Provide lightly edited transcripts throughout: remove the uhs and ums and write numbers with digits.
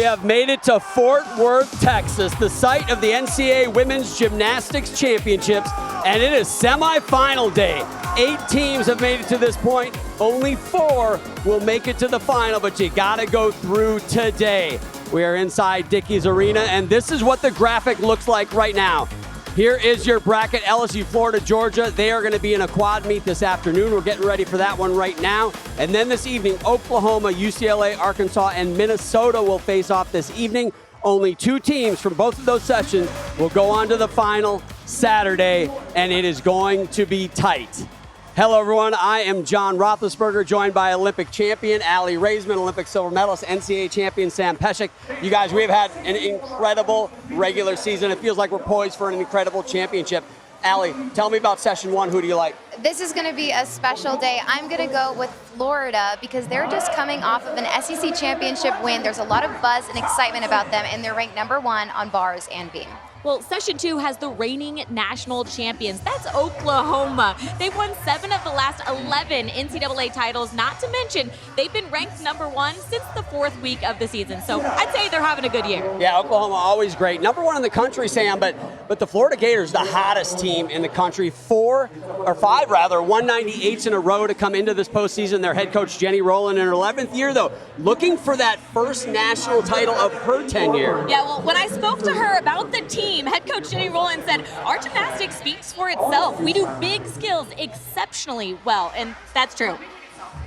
have made it to Fort Worth, Texas, the site of the NCAA Women's Gymnastics Championships, and it is semifinal day. 8 teams have made it to this point. Only 4 will make it to the final, but you gotta go through today. We are inside Dickies Arena, and this is what the graphic looks like right now. Here is your bracket: LSU, Florida, Georgia. They are going to be in a quad meet this afternoon. We're getting ready for that one right now. And then this evening, Oklahoma, UCLA, Arkansas, and Minnesota will face off this evening. Only 2 teams from both of those sessions will go on to the final Saturday, and it is going to be tight. Hello, everyone. I am John Roethlisberger, joined by Olympic champion Allie Raisman, Olympic silver medalist, NCAA champion Sam Peshek. You guys, we have had an incredible regular season. It feels like we're poised for an incredible championship. Allie, tell me about session 1. Who do you like? This is going to be a special day. I'm going to go with Florida because they're just coming off of an SEC championship win. There's a lot of buzz and excitement about them, and they're ranked #1 on bars and beam. Well, Session 2 has the reigning national champions. That's Oklahoma. They've won 7 of the last 11 NCAA titles, not to mention they've been ranked #1 since the 4th week of the season. So I'd say they're having a good year. Yeah, Oklahoma always great. #1 in the country, Sam, but the Florida Gators, the hottest team in the country. 5 198s in a row to come into this postseason. Their head coach, Jenny Rowland, in her 11th year, though, looking for that first national title of her tenure. Yeah, well, when I spoke to her about the team, head coach Jenny Rowland said, our gymnastics speaks for itself. We do big skills exceptionally well, and that's true.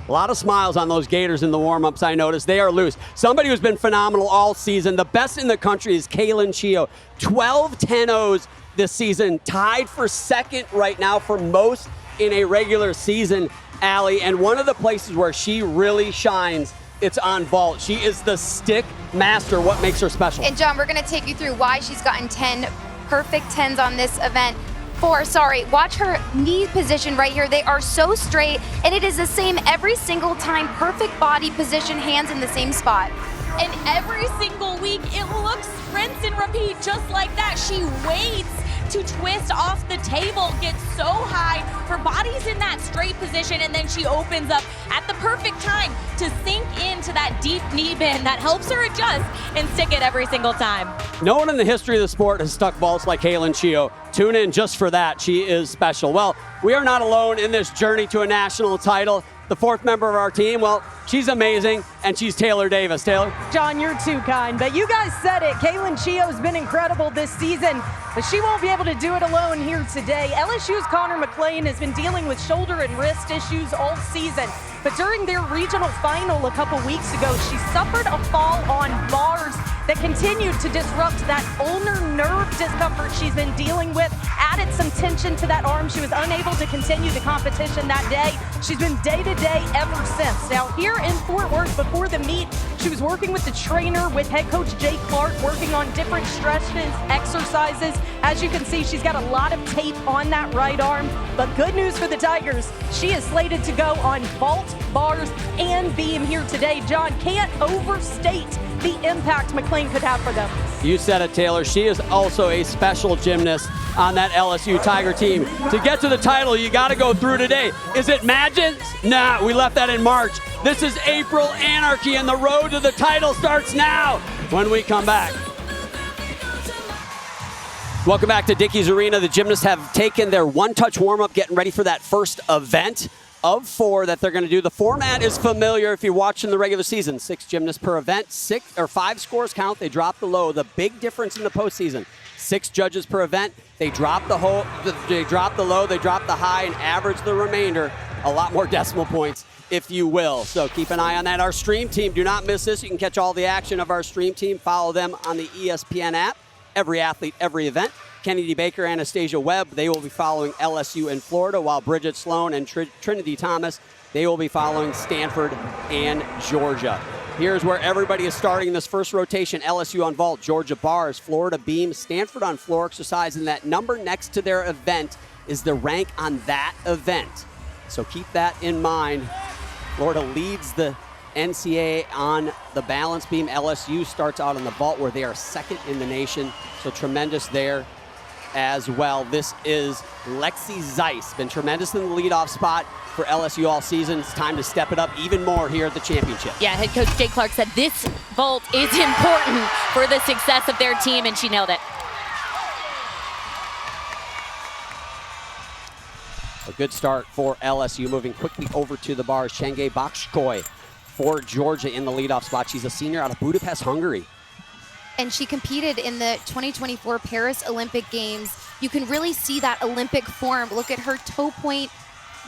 A lot of smiles on those Gators in the warm-ups, I noticed. They are loose. Somebody who's been phenomenal all season, the best in the country, is Kaylin Chio. 12 10-0s this season, tied for 2nd right now for most in a regular season, Allie. And one of the places where she really shines, it's on vault. She is the stick master. What makes her special? And John, we're going to take you through why she's gotten 10 perfect 10s on this event. Watch her knee position right here. They are so straight, and it is the same every single time. Perfect body position, hands in the same spot. And every single week, it looks rinse and repeat just like that. She waits to twist off the table, gets so high, her body's in that straight position, and then she opens up at the perfect time to sink into that deep knee bend that helps her adjust and stick it every single time. No one in the history of the sport has stuck vaults like Kaylin Chio. Tune in just for that. She is special. Well, we are not alone in this journey to a national title. The 4th member of our team, well, she's amazing, and she's Taylor Davis. Taylor? John, you're too kind, but you guys said it. Kaylin Chio's been incredible this season, but she won't be able to do it alone here today. LSU's Connor McLean has been dealing with shoulder and wrist issues all season, but during their regional final a couple weeks ago, she suffered a fall on bars that continued to disrupt that ulnar nerve discomfort she's been dealing with, added some tension to that arm. She was unable to continue the competition that day. She's been day-to-day ever since. Now, here in Fort Worth before the meet, she was working with the trainer, with head coach Jay Clark, working on different stretches, exercises. As you can see, she's got a lot of tape on that right arm, but good news for the Tigers, she is slated to go on vault, bars, and beam here today. John, can't overstate the impact McLean could have for them. You said it, Taylor. She is also a special gymnast on that LSU Tiger team. To get to the title, you got to go through today. Is it Magic? Nah, we left that in March. This is April Anarchy, and the road to the title starts now when we come back. Welcome back to Dickies Arena. The gymnasts have taken their one-touch warm-up, getting ready for that first event of 4 that they're going to do. The format is familiar if you're watching the regular season. 6 gymnasts per event, 5 scores count. They drop the low. The big difference in the postseason: 6 judges per event. They drop the low, they drop the high, and average the remainder. A lot more decimal points, if you will. So keep an eye on that. Our stream team, do not miss this. You can catch all the action of our stream team. Follow them on the ESPN app. Every athlete, every event. Kennedy Baker, Anastasia Webb, they will be following LSU in Florida, while Bridget Sloan and Trinity Thomas, they will be following Stanford and Georgia. Here's where everybody is starting this first rotation: LSU on vault, Georgia bars, Florida beam, Stanford on floor exercise, and that number next to their event is the rank on that event. So keep that in mind. Florida leads the NCAA on the balance beam. LSU starts out on the vault, where they are 2nd in the nation. So tremendous there. as well. This is Lexi Zeiss. Been tremendous in the leadoff spot for LSU all season. It's time to step it up even more here at the championship. Yeah, head coach Jay Clark said this vault is important for the success of their team, and she nailed it. A good start for LSU, moving quickly over to the bars. Chenge Bakshkoy for Georgia in the leadoff spot. She's a senior out of Budapest, Hungary. And she competed in the 2024 Paris Olympic Games. You can really see that Olympic form. Look at her toe point,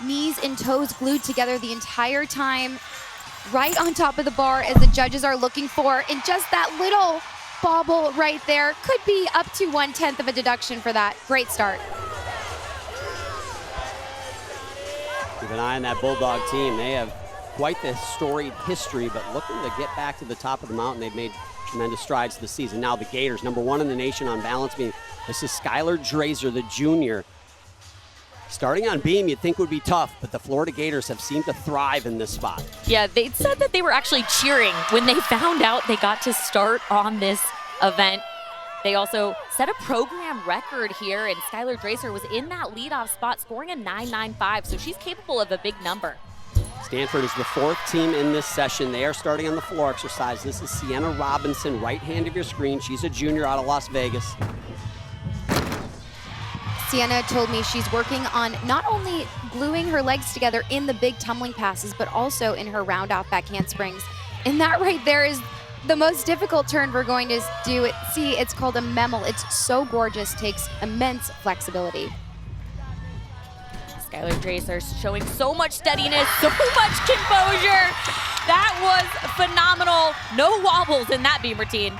knees and toes glued together the entire time, right on top of the bar as the judges are looking for. And just that little bobble right there could be up to 1/10 of a deduction for that. Great start. Keep an eye on that Bulldog team. They have quite the storied history, but looking to get back to the top of the mountain. They've made tremendous strides this season. Now the Gators, #1 in the nation on balance beam. This is Skylar Drazer, the junior. Starting on beam, you'd think would be tough, but the Florida Gators have seemed to thrive in this spot. Yeah, they said that they were actually cheering when they found out they got to start on this event. They also set a program record here, and Skylar Drazer was in that leadoff spot, scoring a 9.95, so she's capable of a big number. Stanford is the 4th team in this session. They are starting on the floor exercise. This is Sienna Robinson, right hand of your screen. She's a junior out of Las Vegas. Sienna told me she's working on not only gluing her legs together in the big tumbling passes, but also in her round off back handsprings. And that right there is the most difficult turn we're going to do. See, it's called a memel. It's so gorgeous, takes immense flexibility. Skylar Drazer showing so much steadiness, so much composure. That was phenomenal. No wobbles in that beam routine.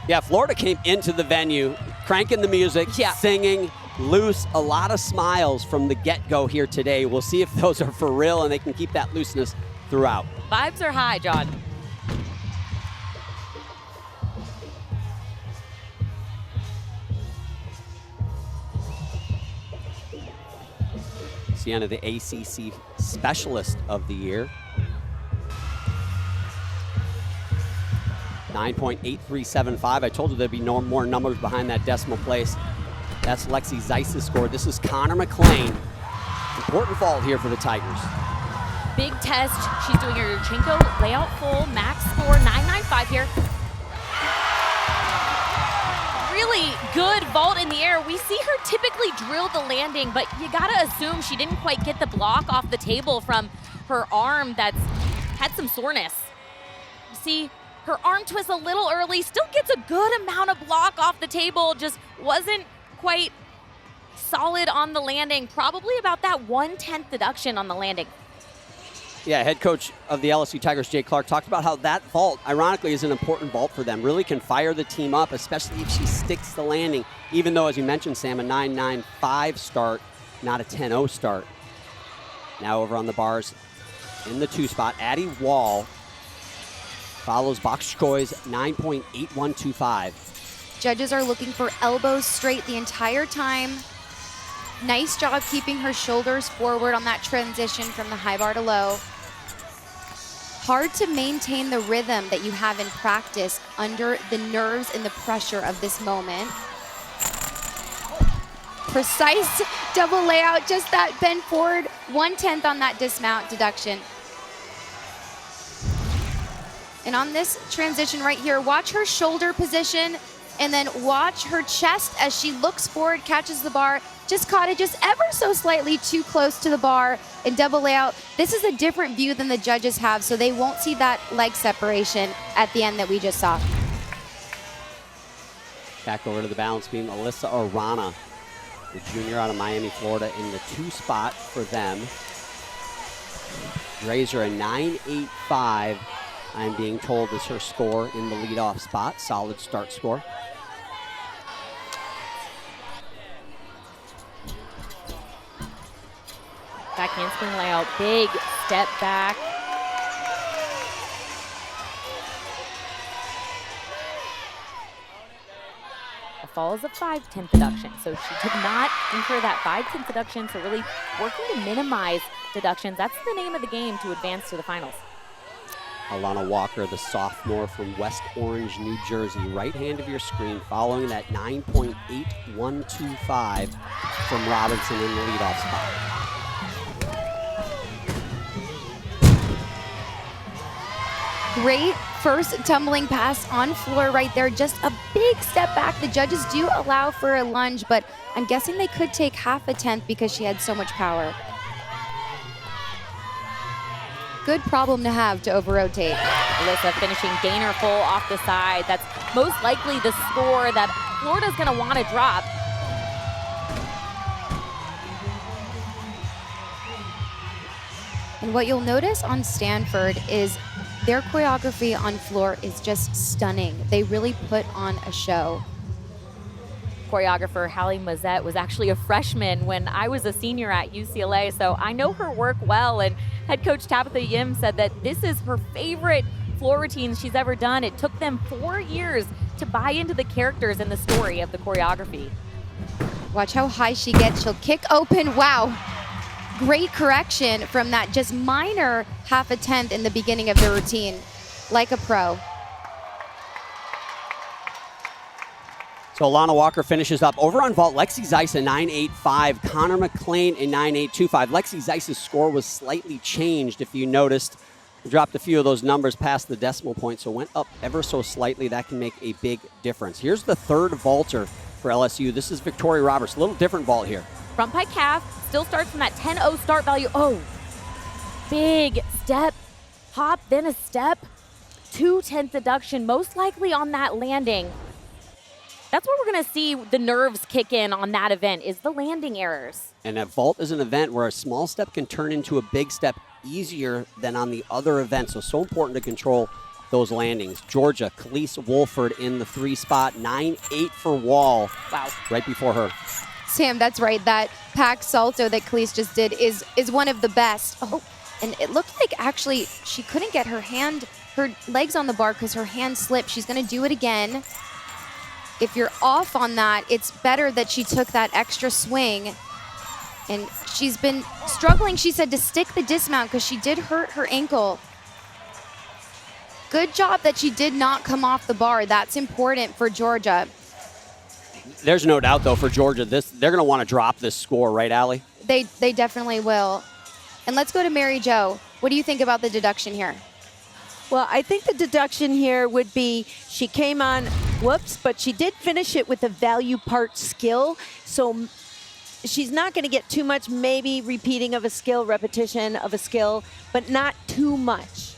Yeah, Florida came into the venue, cranking the music, singing, loose, a lot of smiles from the get-go here today. We'll see if those are for real and they can keep that looseness throughout. Vibes are high, John. Sienna, the ACC Specialist of the Year. 9.8375. I told you there'd be no more numbers behind that decimal place. That's Lexi Zeiss's score. This is Connor McLean. Important vault here for the Tigers. Big test. She's doing her Yurchenko layout full, max score 9.95 here. Really good vault in the air. We see her typically drill the landing, but you gotta assume she didn't quite get the block off the table from her arm that's had some soreness. You see her arm twist a little early, still gets a good amount of block off the table, just wasn't quite solid on the landing. Probably about that 1/10 deduction on the landing. Yeah, head coach of the LSU Tigers, Jay Clark, talked about how that vault, ironically, is an important vault for them. Really can fire the team up, especially if she sticks the landing, even though, as you mentioned, Sam, a 9.95 start, not a 10.0 start. Now over on the bars in the 2 spot, Addie Wall follows Bakshkoy's 9.8125. Judges are looking for elbows straight the entire time. Nice job keeping her shoulders forward on that transition from the high bar to low. Hard to maintain the rhythm that you have in practice under the nerves and the pressure of this moment. Precise double layout, just that bend forward, 1/10 on that dismount deduction. And on this transition right here, watch her shoulder position and then watch her chest as she looks forward, catches the bar, just caught it just ever so slightly too close to the bar in double layout. This is a different view than the judges have, so they won't see that leg separation at the end that we just saw. Back over to the balance beam, Alyssa Arana, the junior out of Miami, Florida, in the 2 spot for them. Drazer a 9.85, I'm being told, is her score in the leadoff spot. Solid start score. Back handspring layout, big step back. A fall is a 5/10 deduction, so she did not incur that 5/10 deduction, so really working to minimize deductions. That's the name of the game to advance to the finals. Alana Walker, the sophomore from West Orange, New Jersey, right hand of your screen, following that 9.8125 from Robinson in the leadoff spot. Great first tumbling pass on floor right there. Just a big step back. The judges do allow for a lunge, but I'm guessing they could take half a tenth because she had so much power. Good problem to have to over-rotate. Alyssa finishing gainer full off the side. That's most likely the score that Florida's going to want to drop. And what you'll notice on Stanford is their choreography on floor is just stunning. They really put on a show. Choreographer Hallie Mazette was actually a freshman when I was a senior at UCLA, so I know her work well. And head coach Tabitha Yim said that this is her favorite floor routine she's ever done. It took them 4 years to buy into the characters and the story of the choreography. Watch how high she gets. She'll kick open. Wow. Great correction from that just minor half a tenth in the beginning of the routine, like a pro. So Alana Walker finishes up. Over on vault, Lexi Zeiss a 9.85, Connor McLean a 9.825. Lexi Zeiss's score was slightly changed, if you noticed. We dropped a few of those numbers past the decimal point, so went up ever so slightly. That can make a big difference. Here's the third vaulter for LSU. This is Victoria Roberts. A little different vault here. Front pike calf still starts from that 10-0 start value. Oh, big step, hop, then a step, 2/10 deduction, most likely on that landing. That's where we're going to see the nerves kick in on that event, is the landing errors. And a vault is an event where a small step can turn into a big step easier than on the other events. So important to control those landings. Georgia, Khalees Wolford in the 3 spot, 9.8 for Wall. Wow. Right before her. Sam, that's right. That pack salto that Khalees just did is one of the best. Oh, and it looked like actually she couldn't get her legs on the bar because her hand slipped. She's going to do it again. If you're off on that, it's better that she took that extra swing. And she's been struggling, she said, to stick the dismount because she did hurt her ankle. Good job that she did not come off the bar. That's important for Georgia. There's no doubt, though, for Georgia, they're going to want to drop this score, right, Allie? They definitely will. And let's go to Mary Jo. What do you think about the deduction here? Well, I think the deduction here would be she came on, whoops, but she did finish it with a value part skill. So she's not going to get too much, maybe repeating of a skill, repetition of a skill, but not too much.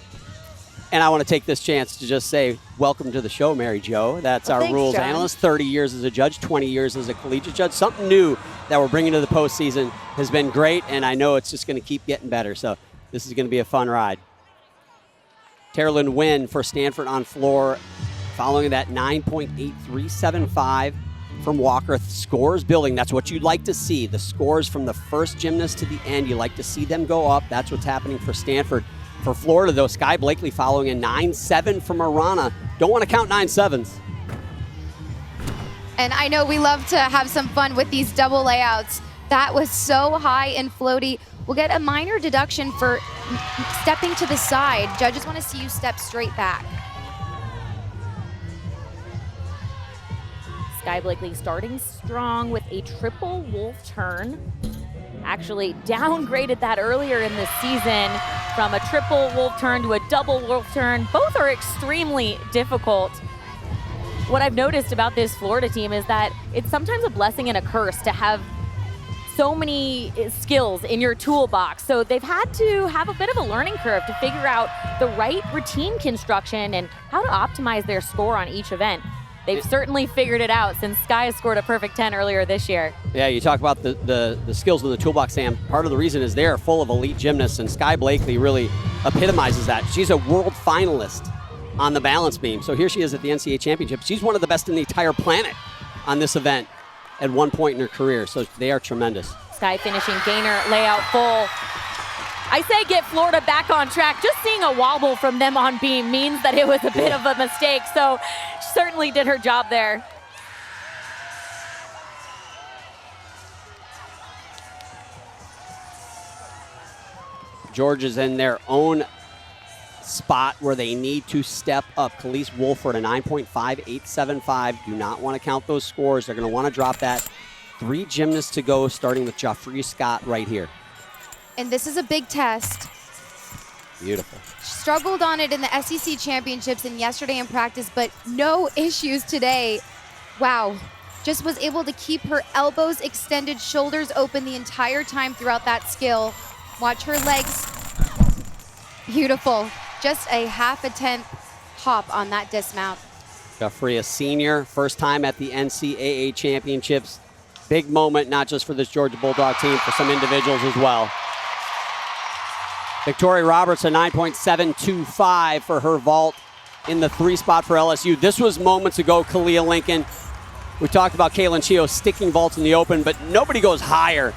And I want to take this chance to just say, welcome to the show, Mary Jo. That's our Thanks, rules John. analyst, 30 years as a judge, 20 years as a collegiate judge. Something new that we're bringing to the postseason has been great, and I know it's just going to keep getting better. So this is going to be a fun ride. Terrelyn Wynn for Stanford on floor, following that 9.8375 from Walker. Scores building. That's what you'd like to see. The scores from the first gymnast to the end. You like to see them go up. That's what's happening for Stanford. For Florida, though, Sky Blakely following a 9.7 from Arana. Don't want to count 9.7s. And I know we love to have some fun with these double layouts. That was so high and floaty. We'll get a minor deduction for stepping to the side. Judges want to see you step straight back. Sky Blakely starting strong with a triple wolf turn. Actually downgraded that earlier in the season from a triple wolf turn to a double wolf turn. Both are extremely difficult. What I've noticed about this Florida team is that it's sometimes a blessing and a curse to have so many skills in your toolbox. So they've had to have a bit of a learning curve to figure out the right routine construction and how to optimize their score on each event. They've certainly figured it out since Sky has scored a perfect 10 earlier this year. Yeah, you talk about the skills in the toolbox, Sam. Part of the reason is they're full of elite gymnasts, and Sky Blakely really epitomizes that. She's a world finalist on the balance beam. So here she is at the NCAA championship. She's one of the best in the entire planet on this event at one point in her career. So they are tremendous. Sky finishing gainer, layout full. I say get Florida back on track. Just seeing a wobble from them on beam means that it was a bit of a mistake. So she certainly did her job there. Georgia's in their own spot where they need to step up. Khalees Wolford, a 9.5875. Do not want to count those scores. They're going to want to drop that. 3 gymnasts to go, starting with Joffrey Scott right here. And this is a big test. Beautiful. Struggled on it in the SEC championships and yesterday in practice, but no issues today. Wow. Just was able to keep her elbows extended, shoulders open the entire time throughout that skill. Watch her legs. Beautiful. Just a 1/2 hop on that dismount. Joffrey, a senior, first time at the NCAA championships. Big moment, not just for this Georgia Bulldog team, for some individuals as well. Victoria Roberts, a 9.725 for her vault in the 3 spot for LSU. This was moments ago, Kalia Lincoln. We talked about Kaylin Chio sticking vaults in the open, but nobody goes higher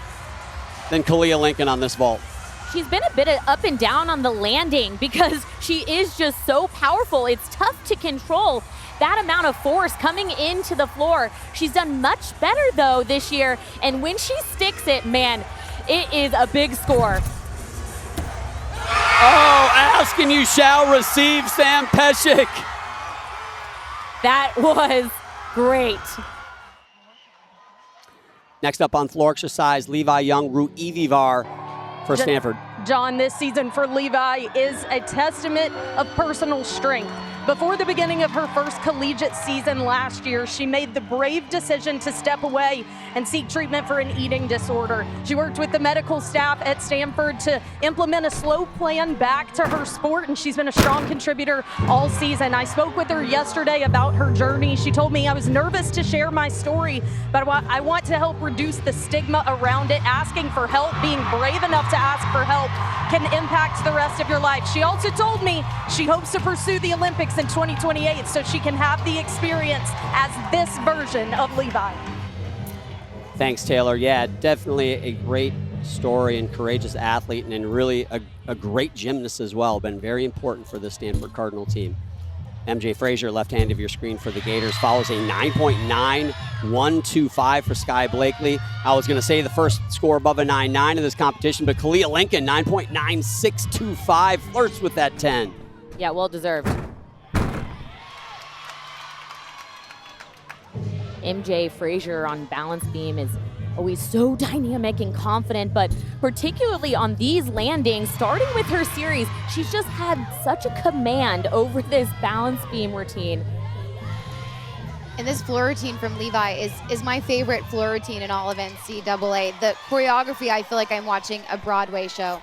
than Kalia Lincoln on this vault. She's been a bit up and down on the landing because she is just so powerful. It's tough to control that amount of force coming into the floor. She's done much better, though, this year. And when she sticks it, man, it is a big score. Oh, ask and you shall receive, Sam Pesek. That was great. Next up on floor exercise, Levi Young, Ru Evivar for Stanford. John, this season for Levi is a testament of personal strength. Before the beginning of her first collegiate season last year, she made the brave decision to step away and seek treatment for an eating disorder. She worked with the medical staff at Stanford to implement a slow plan back to her sport, and she's been a strong contributor all season. I spoke with her yesterday about her journey. She told me, I was nervous to share my story, but I want to help reduce the stigma around it. Asking for help, being brave enough to ask for help can impact the rest of your life. She also told me she hopes to pursue the Olympics in 2028 so she can have the experience as this version of Levi. Thanks, Taylor. Yeah, definitely a great story and courageous athlete, and really a great gymnast as well. Been very important for the Stanford Cardinal team. MJ Frazier, left hand of your screen for the Gators, follows a 9.9125 for Sky Blakely. I was going to say the first score above a 9.9 in this competition, but Kalia Lincoln, 9.9625, flirts with that 10. Yeah, well deserved. MJ Frazier on balance beam is always so dynamic and confident, but particularly on these landings, starting with her series, she's just had such a command over this balance beam routine. And this floor routine from Levi is my favorite floor routine in all of NCAA. The choreography, I feel like I'm watching a Broadway show.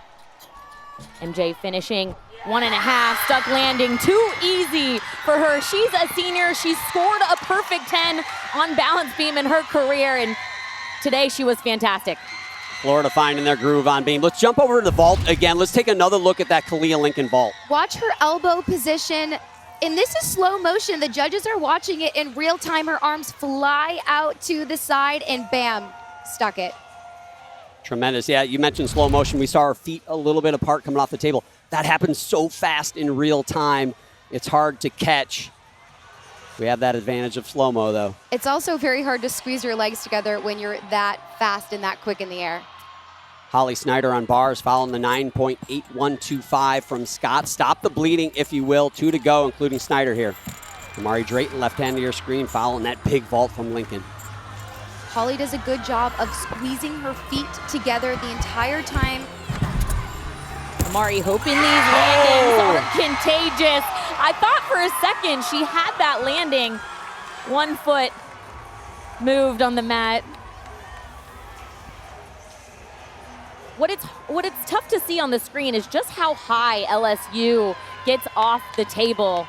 MJ finishing 1.5, stuck landing, too easy for her. She's a senior. She's scored a perfect 10 on balance beam in her career, and today she was fantastic. Florida finding their groove on beam. Let's jump over to the vault again. Let's take another look at that Kalia Lincoln vault. Watch her elbow position. And this is slow motion. The judges are watching it in real time. Her arms fly out to the side and bam, stuck it. Tremendous. Yeah, you mentioned slow motion. We saw her feet a little bit apart coming off the table. That happens so fast in real time. It's hard to catch. We have that advantage of slow-mo, though. It's also very hard to squeeze your legs together when you're that fast and that quick in the air. Holly Snyder on bars, following the 9.8125 from Scott. Stop the bleeding, if you will. 2 to go, including Snyder here. Amari Drayton, left hand of your screen, following that big vault from Lincoln. Holly does a good job of squeezing her feet together the entire time. Amari hoping these landings are contagious. I thought for a second she had that landing. 1 foot moved on the mat. What it's tough to see on the screen is just how high LSU gets off the table.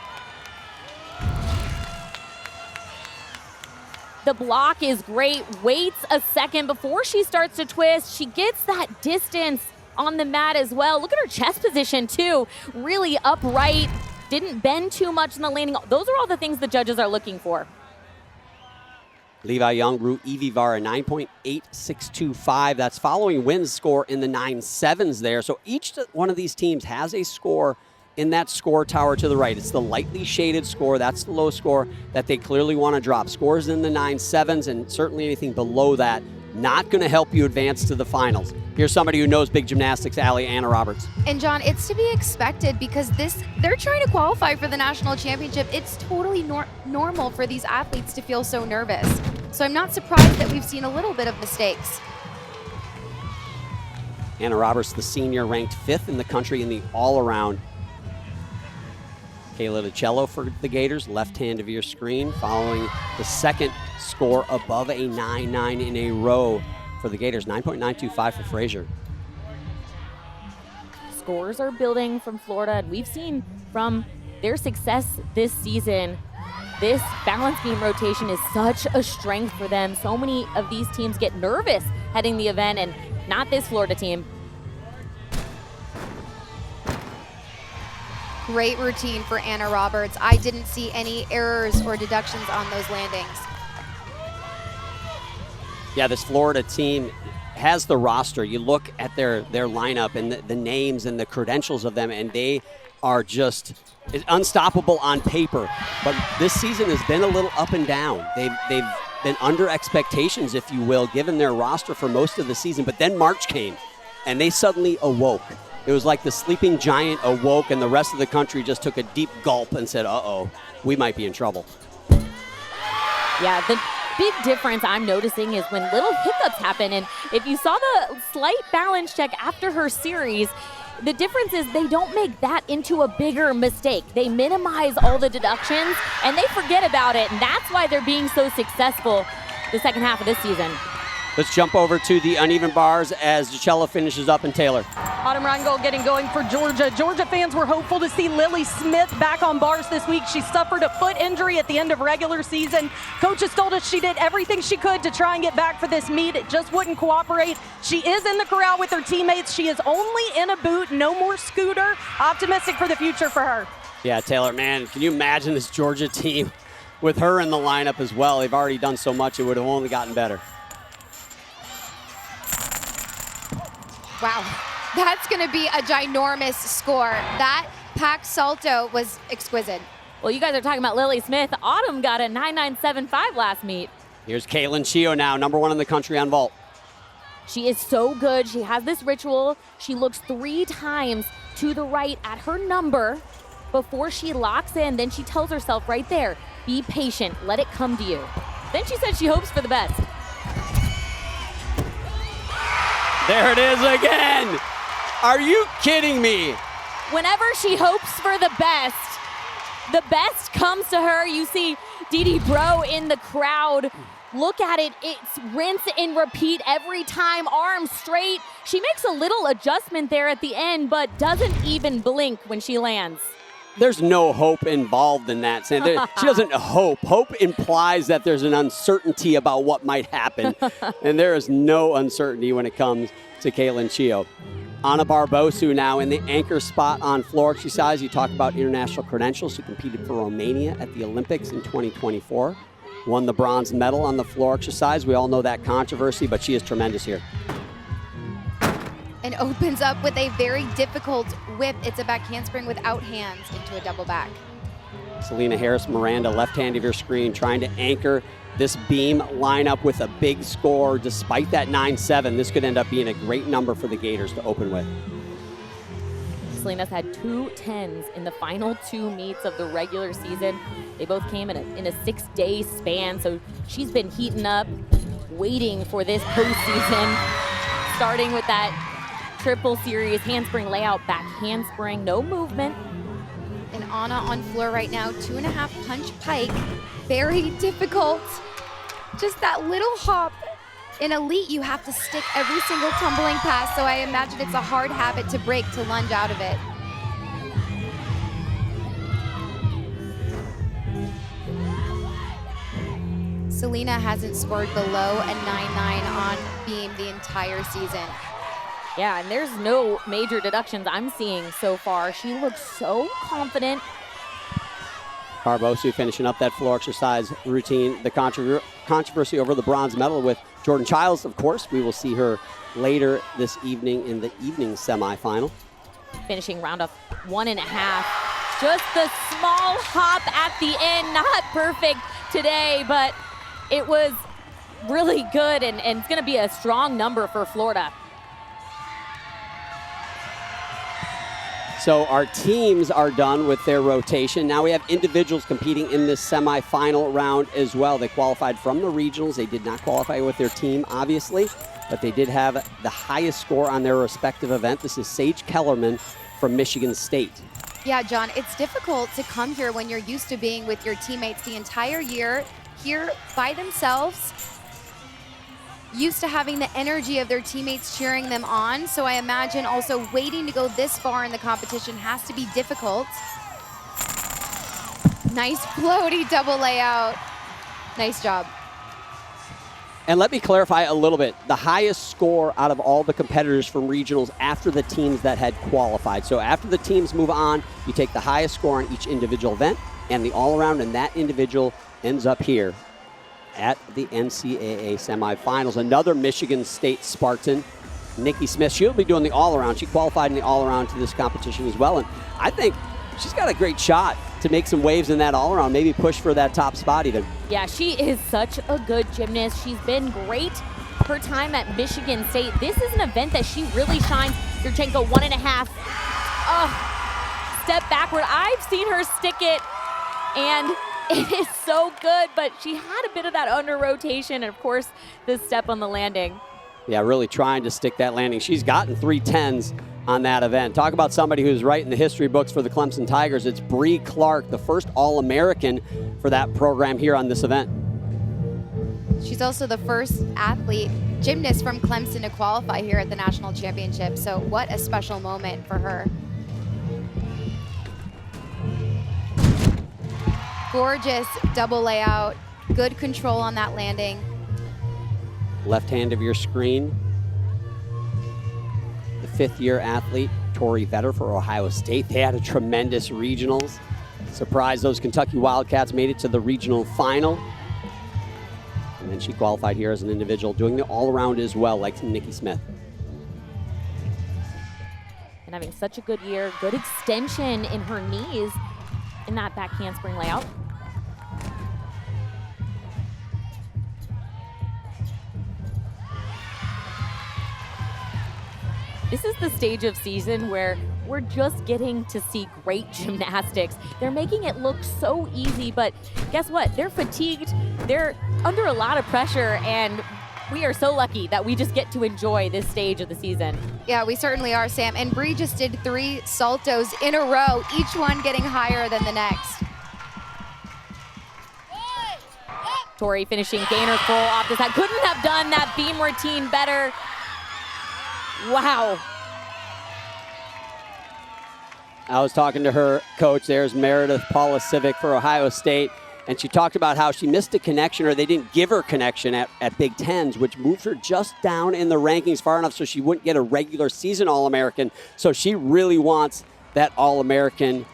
The block is great, waits a second before she starts to twist. She gets that distance on the mat as well. Look at her chest position too, really upright, didn't bend too much in the landing. Those are all the things the judges are looking for. Levi Young, Ru Evivar, a 9.8625. That's following Wynn's score in the 9.7s there. So each one of these teams has a score in that score tower to the right. It's the lightly shaded score. That's the low score that they clearly want to drop. Scores in the 9.7s, and certainly anything below that not going to help you advance to the finals. Here's somebody who knows big gymnastics, Anna Roberts. And John, it's to be expected because they're trying to qualify for the national championship. It's totally normal for these athletes to feel so nervous. So I'm not surprised that we've seen a little bit of mistakes. Anna Roberts, the senior, ranked 5th in the country in the all-around. Kayla DiCello for the Gators, left hand of your screen, following the second score above a 9-9 in a row for the Gators, 9.925 for Frazier. Scores are building from Florida, and we've seen from their success this season, this balance beam rotation is such a strength for them. So many of these teams get nervous heading the event, and not this Florida team. Great routine for Anna Roberts. I didn't see any errors or deductions on those landings. Yeah, this Florida team has the roster. You look at their lineup and the names and the credentials of them, and they are just unstoppable on paper. But this season has been a little up and down. They've been under expectations, if you will, given their roster for most of the season. But then March came, and they suddenly awoke. It was like the sleeping giant awoke, and the rest of the country just took a deep gulp and said, uh-oh, we might be in trouble. Yeah, the big difference I'm noticing is when little hiccups happen. And if you saw the slight balance check after her series, the difference is they don't make that into a bigger mistake. They minimize all the deductions, and they forget about it. And that's why they're being so successful the second half of this season. Let's jump over to the uneven bars as DiCello finishes up and Taylor. Autumn Rheingold getting going for Georgia. Georgia fans were hopeful to see Lily Smith back on bars this week. She suffered a foot injury at the end of regular season. Coaches told us she did everything she could to try and get back for this meet. It just wouldn't cooperate. She is in the corral with her teammates. She is only in a boot, no more scooter. Optimistic for the future for her. Yeah, Taylor, man, can you imagine this Georgia team with her in the lineup as well? They've already done so much, it would have only gotten better. Wow, that's going to be a ginormous score. That pack salto was exquisite. Well, you guys are talking about Lily Smith. Autumn got a 9.975 last meet. Here's Kaylin Chio now, #1 in the country on vault. She is so good. She has this ritual. She looks 3 times to the right at her number before she locks in. Then she tells herself right there, be patient, let it come to you. Then she said she hopes for the best. There it is again. Are you kidding me? Whenever she hopes for the best comes to her. You see Dee Bro in the crowd. Look at it. It's rinse and repeat every time, arms straight. She makes a little adjustment there at the end, but doesn't even blink when she lands. There's no hope involved in that. She doesn't hope. Hope implies that there's an uncertainty about what might happen. And there is no uncertainty when it comes to Kaylin Chio. Anna Barbosu now in the anchor spot on floor exercise. You talk about international credentials. She competed for Romania at the Olympics in 2024. Won the bronze medal on the floor exercise. We all know that controversy, but she is tremendous here. And opens up with a very difficult whip. It's a back handspring without hands into a double back. Selena Harris-Miranda, left hand of your screen, trying to anchor this beam lineup with a big score. Despite that 9-7, this could end up being a great number for the Gators to open with. Selena's had 2 10s in the final 2 meets of the regular season. They both came in a 6-day span, so she's been heating up, waiting for this postseason, starting with that triple series handspring layout, back handspring, no movement. And Anna on floor right now, 2.5 punch pike. Very difficult. Just that little hop. In elite, you have to stick every single tumbling pass, so I imagine it's a hard habit to break to lunge out of it. Selena hasn't scored below a 9-9 on beam the entire season. Yeah, and there's no major deductions I'm seeing so far. She looks so confident. Barbosu finishing up that floor exercise routine. The controversy over the bronze medal with Jordan Childs, of course. We will see her later this evening in the evening semifinal. Finishing round of 1.5. Just the small hop at the end. Not perfect today, but it was really good, and it's going to be a strong number for Florida. So our teams are done with their rotation. Now we have individuals competing in this semifinal round as well. They qualified from the regionals. They did not qualify with their team, obviously, but they did have the highest score on their respective event. This is Sage Kellerman from Michigan State. Yeah, John, it's difficult to come here when you're used to being with your teammates the entire year, here by themselves, used to having the energy of their teammates cheering them on. So I imagine also waiting to go this far in the competition has to be difficult. Nice floaty double layout. Nice job. And let me clarify a little bit. The highest score out of all the competitors from regionals after the teams that had qualified. So after the teams move on, you take the highest score on each individual event and the all-around, and that individual ends up here at the NCAA semifinals. Another Michigan State Spartan, Nikki Smith. She'll be doing the all-around. She qualified in the all-around to this competition as well. And I think she's got a great shot to make some waves in that all-around, maybe push for that top spot even. Yeah, she is such a good gymnast. She's been great her time at Michigan State. This is an event that she really shines. Yurchenko 1.5. Step backward. I've seen her stick it, and it is so good, but she had a bit of that under rotation, and of course, the step on the landing. Yeah, really trying to stick that landing. She's gotten 3 10s on that event. Talk about somebody who's right in the history books for the Clemson Tigers. It's Bree Clark, the first All-American for that program here on this event. She's also the first athlete, gymnast from Clemson to qualify here at the national championship. So what a special moment for her. Gorgeous double layout, good control on that landing. Left hand of your screen, the 5th-year athlete, Tori Vetter for Ohio State. They had a tremendous regionals. Surprised those Kentucky Wildcats made it to the regional final. And then she qualified here as an individual, doing the all-around as well, like Nikki Smith. And having such a good year, good extension in her knees in that back handspring layout. This is the stage of season where we're just getting to see great gymnastics. They're making it look so easy, but guess what? They're fatigued, they're under a lot of pressure, and we are so lucky that we just get to enjoy this stage of the season. Yeah, we certainly are, Sam. And Bree just did 3 saltos in a row, each one getting higher than the next. Tori finishing gainer full off the side. Couldn't have done that beam routine better. Wow. I was talking to her coach. There's Meredith Paulasivic for Ohio State, and she talked about how she missed a connection, or they didn't give her connection at Big Tens, which moved her just down in the rankings far enough so she wouldn't get a regular season All-American. So she really wants that All-American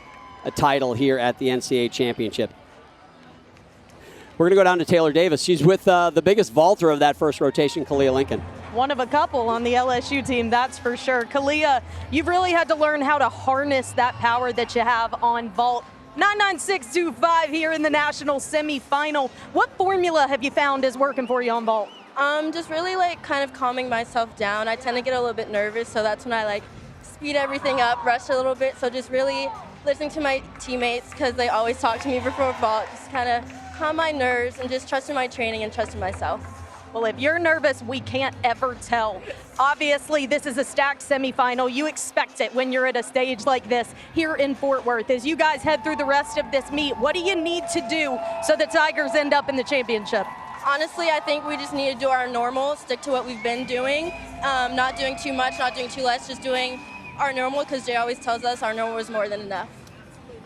title here at the NCAA Championship. We're going to go down to Taylor Davis. She's with the biggest vaulter of that first rotation, Kalia Lincoln. One of a couple on the LSU team, that's for sure. Kalia, you've really had to learn how to harness that power that you have on vault. 99625 here in the national semifinal. What formula have you found is working for you on vault? Just really kind of calming myself down. I tend to get a little bit nervous, so that's when I speed everything up, rush a little bit. So just really listening to my teammates, because they always talk to me before vault, just kind of calm my nerves and just trusting my training and trusting myself. Well, if you're nervous, we can't ever tell. Obviously, this is a stacked semifinal. You expect it when you're at a stage like this here in Fort Worth. As you guys head through the rest of this meet, what do you need to do so the Tigers end up in the championship? Honestly, I think we just need to do our normal, stick to what we've been doing, not doing too much, not doing too less, just doing our normal, because Jay always tells us our normal is more than enough.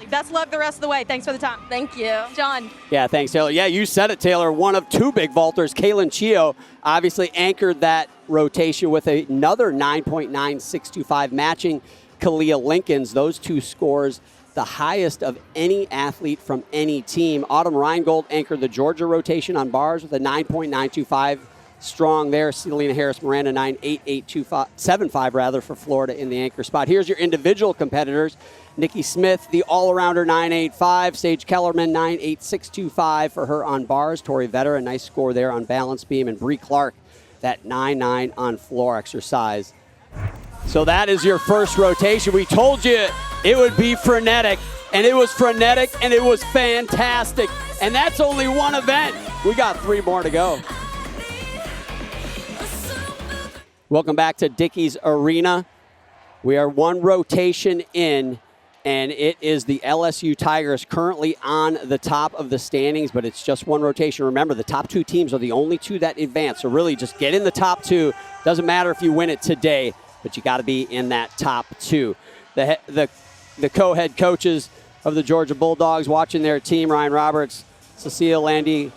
Best luck the rest of the way. Thanks for the time. Thank you. John. Yeah, thanks, Taylor. Yeah, you said it, Taylor. One of 2 big vaulters, Kaylin Chio, obviously anchored that rotation with another 9.9625, matching Kalia Lincoln's. Those 2 scores, the highest of any athlete from any team. Autumn Reingold anchored the Georgia rotation on bars with a 9.925 strong there. Selena Harris Miranda 9.8875 rather for Florida in the anchor spot. Here's your individual competitors. Nikki Smith, the all-arounder 9.85. Sage Kellerman 9.8625 for her on bars. Tori Vetter, a nice score there on balance beam. And Bree Clark, that 9.9 on floor exercise. So that is your first rotation. We told you it would be frenetic, and it was frenetic, and it was fantastic. And that's only one event. We got 3 more to go. Welcome back to Dickies Arena. We are 1 rotation in, and it is the LSU Tigers currently on the top of the standings, but it's just 1 rotation. Remember, the top 2 teams are the only 2 that advance, so really just get in the top 2. Doesn't matter if you win it today, but you got to be in that top 2. The co-head coaches of the Georgia Bulldogs watching their team, Ryan Roberts, Cecile Landy,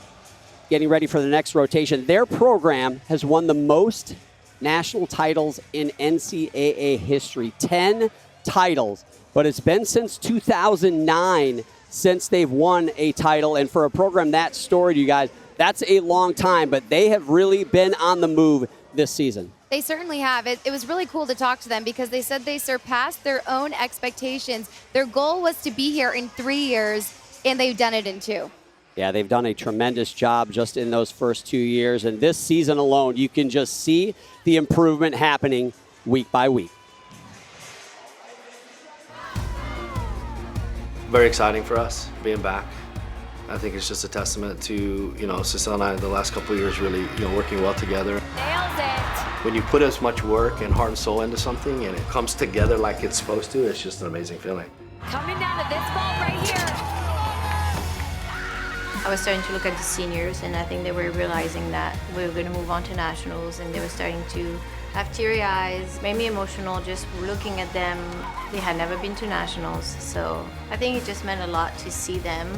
getting ready for the next rotation. Their program has won the most national titles in NCAA history, 10 titles, but it's been since 2009 since they've won a title, and for a program that storied, you guys, that's a long time, but they have really been on the move this season. They certainly have. It was really cool to talk to them because they said they surpassed their own expectations. Their goal was to be here in 3 years, and they've done it in 2. Yeah, they've done a tremendous job just in those first 2 years. And this season alone, you can just see the improvement happening week by week. Very exciting for us being back. I think it's just a testament to, Cecile and I the last couple of years really, working well together. Nails it. When you put as much work and heart and soul into something and it comes together like it's supposed to, it's just an amazing feeling. Coming down to this vault right here. I was starting to look at the seniors, and I think they were realizing that we were going to move on to nationals, and they were starting to have teary eyes, made me emotional just looking at them. They had never been to nationals, so I think it just meant a lot to see them.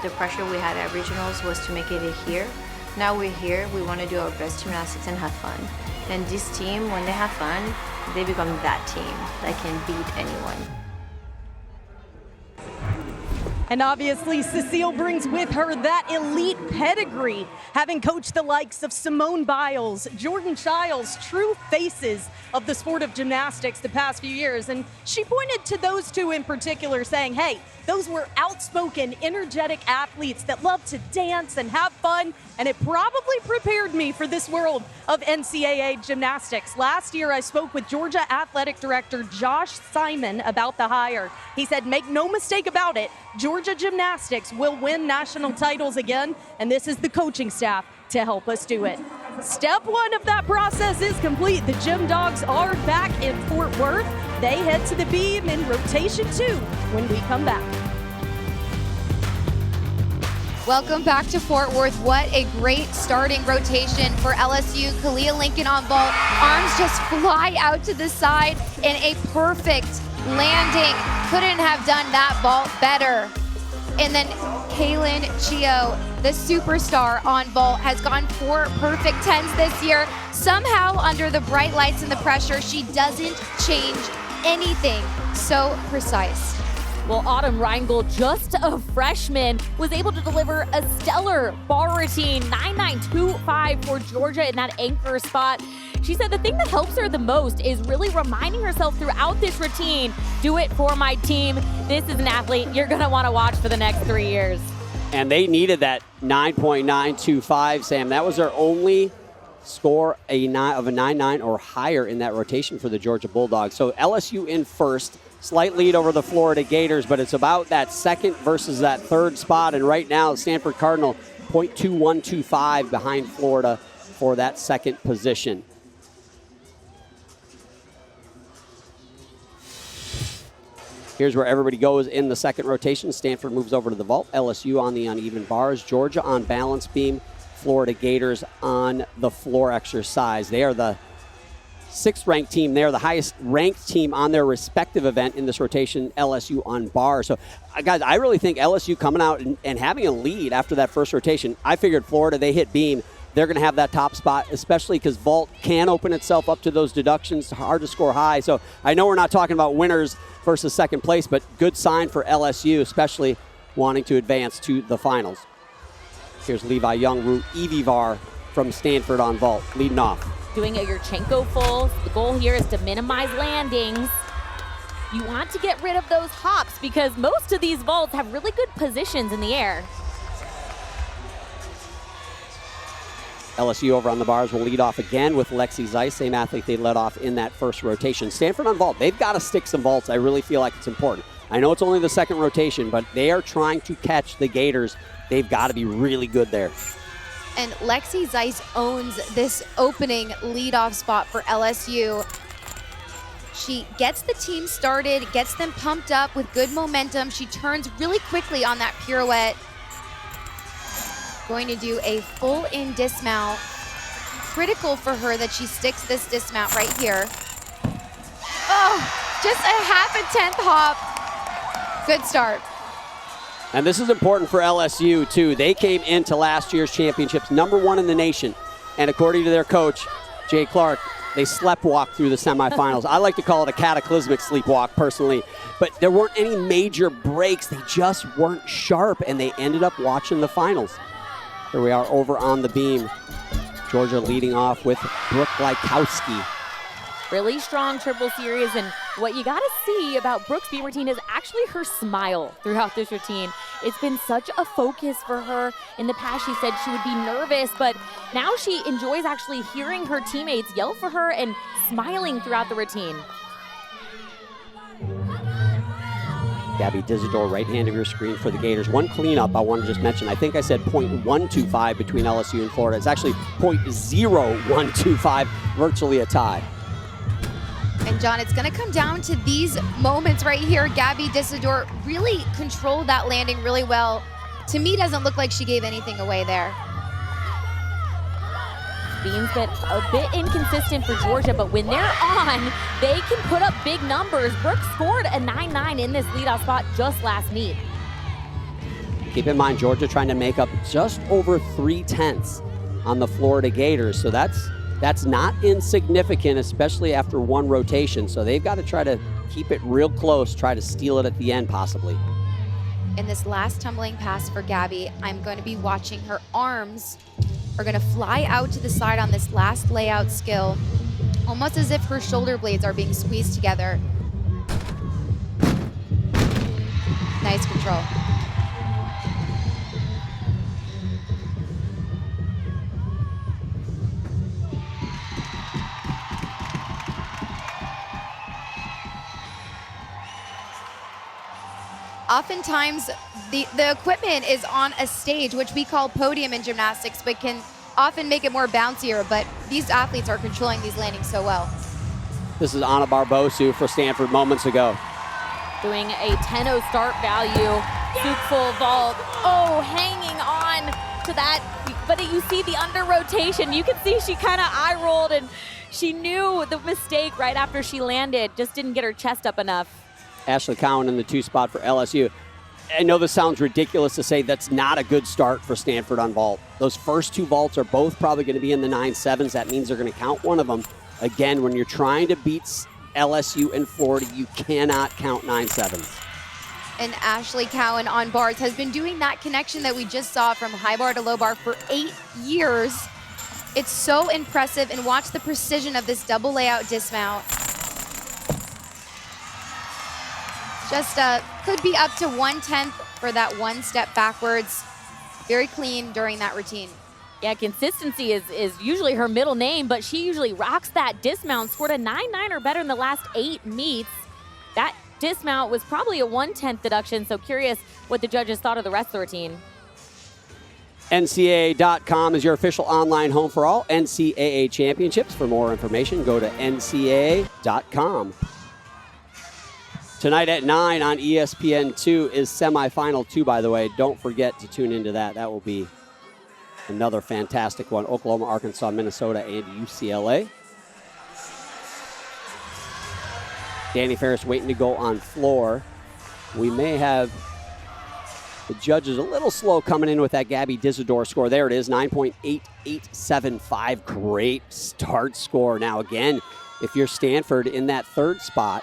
The pressure we had at regionals was to make it here. Now we're here, we want to do our best gymnastics and have fun. And this team, when they have fun, they become that team that can beat anyone. And obviously, Cecile brings with her that elite pedigree, having coached the likes of Simone Biles, Jordan Childs, true faces of the sport of gymnastics the past few years. And she pointed to those 2 in particular, saying, hey, those were outspoken, energetic athletes that love to dance and have fun, and it probably prepared me for this world of NCAA gymnastics. Last year, I spoke with Georgia Athletic Director Josh Simon about the hire. He said, make no mistake about it, Georgia Gymnastics will win national titles again, and this is the coaching staff to help us do it. Step 1 of that process is complete. The Gym Dogs are back in Fort Worth. They head to the beam in rotation 2 when we come back. Welcome back to Fort Worth. What a great starting rotation for LSU. Kalia Lincoln on vault. Arms just fly out to the side in a perfect landing. Couldn't have done that vault better. And then Kaylin Chio, the superstar on vault, has gone 4 perfect 10s this year. Somehow, under the bright lights and the pressure, she doesn't change anything. So precise. Well, Autumn Reingold, just a freshman, was able to deliver a stellar bar routine, 9.925 for Georgia in that anchor spot. She said the thing that helps her the most is really reminding herself throughout this routine, do it for my team. This is an athlete you're going to want to watch for the next 3 years. And they needed that 9.925, Sam. That was their only score of a 9.9 or higher in that rotation for the Georgia Bulldogs. So LSU in first. Slight lead over the Florida Gators, but it's about that second versus that third spot. And right now, Stanford Cardinal 0.2125 behind Florida for that second position. Here's where everybody goes in the second rotation. Stanford moves over to the vault. LSU on the uneven bars. Georgia on balance beam. Florida Gators on the floor exercise. They are the 6th ranked team. They're the highest ranked team on their respective event in this rotation, LSU on bar. So, guys, I really think LSU coming out and having a lead after that first rotation. I figured Florida, they hit beam. They're going to have that top spot, especially because vault can open itself up to those deductions. Hard to score high. So I know we're not talking about winners versus second place, but good sign for LSU, especially wanting to advance to the finals. Here's Levi Young, Evie Var from Stanford on vault, leading off. Doing a Yurchenko full. The goal here is to minimize landings. You want to get rid of those hops because most of these vaults have really good positions in the air. LSU over on the bars will lead off again with Lexi Zeiss, same athlete they led off in that first rotation. Stanford on vault, they've got to stick some vaults. I really feel like it's important. I know it's only the second rotation, but they are trying to catch the Gators. They've got to be really good there. And Lexi Zeiss owns this opening leadoff spot for LSU. She gets the team started, gets them pumped up with good momentum. She turns really quickly on that pirouette. Going to do a full-in dismount. Critical for her that she sticks this dismount right here. Oh, just a half a tenth hop. Good start. And this is important for LSU, too. They came into last year's championships #1 in the nation. And according to their coach, Jay Clark, they sleptwalked through the semifinals. I like to call it a cataclysmic sleepwalk, personally. But there weren't any major breaks. They just weren't sharp, and they ended up watching the finals. Here we are over on the beam. Georgia leading off with Brooke Lykowski. Really strong triple series, and what you gotta see about Brooke's beam routine is actually her smile throughout this routine. It's been such a focus for her. In the past, she said she would be nervous, but now she enjoys actually hearing her teammates yell for her and smiling throughout the routine. Gabby Dizador, right hand of your screen for the Gators. One cleanup I want to just mention. I think I said .125 between LSU and Florida. It's actually .0125, virtually a tie. And John, it's gonna come down to these moments right here. Gabby Dizador really controlled that landing really well. To me, doesn't look like she gave anything away there. Beam's been a bit inconsistent for Georgia, but when they're on, they can put up big numbers. Brooke scored a 9-9 in this leadoff spot just last meet. Keep in mind, Georgia trying to make up just over 3/10 on the Florida Gators, so that's not insignificant, especially after one rotation. So they've got to try to keep it real close, try to steal it at the end possibly. In this last tumbling pass for Gabby, I'm going to be watching her arms are going to fly out to the side on this last layout skill, almost as if her shoulder blades are being squeezed together. Nice control. Oftentimes, the equipment is on a stage, which we call podium in gymnastics, but can often make it more bouncier, but these athletes are controlling these landings so well. This is Anna Barbosu for Stanford moments ago. Doing a 10-0 start value, scoop full vault. Oh, hanging on to that, but you see the under rotation. You can see she kind of eye rolled, and she knew the mistake right after she landed, just didn't get her chest up enough. Ashley Cowan in the 2 spot for LSU. I know this sounds ridiculous to say that's not a good start for Stanford on vault. Those first 2 vaults are both probably going to be in the 9.7s. That means they're going to count one of them. Again, when you're trying to beat LSU and Florida, you cannot count 9.7s. And Ashley Cowan on bars has been doing that connection that we just saw from high bar to low bar for 8 years. It's so impressive, and watch the precision of this double layout dismount. Just could be up to 1/10 for that one step backwards. Very clean during that routine. Yeah, consistency is usually her middle name, but she usually rocks that dismount. Scored a 9-9 or better in the last 8 meets. That dismount was probably a 1/10 deduction, so curious what the judges thought of the rest of the routine. NCAA.com is your official online home for all NCAA championships. For more information, go to NCAA.com. Tonight at 9 on ESPN2 is semifinal 2, by the way. Don't forget to tune into that. That will be another fantastic one. Oklahoma, Arkansas, Minnesota, and UCLA. Danny Ferris waiting to go on floor. We may have the judges a little slow coming in with that Gabby Dizador score. There it is, 9.8875. Great start score. Now, again, if you're Stanford in that 3rd spot,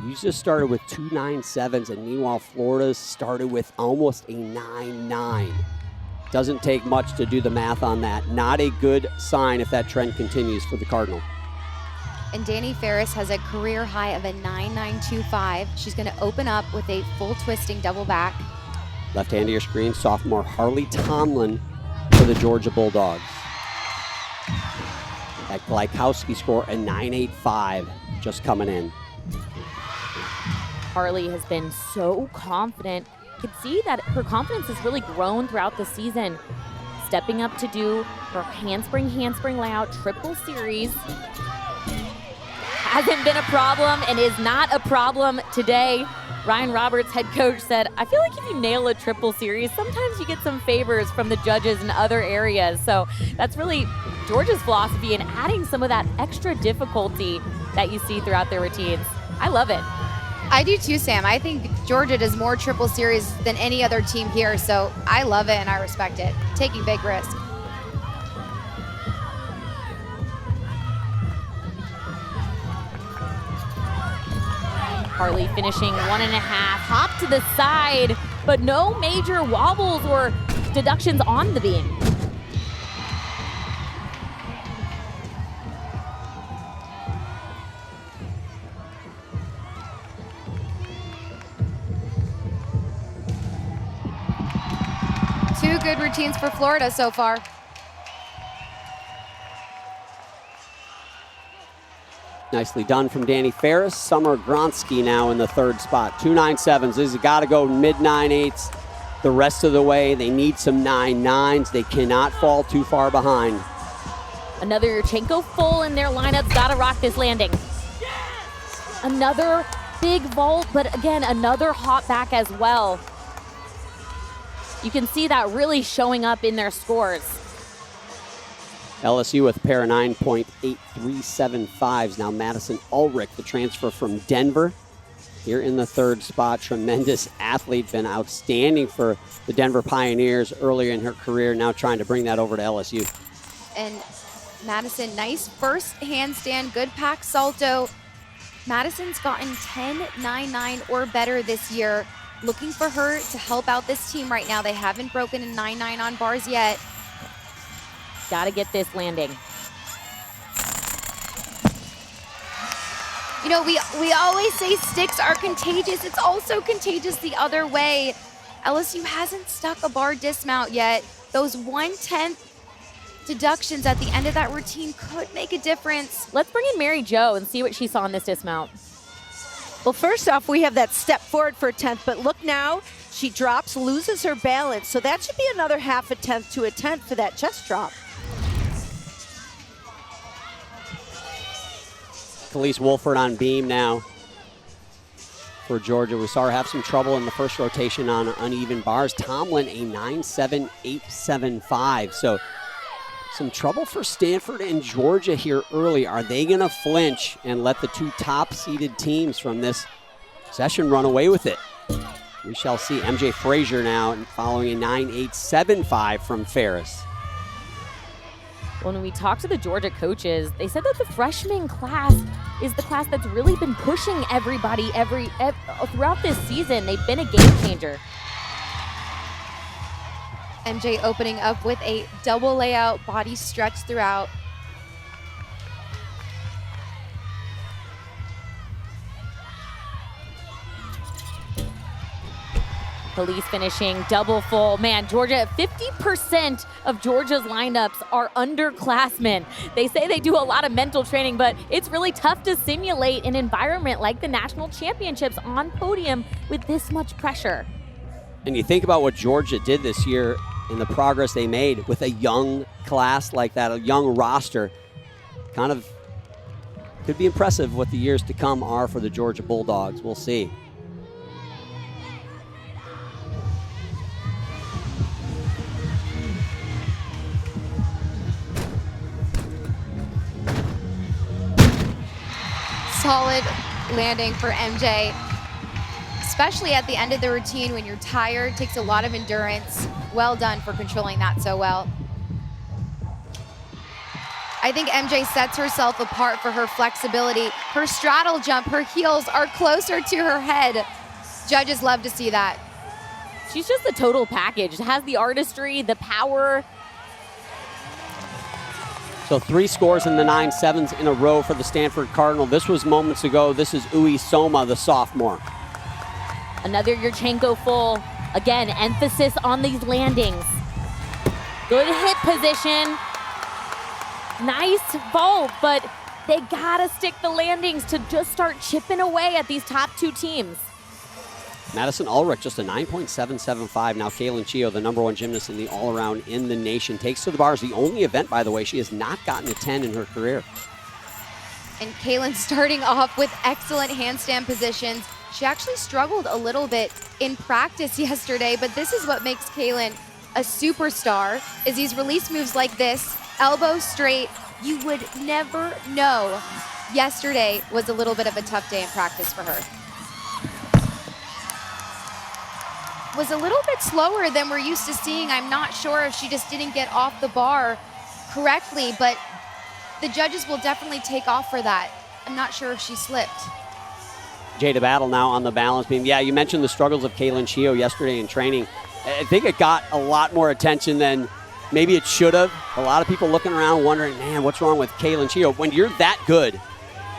you just started with 2 9.7s, and meanwhile, Florida started with almost a 9.9. Doesn't take much to do the math on that. Not a good sign if that trend continues for the Cardinal. And Dani Ferris has a career high of a 9.925. She's going to open up with a full twisting double back. Left hand of your screen, sophomore Harley Tomlin for the Georgia Bulldogs. That Glykowski score, a 9.85, just coming in. Harley has been so confident. You can see that her confidence has really grown throughout the season. Stepping up to do her handspring layout, triple series. Hasn't been a problem and is not a problem today. Ryan Roberts, head coach, said, I feel like if you nail a triple series, sometimes you get some favors from the judges in other areas. So that's really Georgia's philosophy in adding some of that extra difficulty that you see throughout their routines. I love it. I do too, Sam. I think Georgia does more triple series than any other team here, so I love it and I respect it. Taking big risks. Harley finishing 1.5, hop to the side, but no major wobbles or deductions on the beam. Two good routines for Florida so far. Nicely done from Dani Ferris. Summer Gronsky now in the third spot. 2.97s. This has got to go mid 9.8s the rest of the way. They need some 9.9s. They cannot fall too far behind. Another Yurchenko full in their lineups. Got to rock this landing. Another big vault, but again, another hop back as well. You can see that really showing up in their scores. LSU with a pair of 9.8375s. Now Madison Ulrich, the transfer from Denver, here in the third spot. Tremendous athlete, been outstanding for the Denver Pioneers earlier in her career, now trying to bring that over to LSU. And Madison, nice first handstand, good pack salto. Madison's gotten 10.99 or better this year. Looking for her to help out this team right now. They haven't broken a 9.9 on bars yet. Got to get this landing. You know, we always say sticks are contagious. It's also contagious the other way. LSU hasn't stuck a bar dismount yet. Those 1/10 deductions at the end of that routine could make a difference. Let's bring in Mary Jo and see what she saw in this dismount. Well, first off, we have that step forward for a 10th, but look now, she drops, loses her balance. So that should be another 0.5 tenth to a 10th for that chest drop. Khalees Wolford on beam now for Georgia. We saw her have some trouble in the first rotation on uneven bars. Tomlin, a 9.7875. So some trouble for Stanford and Georgia here early. Are they going to flinch and let the two top-seeded teams from this session run away with it? We shall see. MJ Frazier now following a 9.875 from Ferris. When we talked to the Georgia coaches, they said that the freshman class is the class that's really been pushing everybody throughout this season. They've been a game changer. MJ opening up with a double layout, body stretch throughout. Khalees finishing double full. Man, Georgia, 50% of Georgia's lineups are underclassmen. They say they do a lot of mental training, but it's really tough to simulate an environment like the national championships on podium with this much pressure. And you think about what Georgia did this year and the progress they made with a young class like that, a young roster. Kind of could be impressive what the years to come are for the Georgia Bulldogs. We'll see. Solid landing for MJ, especially at the end of the routine when you're tired. Takes a lot of endurance. Well done for controlling that so well. I think MJ sets herself apart for her flexibility. Her straddle jump, her heels are closer to her head. Judges love to see that. She's just the total package. Has the artistry, the power. So 3 scores in the 9-7s in a row for the Stanford Cardinal. This was moments ago. This is Ui Soma, the sophomore. Another Yurchenko full. Again, emphasis on these landings. Good hip position. Nice vault, but they gotta stick the landings to just start chipping away at these top 2 teams. Madison Ulrich, just a 9.775. Now Kaylin Chio, the #1 gymnast in the all-around in the nation, takes to the bars. The only event, by the way, she has not gotten a 10 in her career. And Kaylin starting off with excellent handstand positions. She actually struggled a little bit in practice yesterday, but this is what makes Kaylin a superstar, is these release moves like this, elbow straight. You would never know. Yesterday was a little bit of a tough day in practice for her. Was a little bit slower than we're used to seeing. I'm not sure if she just didn't get off the bar correctly, but the judges will definitely take off for that. I'm not sure if she slipped. Jada Battle now on the balance beam. Yeah, you mentioned the struggles of Kaylin Chio yesterday in training. I think it got a lot more attention than maybe it should have. A lot of people looking around wondering, man, what's wrong with Kaylin Chio? When you're that good,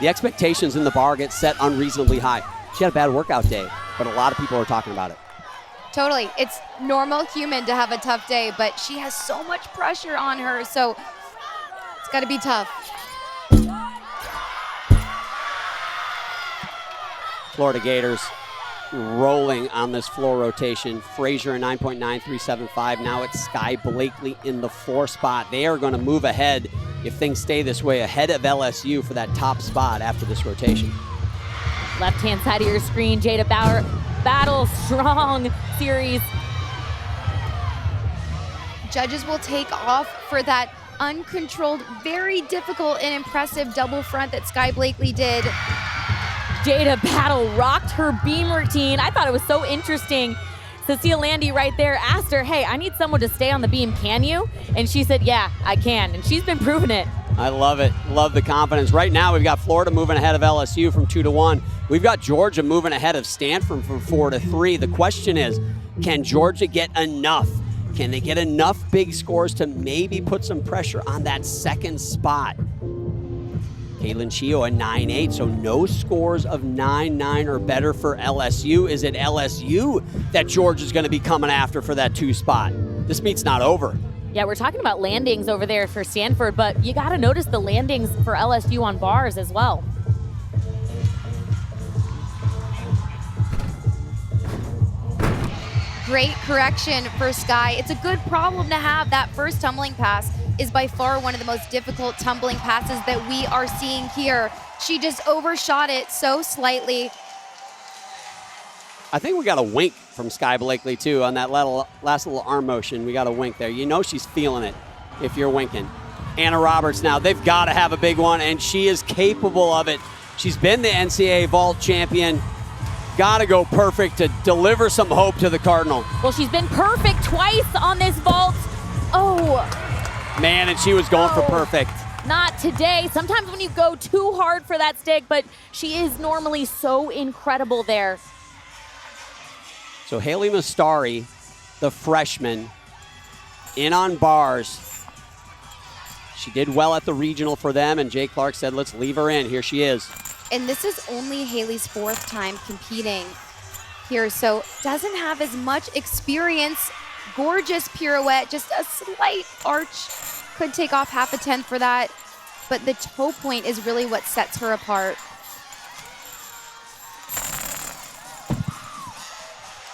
the expectations in the bar get set unreasonably high. She had a bad workout day, but a lot of people are talking about it. Totally. It's normal human to have a tough day, but she has so much pressure on her, so it's got to be tough. Florida Gators rolling on this floor rotation. Frazier a 9.9375. Now it's Sky Blakely in the 4 spot. They are going to move ahead, if things stay this way, ahead of LSU for that top spot after this rotation. Left-hand side of your screen, Jada Battle, strong series. Judges will take off for that uncontrolled, very difficult and impressive double front that Sky Blakely did. Jada Battle rocked her beam routine. I thought it was so interesting. Cecile Landy right there asked her, hey, I need someone to stay on the beam, can you? And she said, yeah, I can. And she's been proving it. I love it. Love the confidence. Right now, we've got Florida moving ahead of LSU from 2-1. We've got Georgia moving ahead of Stanford from 4-3. The question is, can Georgia get enough? Can they get enough big scores to maybe put some pressure on that 2nd spot? Kaylin Chio a 9.8, so no scores of 9.9 or better for LSU. Is it LSU that Georgia's going to be coming after for that 2 spot? This meet's not over. Yeah, we're talking about landings over there for Stanford, but you got to notice the landings for LSU on bars as well. Great correction for Sky. It's a good problem to have. That first tumbling pass is by far one of the most difficult tumbling passes that we are seeing here. She just overshot it so slightly. I think we got a wink from Sky Blakely, too, on that last little arm motion. We got a wink there. You know she's feeling it if you're winking. Anna Roberts now, they've got to have a big one, and she is capable of it. She's been the NCAA vault champion. Got to go perfect to deliver some hope to the Cardinal. Well, she's been perfect twice on this vault. Oh. Man, and she was going for perfect. Not today. Sometimes when you go too hard for that stick, but she is normally so incredible there. So Haley Mastari, the freshman, in on bars. She did well at the regional for them, and Jay Clark said, let's leave her in. Here she is. And this is only Haley's 4th time competing here, so doesn't have as much experience. Gorgeous pirouette, just a slight arch. Could take off half a 10th for that, but the toe point is really what sets her apart.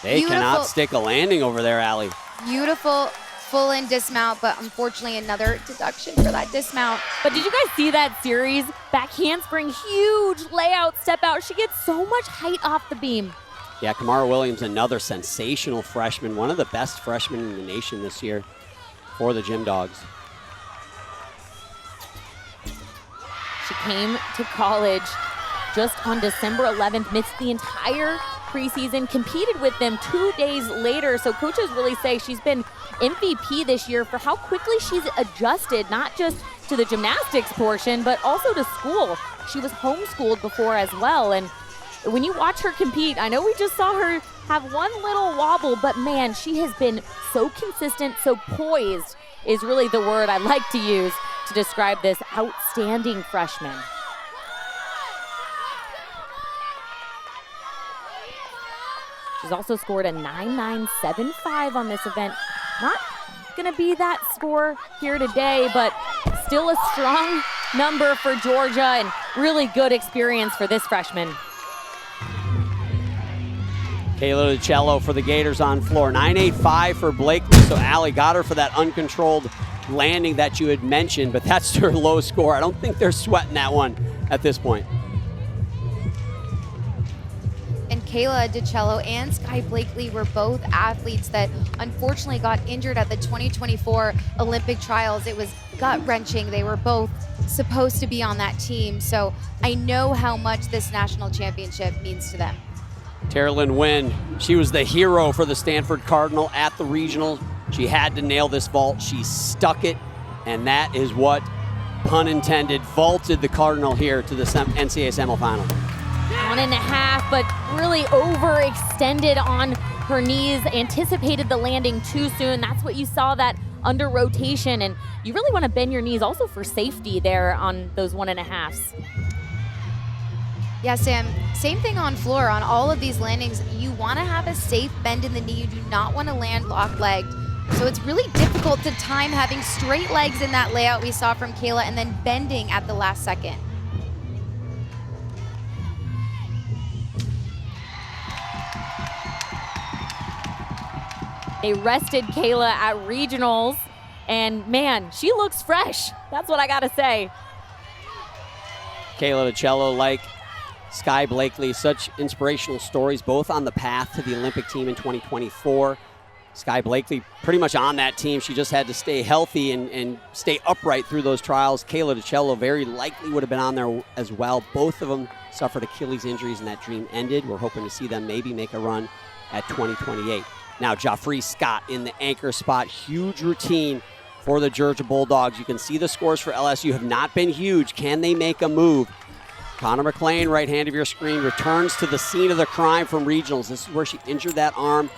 They cannot stick a landing over there, Allie. Beautiful full-in dismount, but unfortunately another deduction for that dismount. But did you guys see that series? Back handspring, huge layout, step out. She gets so much height off the beam. Yeah, Kamara Williams, another sensational freshman, one of the best freshmen in the nation this year for the Gym Dogs. She came to college just on December 11th, missed the entire preseason, competed with them 2 days later. So coaches really say she's been MVP this year for how quickly she's adjusted, not just to the gymnastics portion, but also to school. She was homeschooled before as well. And when you watch her compete, I know we just saw her have one little wobble, but man, she has been so consistent, so poised is really the word I like to use to describe this outstanding freshman. She's also scored a 9.975 on this event. Not gonna be that score here today, but still a strong number for Georgia and really good experience for this freshman. Kayla DiCello for the Gators on floor. 9.85 for Blakely, so Allie got her for that uncontrolled landing that you had mentioned, but that's her low score. I don't think they're sweating that one at this point. And Kayla DiCello and Sky Blakely were both athletes that unfortunately got injured at the 2024 Olympic trials. It was gut-wrenching. They were both supposed to be on that team, so I know how much this national championship means to them. Terralyn Wynn, she was the hero for the Stanford Cardinal at the regional. She had to nail this vault. She stuck it, and that is what, pun intended, vaulted the Cardinal here to the NCAA semifinal. 1.5, but really overextended on her knees, anticipated the landing too soon. That's what you saw, that under rotation, and you really want to bend your knees also for safety there on those 1.5s. Yeah, Sam, same thing on floor. On all of these landings, you want to have a safe bend in the knee. You do not want to land lock-legged. So it's really difficult to time having straight legs in that layout we saw from Kayla and then bending at the last second. They rested Kayla at regionals, and man, she looks fresh. That's what I gotta say. Kayla DiCello, like Sky Blakely, such inspirational stories, both on the path to the Olympic team in 2024. Sky Blakely pretty much on that team. She just had to stay healthy and stay upright through those trials. Kayla DiCello very likely would have been on there as well. Both of them suffered Achilles injuries and that dream ended. We're hoping to see them maybe make a run at 2028. Now Joffrey Scott in the anchor spot. Huge routine for the Georgia Bulldogs. You can see the scores for LSU have not been huge. Can they make a move? Connor McLean, right hand of your screen, returns to the scene of the crime from regionals. This is where she injured that arm.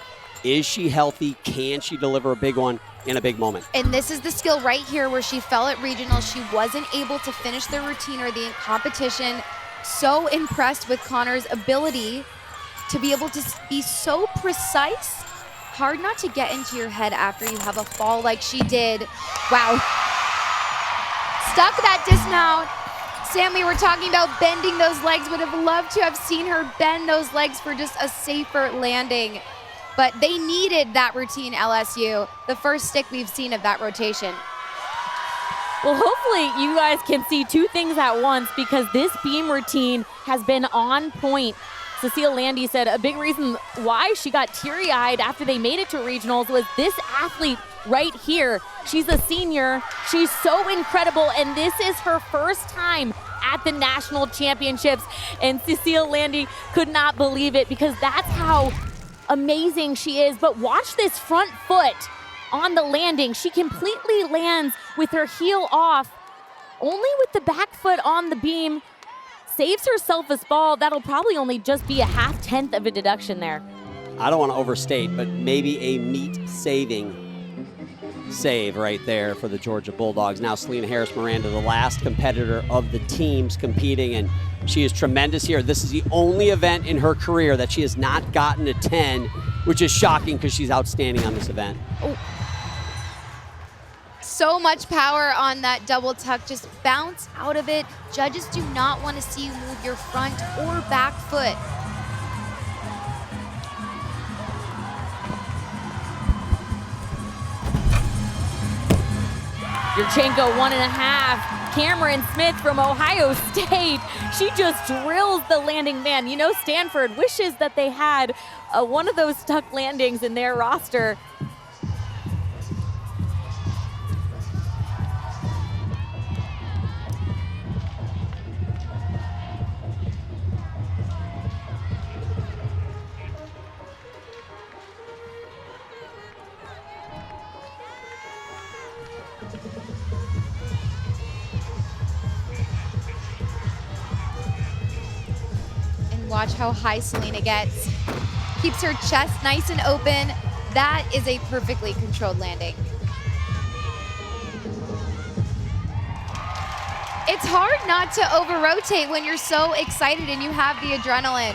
Is she healthy? Can she deliver a big one in a big moment? And this is the skill right here where she fell at regionals. She wasn't able to finish the routine or the competition. So impressed with Connor's ability to be able to be so precise. Hard not to get into your head after you have a fall like she did. Wow. Stuck that dismount. Sam, we were talking about bending those legs. Would have loved to have seen her bend those legs for just a safer landing. But they needed that routine, LSU. The first stick we've seen of that rotation. Well, hopefully you guys can see two things at once, because this beam routine has been on point. Cecile Landy said a big reason why she got teary-eyed after they made it to regionals was this athlete right here. She's a senior. She's so incredible, and this is her first time at the national championships. And Cecile Landy could not believe it, because that's how amazing she is. But watch this front foot on the landing. She completely lands with her heel off, only with the back foot on the beam. Saves herself a ball. That'll probably only just be a 0.5 of a deduction there. I don't want to overstate, but maybe a meat-saving save right there for the Georgia Bulldogs. Now Selena Harris-Miranda, the last competitor of the teams competing, and she is tremendous here. This is the only event in her career that she has not gotten a 10, which is shocking because she's outstanding on this event. Oh. So much power on that double tuck. Just bounce out of it. Judges do not want to see you move your front or back foot. Yurchenko 1.5. Cameron Smith from Ohio State. She just drills the landing. Man, you know, Stanford wishes that they had one of those tuck landings in their roster. Watch how high Selena gets. keeps her chest nice and open. That is a perfectly controlled landing. It's hard not to over-rotate when you're so excited and you have the adrenaline.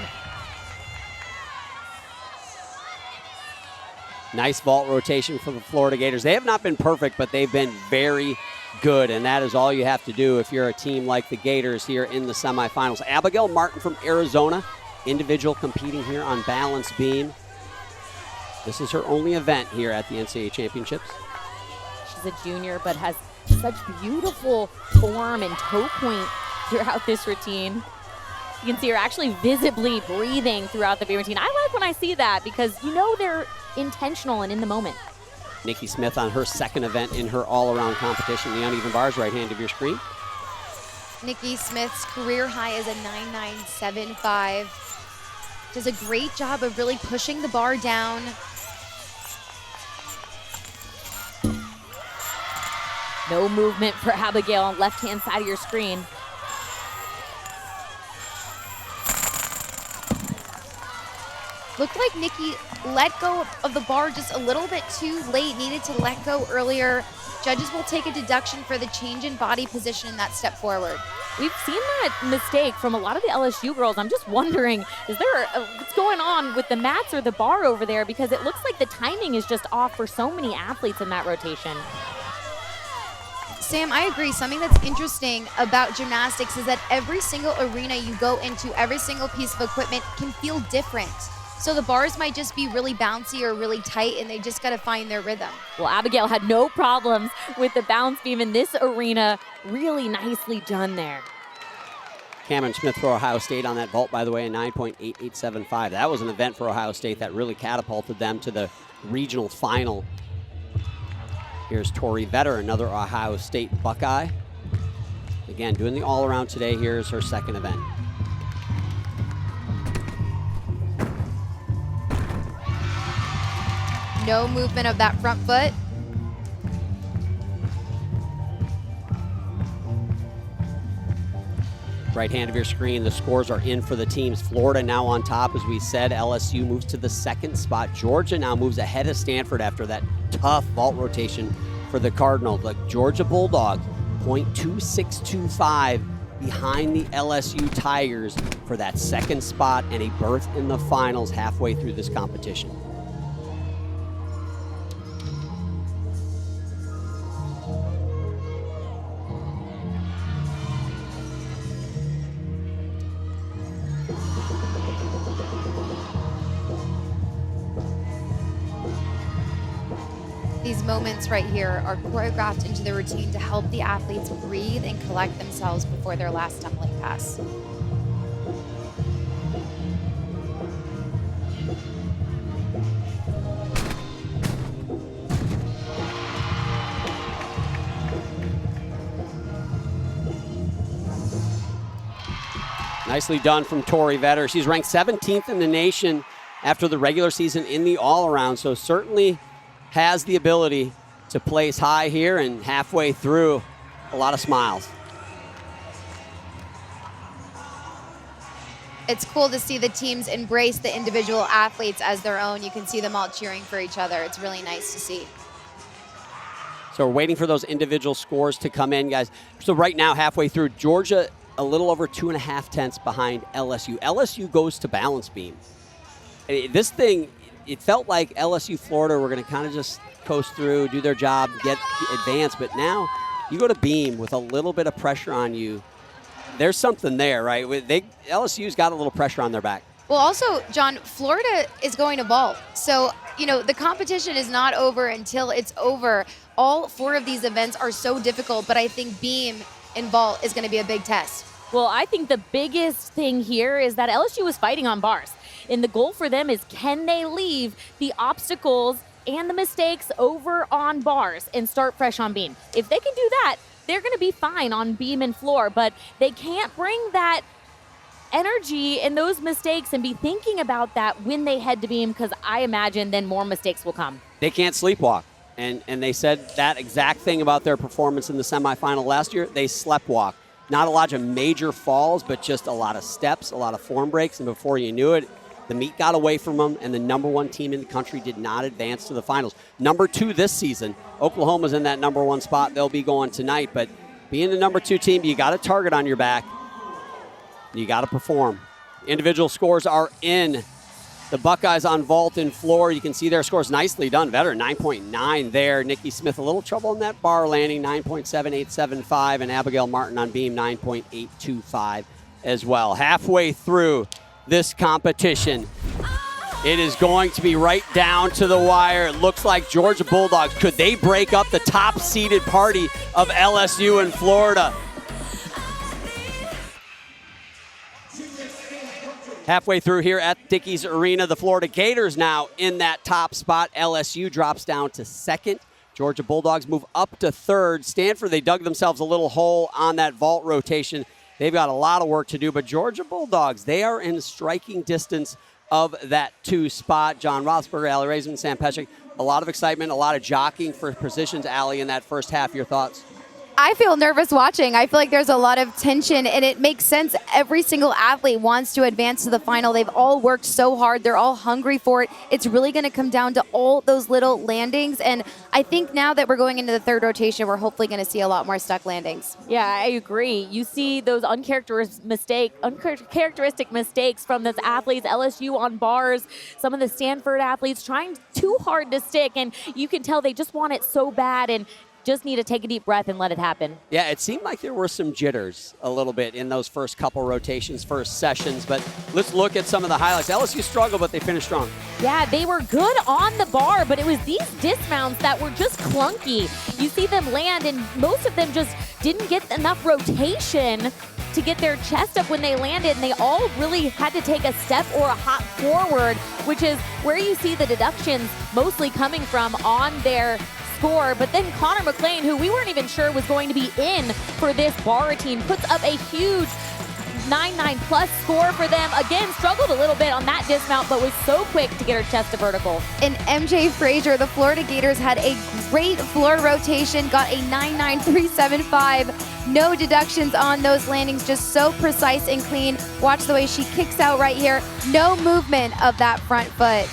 Nice vault rotation for the Florida Gators. They have not been perfect, but they've been very good, and that is all you have to do if you're a team like the Gators here in the semifinals. Abigail Martin from Arizona, individual competing here on balance beam. This is her only event here at the NCAA Championships. She's a junior, but has such beautiful form and toe point throughout this routine. You can see her actually visibly breathing throughout the beam routine. I like when I see that because you know they're intentional and in the moment. Nikki Smith on her second event in her all-around competition. The uneven bars, right hand of your screen. Nikki Smith's career high is a 9.975. Does a great job of really pushing the bar down. No movement for Abigail on left-hand side of your screen. Looked like Nikki let go of the bar just a little bit too late, needed to let go earlier. Judges will take a deduction for the change in body position in that step forward. We've seen that mistake from a lot of the LSU girls. I'm just wondering, is there what's going on with the mats or the bar over there? Because it looks like the timing is just off for so many athletes in that rotation. Sam, I agree. Something that's interesting about gymnastics is that every single arena you go into, every single piece of equipment can feel different. So the bars might just be really bouncy or really tight, and they just got to find their rhythm. Well, Abigail had no problems with the bounce beam in this arena. Really nicely done there. Cameron Smith for Ohio State on that vault, by the way, a 9.8875. That was an event for Ohio State that really catapulted them to the regional final. Here's Tori Vetter, another Ohio State Buckeye. Again, doing the all-around today. Here's her second event. No movement of that front foot. Right hand of your screen, the scores are in for the teams. Florida now on top, as we said. LSU moves to the second spot. Georgia now moves ahead of Stanford after that tough vault rotation for the Cardinals. The Georgia Bulldogs, 0.2625 behind the LSU Tigers for that second spot and a berth in the finals halfway through this competition. These moments right here are choreographed into the routine to help the athletes breathe and collect themselves before their last tumbling pass. Nicely done from Tori Vetter. She's ranked 17th in the nation after the regular season in the all-around, so certainly has the ability to place high here, and halfway through, a lot of smiles. It's cool to see the teams embrace the individual athletes as their own. You can see them all cheering for each other. It's really nice to see. So we're waiting for those individual scores to come in, guys. So right now, halfway through, Georgia a little over 2.5 tenths behind LSU. LSU goes to balance beam. This thing, it felt like LSU, Florida were going to kind of just coast through, do their job, get advanced. But now you go to beam with a little bit of pressure on you. There's something there, right? LSU's got a little pressure on their back. Well, also, John, Florida is going to vault. So, you know, the competition is not over until it's over. All four of these events are so difficult, but I think beam and vault is going to be a big test. Well, I think the biggest thing here is that LSU was fighting on bars. And the goal for them is, can they leave the obstacles and the mistakes over on bars and start fresh on beam? If they can do that, they're going to be fine on beam and floor, but they can't bring that energy and those mistakes and be thinking about that when they head to beam, because I imagine then more mistakes will come. They can't sleepwalk. And they said that exact thing about their performance in the semifinal last year. They sleptwalk. Not a lot of major falls, but just a lot of steps, a lot of form breaks, and before you knew it, The meet got away from them, and the number 1 team in the country did not advance to the finals. Number 2 this season, Oklahoma's in that number 1 spot. They'll be going tonight, but being the number 2 team, you got a target on your back. You got to perform. Individual scores are in. The Buckeyes on vault and floor. You can see their scores. Nicely done. Veteran, 9.9 there. Nikki Smith, a little trouble on that bar landing, 9.7875. And Abigail Martin on beam, 9.825 as well. Halfway through this competition, it is going to be right down to the wire. It looks like Georgia Bulldogs. Could they break up the top-seeded party of LSU in Florida? Halfway through here at Dickies Arena, the Florida Gators now in that top spot. LSU drops down to 2nd. Georgia Bulldogs move up to 3rd. Stanford, they dug themselves a little hole on that vault rotation. They've got a lot of work to do, but Georgia Bulldogs, they are in striking distance of that 2 spot. John Rothsberger, Allie Raisman, Sam Pescic, a lot of excitement, a lot of jockeying for positions, Allie, in that first half. Your thoughts? I feel nervous watching. I feel like there's a lot of tension, and it makes sense. Every single athlete wants to advance to the final. They've all worked so hard. They're all hungry for it. It's really going to come down to all those little landings, and I think now that we're going into the 3rd rotation, we're hopefully going to see a lot more stuck landings. Yeah, I agree. You see those uncharacteristic mistakes from those athletes, LSU on bars, some of the Stanford athletes trying too hard to stick, and you can tell they just want it so bad and just need to take a deep breath and let it happen. Yeah, it seemed like there were some jitters a little bit in those first couple rotations, first sessions, but let's look at some of the highlights. LSU struggled, but they finished strong. Yeah, they were good on the bar, but it was these dismounts that were just clunky. You see them land, and most of them just didn't get enough rotation to get their chest up when they landed, and they all really had to take a step or a hop forward, which is where you see the deductions mostly coming from on their score. But then Connor McLean, who we weren't even sure was going to be in for this bar routine, puts up a huge 9.9 plus score for them. Again, struggled a little bit on that dismount, but was so quick to get her chest to vertical. And MJ Frazier, the Florida Gators, had a great floor rotation, got a 9.9375. No deductions on those landings, just so precise and clean. Watch the way she kicks out right here. No movement of that front foot.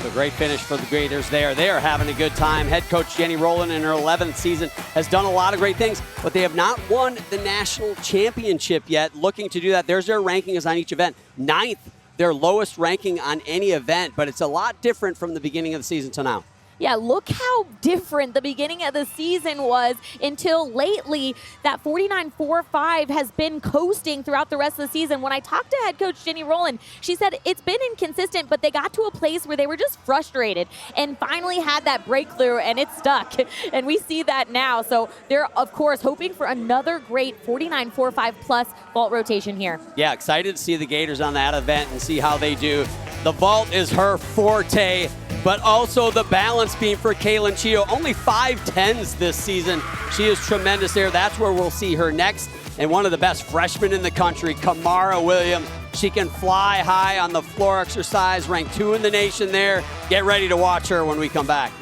A great finish for the Gators there. They are having a good time. Head coach Jenny Rowland in her 11th season has done a lot of great things, but they have not won the national championship yet. Looking to do that. There's their rankings on each event. 9th, their lowest ranking on any event, but it's a lot different from the beginning of the season to now. Yeah, look how different the beginning of the season was until lately. That 49.45 has been coasting throughout the rest of the season. When I talked to head coach Jenny Rowland, she said it's been inconsistent, but they got to a place where they were just frustrated and finally had that breakthrough, and it stuck. And we see that now. So they're, of course, hoping for another great 49.45 plus vault rotation here. Yeah, excited to see the Gators on that event and see how they do. The vault is her forte, but also the balance beam for Kaylin Chio. Only 5.10s this season. She is tremendous there. That's where we'll see her next. And one of the best freshmen in the country, Kamara Williams. She can fly high on the floor exercise, ranked 2 in the nation there. Get ready to watch her when we come back.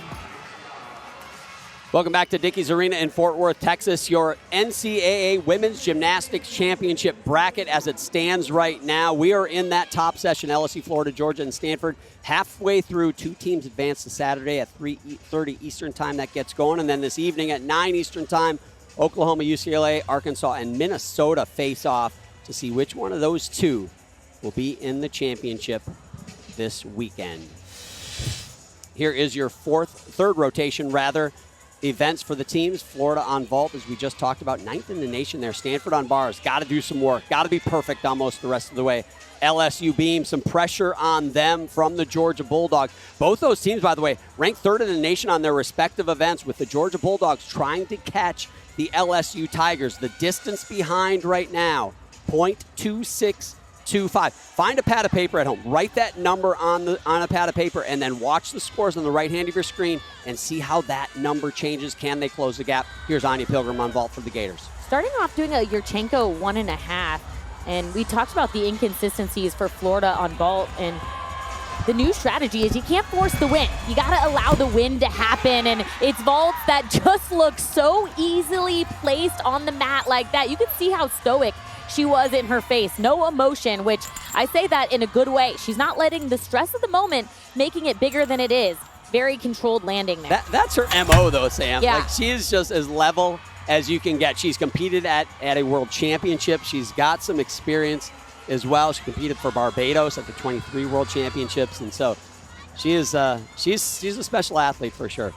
Welcome back to Dickies Arena in Fort Worth, Texas. Your NCAA Women's Gymnastics Championship bracket as it stands right now. We are in that top session, LSU, Florida, Georgia, and Stanford. Halfway through, 2 teams advance to Saturday at 3:30 Eastern time. That gets going. And then this evening at 9 Eastern time, Oklahoma, UCLA, Arkansas, and Minnesota face off to see which one of those 2 will be in the championship this weekend. Here is your third rotation, events for the teams. Florida on vault, as we just talked about, 9th in the nation there. Stanford on bars, got to do some work, got to be perfect almost the rest of the way. LSU beam, some pressure on them from the Georgia Bulldogs. Both those teams, by the way, ranked 3rd in the nation on their respective events, with the Georgia Bulldogs trying to catch the LSU Tigers. The distance behind right now, 0.2625. Find a pad of paper at home. Write that number on a pad of paper, and then watch the scores on the right hand of your screen and see how that number changes. Can they close the gap? Here's Anya Pilgrim on vault for the Gators. Starting off doing a Yurchenko 1.5, and we talked about the inconsistencies for Florida on vault, and the new strategy is you can't force the wind. You got to allow the wind to happen, and it's vaults that just look so easily placed on the mat like that. You can see how stoic she was in her face. No emotion, which I say that in a good way. She's not letting the stress of the moment making it bigger than it is. Very controlled landing there. That's her MO though, Sam. Yeah. Like, she is just as level as you can get. She's competed at a world championship. She's got some experience as well. She competed for Barbados at the 23 World Championships, and so she is she's a special athlete for sure.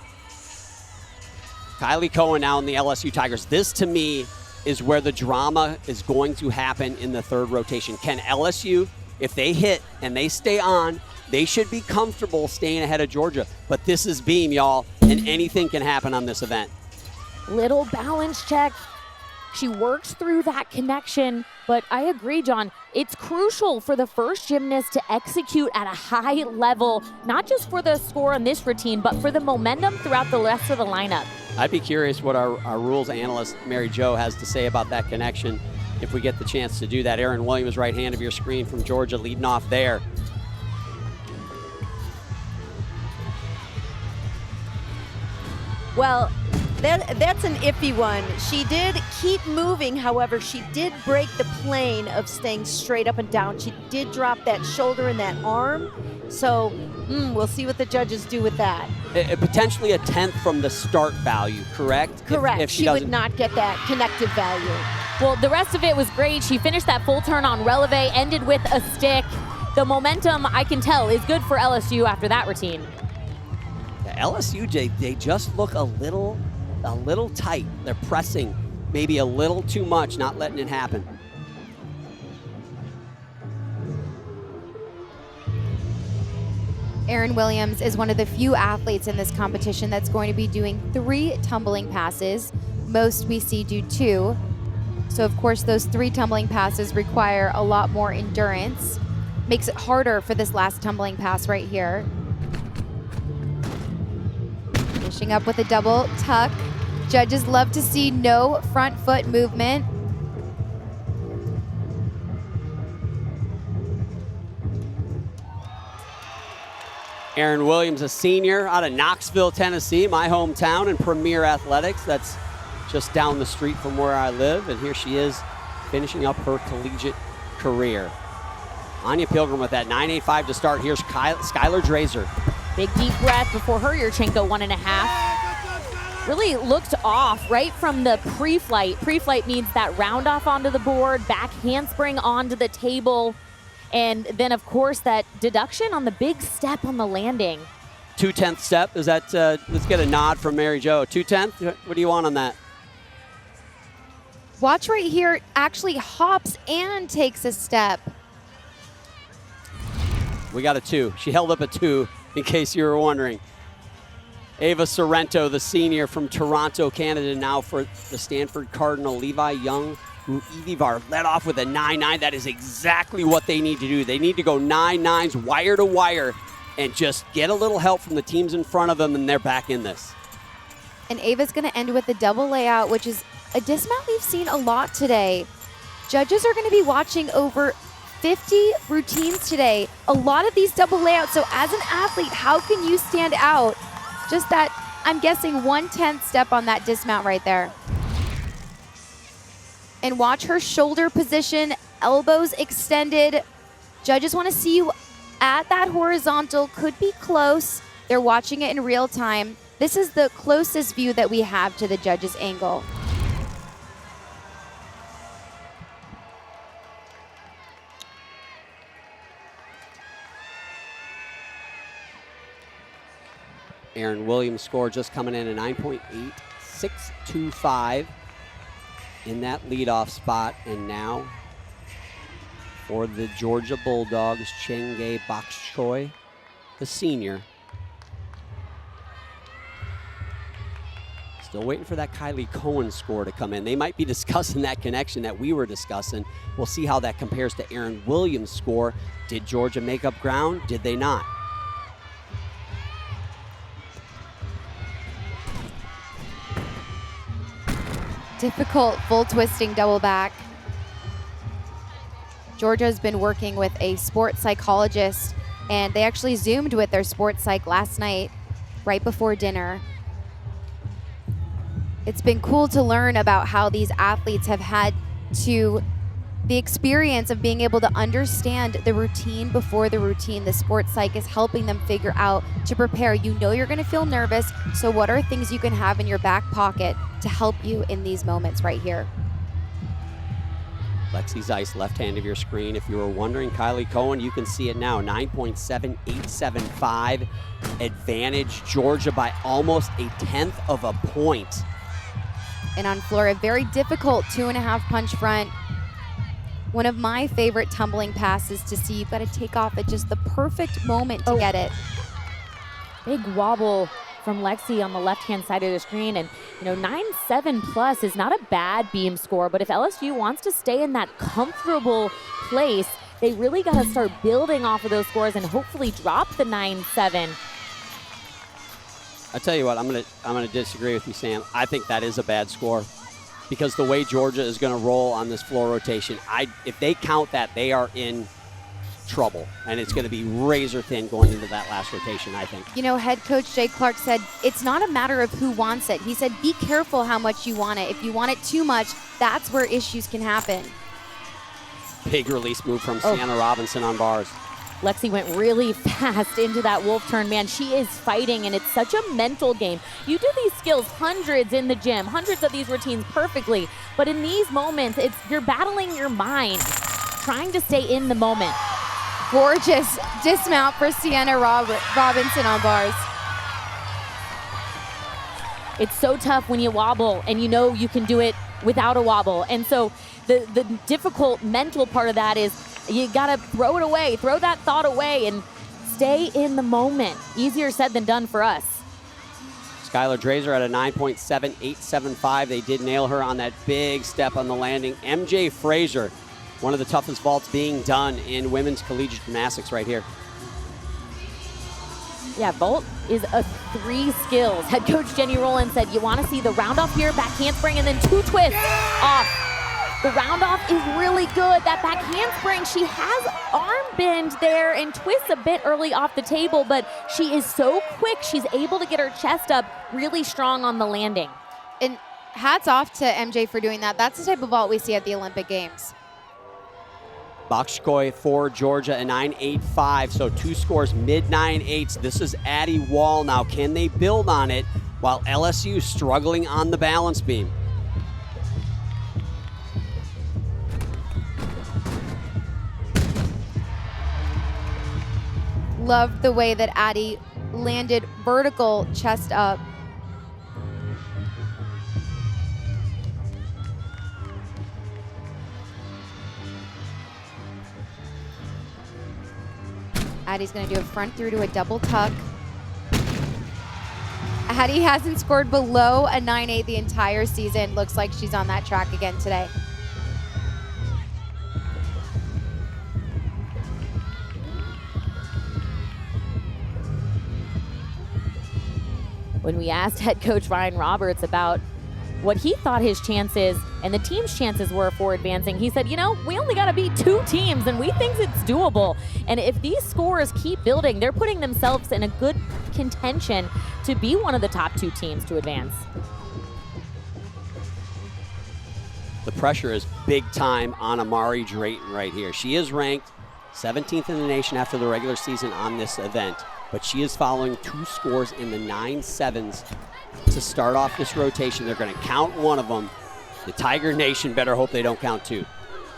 Kylie Cohen now in the LSU Tigers. This to me is where the drama is going to happen in the third rotation. Can LSU, if they hit and they stay on, they should be comfortable staying ahead of Georgia. But this is Beam, y'all, and anything can happen on this event. Little balance check. She works through that connection, but I agree, John. It's crucial for the first gymnast to execute at a high level, not just for the score on this routine, but for the momentum throughout the rest of the lineup. I'd be curious what our rules analyst, Mary Jo, has to say about that connection if we get the chance to do that. Aaron Williams, right hand of your screen from Georgia, leading off there. Well, that's an iffy one. She did keep moving, however, she did break the plane of staying straight up and down. She did drop that shoulder and that arm. So we'll see what the judges do with that. Potentially a 10th from the start value, correct? Correct. If she would not get that connective value. Well, the rest of it was great. She finished that full turn on releve, ended with a stick. The momentum, I can tell, is good for LSU after that routine. The LSU, they just look a little tight. They're pressing maybe a little too much, not letting it happen. Erin Williams is one of the few athletes in this competition that's going to be doing 3 tumbling passes. Most we see do 2. So of course those 3 tumbling passes require a lot more endurance. Makes it harder for this last tumbling pass right here. Finishing up with a double tuck. Judges love to see no front foot movement. Erin Williams, a senior out of Knoxville, Tennessee, my hometown, and Premier Athletics. That's just down the street from where I live, and here she is finishing up her collegiate career. Anya Pilgrim with that 9.85 to start. Here's Skylar Drazer. Big deep breath before her Yurchenko 1.5. Really looked off right from the pre-flight. Pre-flight means that round off onto the board, back handspring onto the table, and then of course that deduction on the big step on the landing. 2/10 step, is that, let's get a nod from Mary Jo. 2/10, what do you want on that? Watch right here, actually hops and takes a step. We got a 2. She held up a 2, in case you were wondering. Ava Sorrento, the senior from Toronto, Canada, now for the Stanford Cardinal. Levi Young, who Ivivar led off with a 9.9. That is exactly what they need to do. They need to go 9.9s wire to wire and just get a little help from the teams in front of them, and they're back in this. And Ava's gonna end with a double layout, which is a dismount we've seen a lot today. Judges are gonna be watching over 50 routines today. A lot of these double layouts. So as an athlete, how can you stand out? Just that, I'm guessing 1/10 step on that dismount right there. And watch her shoulder position, elbows extended. Judges want to see you at that horizontal, could be close. They're watching it in real time. This is the closest view that we have to the judges' angle. Erin Williams' score just coming in at 9.8625 in that leadoff spot. And now for the Georgia Bulldogs, Chenge Bakchoy, the senior. Still waiting for that Kylie Cohen score to come in. They might be discussing that connection that we were discussing. We'll see how that compares to Erin Williams' score. Did Georgia make up ground? Did they not? Difficult full twisting double back. Georgia's been working with a sports psychologist, and they actually Zoomed with their sports psych last night, right before dinner. It's been cool to learn about how these athletes have had to The experience of being able to understand the routine before the routine, the sports psych is helping them figure out to prepare. You know you're gonna feel nervous, so what are things you can have in your back pocket to help you in these moments right here? Lexi Zeiss, left hand of your screen. If you were wondering, Kylie Cohen, you can see it now. 9.7875 advantage. Georgia by almost a 1/10 of a point. And on floor, a very difficult 2.5 punch front. One of my favorite tumbling passes to see. You've got to take off at just the perfect moment to get it. Big wobble from Lexi on the left-hand side of the screen. And, 9.7 plus is not a bad beam score, but if LSU wants to stay in that comfortable place, they really got to start building off of those scores and hopefully drop the 9.7. I tell you what, I'm gonna disagree with you, Sam. I think that is a bad score because the way Georgia is going to roll on this floor rotation, if they count that, they are in trouble, and it's going to be razor thin going into that last rotation, I think. Head coach Jay Clark said, it's not a matter of who wants it. He said, be careful how much you want it. If you want it too much, that's where issues can happen. Big release move from Sienna Robinson on bars. Lexi went really fast into that wolf turn. Man, she is fighting, and it's such a mental game. You do these skills hundreds in the gym, hundreds of these routines perfectly, but in these moments, you're battling your mind, trying to stay in the moment. Gorgeous dismount for Sienna Robinson on bars. It's so tough when you wobble, and you can do it without a wobble. And so the difficult mental part of that is you gotta throw it away, throw that thought away, and stay in the moment. Easier said than done for us. Skylar Drazer at a 9.7875. They did nail her on that big step on the landing. MJ Frazier, one of the toughest vaults being done in women's collegiate gymnastics right here. Yeah, vault is a 3 skills. Head coach Jenny Rowland said, you want to see the round off here, back handspring, and then 2 twists off. The round off is really good. That back handspring, she has arm bend there and twists a bit early off the table, but she is so quick. She's able to get her chest up really strong on the landing. And hats off to MJ for doing that. That's the type of vault we see at the Olympic Games. Bakshkoy for Georgia, a 9.85, so 2 scores, mid 9.8s. This is Addie Wall now. Can they build on it while LSU struggling on the balance beam? Loved the way that Addie landed vertical, chest up. Addie's going to do a front through to a double tuck. Addie hasn't scored below a 9.8 the entire season. Looks like she's on that track again today. When we asked head coach Ryan Roberts about what he thought his chances and the team's chances were for advancing, he said, we only got to beat 2 teams, and we think it's doable. And if these scores keep building, they're putting themselves in a good contention to be one of the top 2 teams to advance. The pressure is big time on Amari Drayton right here. She is ranked 17th in the nation after the regular season on this event, but she is following 2 scores in the 9.7s to start off this rotation. They're going to count one of them. The Tiger Nation better hope they don't count 2.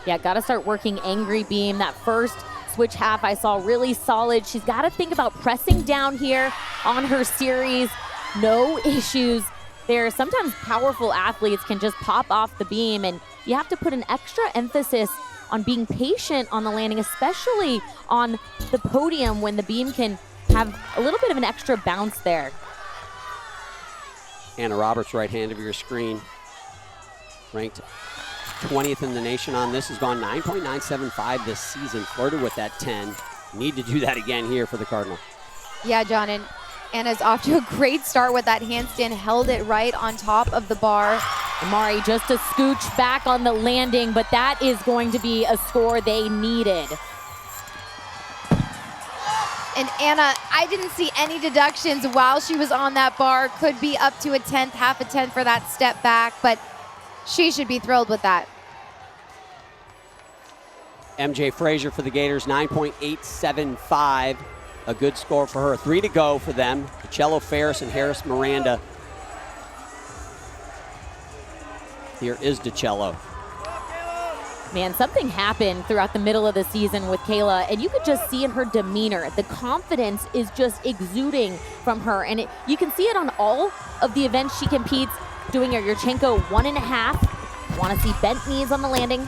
Yeah, got to start working angry beam. That first switch half I saw really solid. She's got to think about pressing down here on her series. No issues there. Sometimes powerful athletes can just pop off the beam, and you have to put an extra emphasis on being patient on the landing, especially on the podium when the beam can have a little bit of an extra bounce there. Anna Roberts, right hand of your screen, ranked 20th in the nation on this, has gone 9.975 this season, flirted with that 10. Need to do that again here for the Cardinal. Yeah, John, and Anna's off to a great start with that handstand, held it right on top of the bar. Amari just a scooch back on the landing, but that is going to be a score they needed. And Anna, I didn't see any deductions while she was on that bar. Could be up to a 10th, half a 10th for that step back, but she should be thrilled with that. MJ Frazier for the Gators, 9.875. A good score for her. 3 to go for them. DeCello Ferris and Harris Miranda. Here is DeCello. Man, something happened throughout the middle of the season with Kayla, and you could just see in her demeanor. The confidence is just exuding from her, and you can see it on all of the events she competes, doing her Yurchenko 1.5. Want to see bent knees on the landing.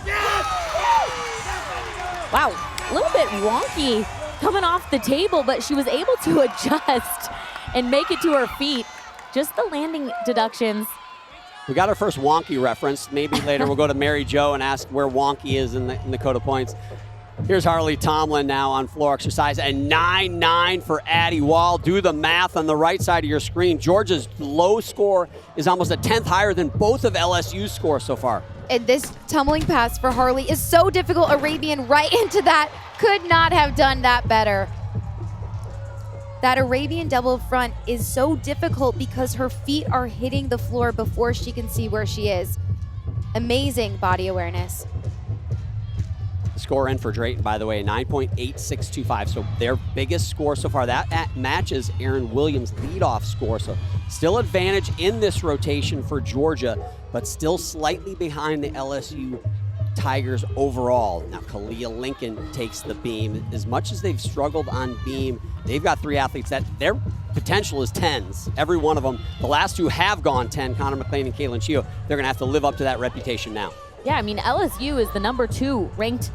Wow, a little bit wonky coming off the table, but she was able to adjust and make it to her feet. Just the landing deductions. We got our first wonky reference. Maybe later we'll go to Mary Jo and ask where wonky is in the code of points. Here's Harley Tomlin now on floor exercise, and 9-9 for Addie Wall. Do the math on the right side of your screen. Georgia's low score is almost a 10th higher than both of LSU's scores so far. And this tumbling pass for Harley is so difficult. Arabian right into that. Could not have done that better. That Arabian double front is so difficult because her feet are hitting the floor before she can see where she is. Amazing body awareness. Score in for Drayton, by the way, 9.8625. So their biggest score so far. That matches Aaron Williams' leadoff score. So still advantage in this rotation for Georgia, but still slightly behind the LSU Tigers overall. Now, Kalia Lincoln takes the beam. As much as they've struggled on beam, they've got 3 athletes that their potential is 10s. Every one of them. The last 2 have gone 10, Connor McLean and Kaylin Chio. They're going to have to live up to that reputation now. Yeah, I mean, LSU is the number 2 ranked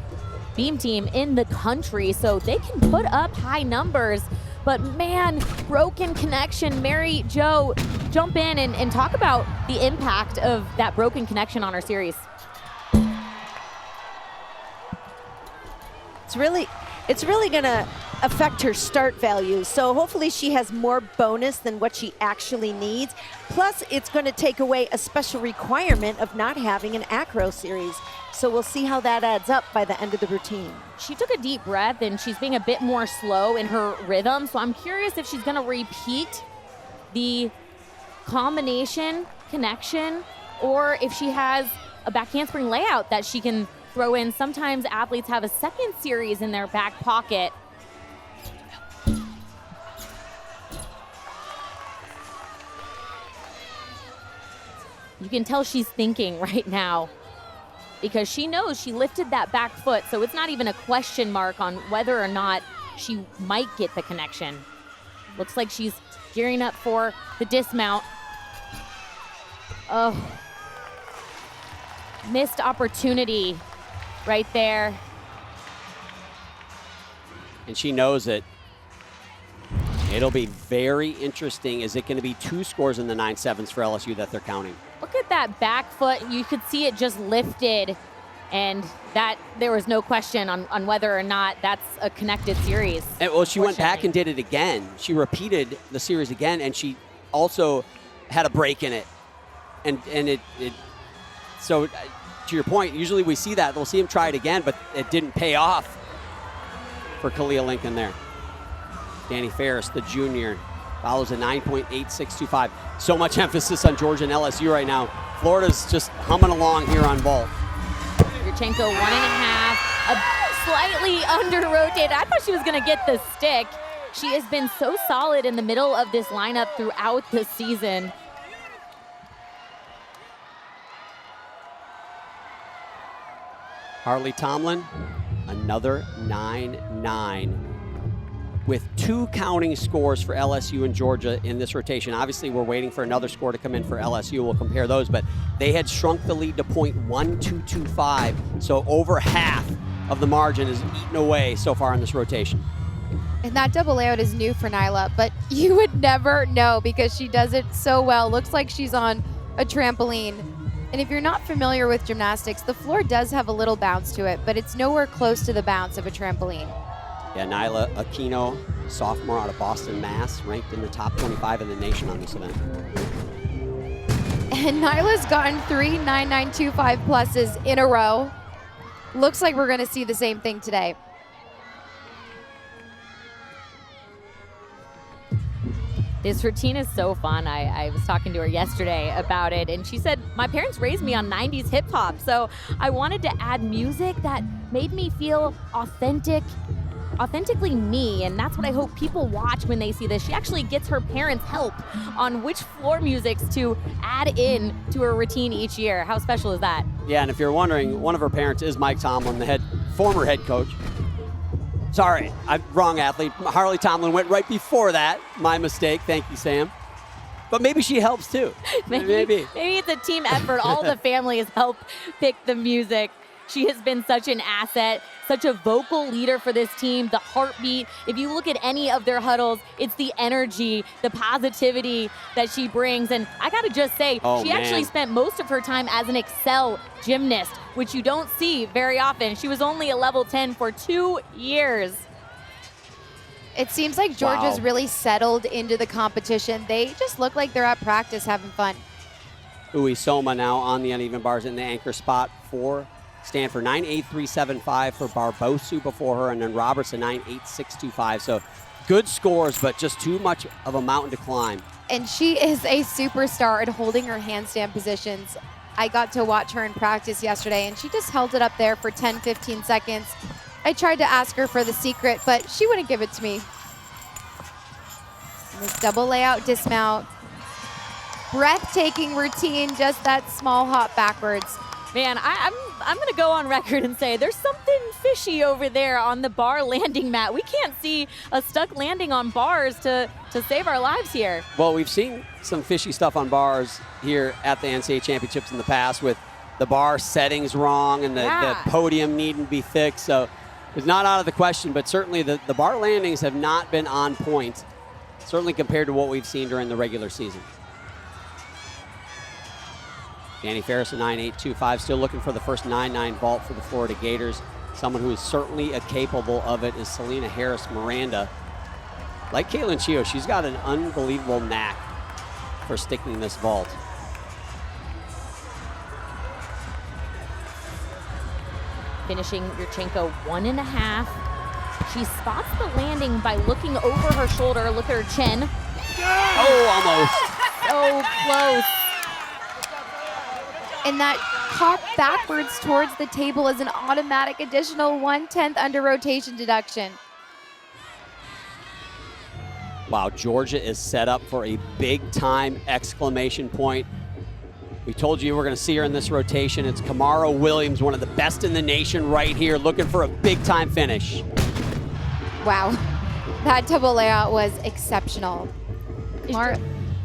beam team in the country, so they can put up high numbers. But man, broken connection. Mary Jo, jump in and talk about the impact of that broken connection on our series. It's really going to affect her start value. So hopefully she has more bonus than what she actually needs. Plus, it's going to take away a special requirement of not having an acro series. So we'll see how that adds up by the end of the routine. She took a deep breath and she's being a bit more slow in her rhythm. So I'm curious if she's going to repeat the combination connection or if she has a back handspring layout that she can throw in. Sometimes athletes have a second series in their back pocket. You can tell she's thinking right now because she knows she lifted that back foot, so it's not even a question mark on whether or not she might get the connection. Looks like she's gearing up for the dismount. Oh, missed opportunity right there. And she knows it. It'll be very interesting. Is it going to be 2 scores in the 9-7s for LSU that they're counting? Look at that back foot. You could see it just lifted, and that there was no question on whether or not that's a connected series. And, well, she went back and did it again. She repeated the series again, and she also had a break in it. And it so to your point, usually we see that. We'll see him try it again, but it didn't pay off for Kalia Lincoln there. Danny Ferris, the junior, follows a 9.8625. So much emphasis on Georgia and LSU right now. Florida's just humming along here on vault. Yurchenko 1.5, slightly under-rotated. I thought she was going to get the stick. She has been so solid in the middle of this lineup throughout the season. Harley Tomlin, another 9-9. With 2 counting scores for LSU and Georgia in this rotation. Obviously, we're waiting for another score to come in for LSU. We'll compare those, but they had shrunk the lead to .1225, so over half of the margin is eaten away so far in this rotation. And that double layout is new for Nyla, but you would never know because she does it so well. Looks like she's on a trampoline. And if you're not familiar with gymnastics, the floor does have a little bounce to it, but it's nowhere close to the bounce of a trampoline. Yeah, Nyla Aquino, sophomore out of Boston, Mass, ranked in the top 25 in the nation on this event. And Nyla's gotten 3 9.925 pluses in a row. Looks like we're going to see the same thing today. This routine is so fun. I was talking to her yesterday about it, and she said, my parents raised me on 90s hip hop, so I wanted to add music that made me feel authentically me, and that's what I hope people watch when they see this. She actually gets her parents' help on which floor musics to add in to her routine each year. How special is that? Yeah, and if you're wondering, one of her parents is Mike Tomlin, the former head coach. Sorry, wrong athlete. Harley Tomlin went right before that. My mistake. Thank you, Sam. But maybe she helps too. Maybe it's a team effort. All the families help pick the music. She has been such an asset, such a vocal leader for this team, the heartbeat. If you look at any of their huddles, it's the energy, the positivity that she brings. And I got to just say, she actually spent most of her time as an Excel gymnast, which you don't see very often. She was only a level 10 for 2 years. It seems like Georgia's really settled into the competition. They just look like they're at practice having fun. Ui Soma now on the uneven bars in the anchor spot for Stanford. 9.8375 for Barbosu before her, and then Roberts a 9.8625. So good scores, but just too much of a mountain to climb. And she is a superstar at holding her handstand positions. I got to watch her in practice yesterday, and she just held it up there for 10, 15 seconds. I tried to ask her for the secret, but she wouldn't give it to me. And this double layout dismount. Breathtaking routine, just that small hop backwards. Man, I'm going to go on record and say there's something fishy over there on the bar landing mat. We can't see a stuck landing on bars to save our lives here. Well, we've seen some fishy stuff on bars here at the NCAA championships in the past with the bar settings wrong and the podium needing to be fixed. So it's not out of the question, but certainly the bar landings have not been on point, certainly compared to what we've seen during the regular season. Danny Ferris, a 9.825, still looking for the first 9.9 vault for the Florida Gators. Someone who is certainly capable of it is Selena Harris Miranda. Like Caitlin Chio, she's got an unbelievable knack for sticking this vault. Finishing Yurchenko 1.5. She spots the landing by looking over her shoulder. Look at her chin. Oh, almost. So close. And that hop backwards towards the table is an automatic additional 1/10 under rotation deduction. Wow, Georgia is set up for a big-time exclamation point. We told you we're going to see her in this rotation. It's Kamara Williams, one of the best in the nation right here, looking for a big-time finish. Wow, that double layout was exceptional.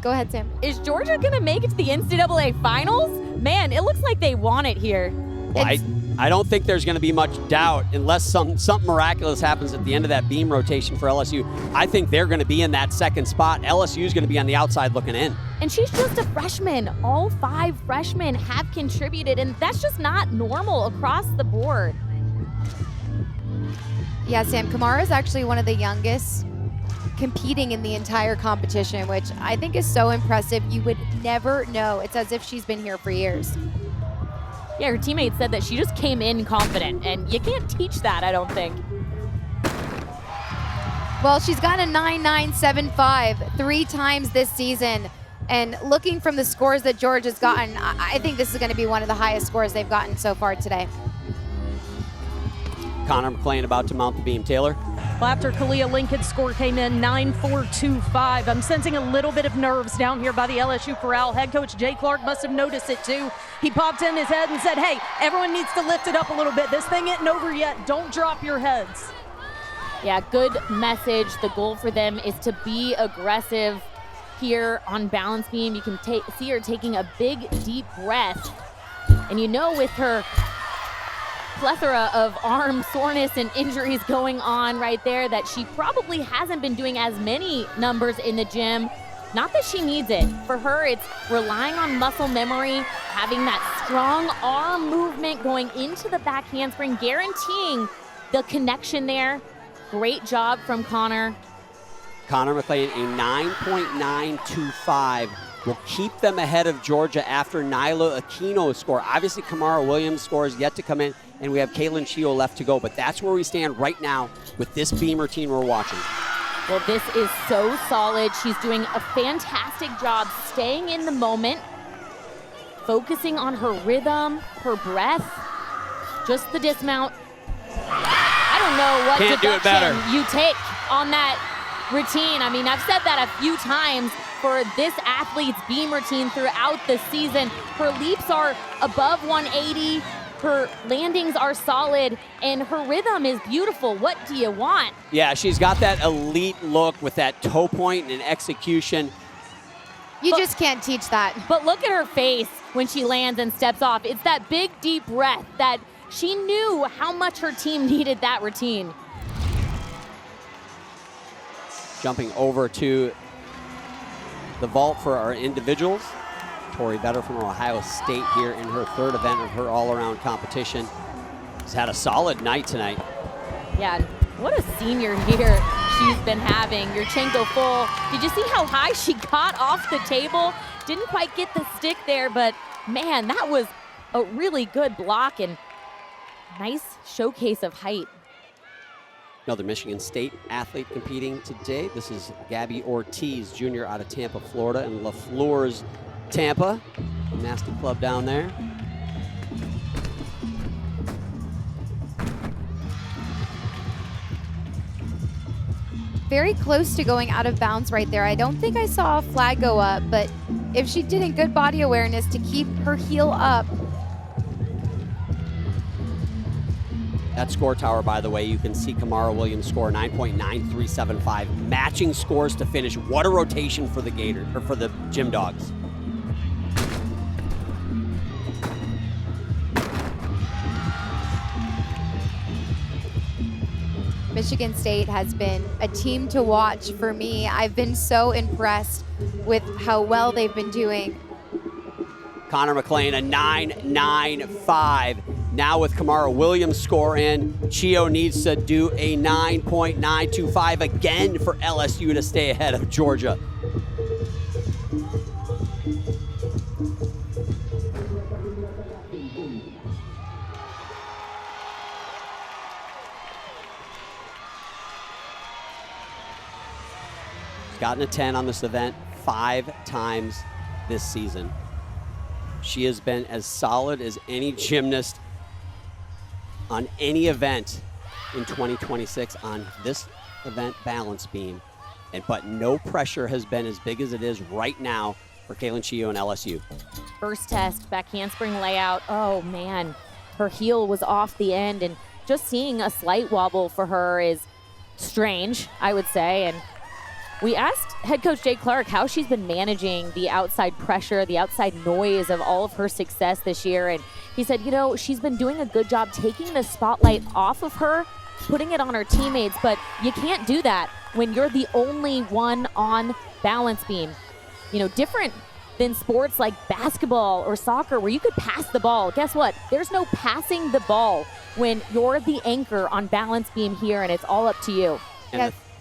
Go ahead, Sam. Is Georgia going to make it to the NCAA finals? Man, it looks like they want it here. Well, I don't think there's going to be much doubt unless something miraculous happens at the end of that beam rotation for LSU. I think they're going to be in that second spot. LSU is going to be on the outside looking in. And she's just a freshman. All 5 freshmen have contributed, and that's just not normal across the board. Yeah, Sam, Kamara is actually one of the youngest competing in the entire competition, which I think is so impressive. You would never know. It's as if she's been here for years. Yeah, her teammates said that she just came in confident, and you can't teach that, I don't think. Well, she's got a 9.975 3 times this season. And looking from the scores that Georgia's gotten, I think this is going to be one of the highest scores they've gotten so far today. Connor McClain about to mount the beam. Taylor? Well, after Kalia Lincoln's score came in 9.425, I'm sensing a little bit of nerves down here by the LSU corral. Head coach Jay Clark must have noticed it too. He popped in his head and said, hey, everyone needs to lift it up a little bit. This thing isn't over yet. Don't drop your heads. Yeah, good message. The goal for them is to be aggressive here on balance beam. You can see her taking a big, deep breath. And you know, with her plethora of arm soreness and injuries going on right there, that she probably hasn't been doing as many numbers in the gym. Not that she needs it. For her, it's relying on muscle memory, having that strong arm movement going into the back handspring, guaranteeing the connection there. Great job from Connor. Connor McClain, a 9.925 will keep them ahead of Georgia after Nyla Aquino's score. Obviously, Kamara Williams' score is yet to come in, and we have Caitlin Chio left to go. But that's where we stand right now with this beam routine we're watching. Well, this is so solid. She's doing a fantastic job staying in the moment, focusing on her rhythm, her breath, just the dismount. I don't know what Can't do it better. deduction you take on that routine. I mean, I've said that a few times for this athlete's beam routine throughout the season. Her leaps are above 180. Her landings are solid, and her rhythm is beautiful. What do you want? Yeah, she's got that elite look with that toe point and execution. You just can't teach that. But look at her face when she lands and steps off. It's that big, deep breath that she knew how much her team needed that routine. Jumping over to the vault for our individuals. Tori Vetter from Ohio State here in her third event of her all-around competition. She's had a solid night tonight. Yeah, what a senior year she's been having. Yurchenko full. Did you see how high she got off the table? Didn't quite get the stick there, but man, that was a really good block and nice showcase of height. Another Michigan State athlete competing today. This is Gabby Ortiz, junior out of Tampa, Florida, and LaFleur's Tampa, gymnastic club down there. Very close to going out of bounds right there. I don't think I saw a flag go up, but if she did in good body awareness to keep her heel up. That score tower, by the way, you can see Kamara Williams score 9.9375, matching scores to finish. What a rotation for the Gator, or for the Gym Dogs. Michigan State has been a team to watch for me. I've been so impressed with how well they've been doing. Connor McLean, a 9.95. Now with Kamara Williams score in, Chio needs to do a 9.925 again for LSU to stay ahead of Georgia. She's gotten a 10 on this event 5 times this season. She has been as solid as any gymnast on any event in 2026 on this event balance beam. But no pressure has been as big as it is right now for Kaylin Chio and LSU. First test, back handspring layout. Oh man, her heel was off the end, and just seeing a slight wobble for her is strange, I would say. And we asked head coach Jay Clark how she's been managing the outside pressure, the outside noise of all of her success this year. And he said, you know, she's been doing a good job taking the spotlight off of her, putting it on her teammates, but you can't do that when you're the only one on balance beam. You know, different than sports like basketball or soccer where you could pass the ball. Guess what? There's no passing the ball when you're the anchor on balance beam here, and it's all up to you.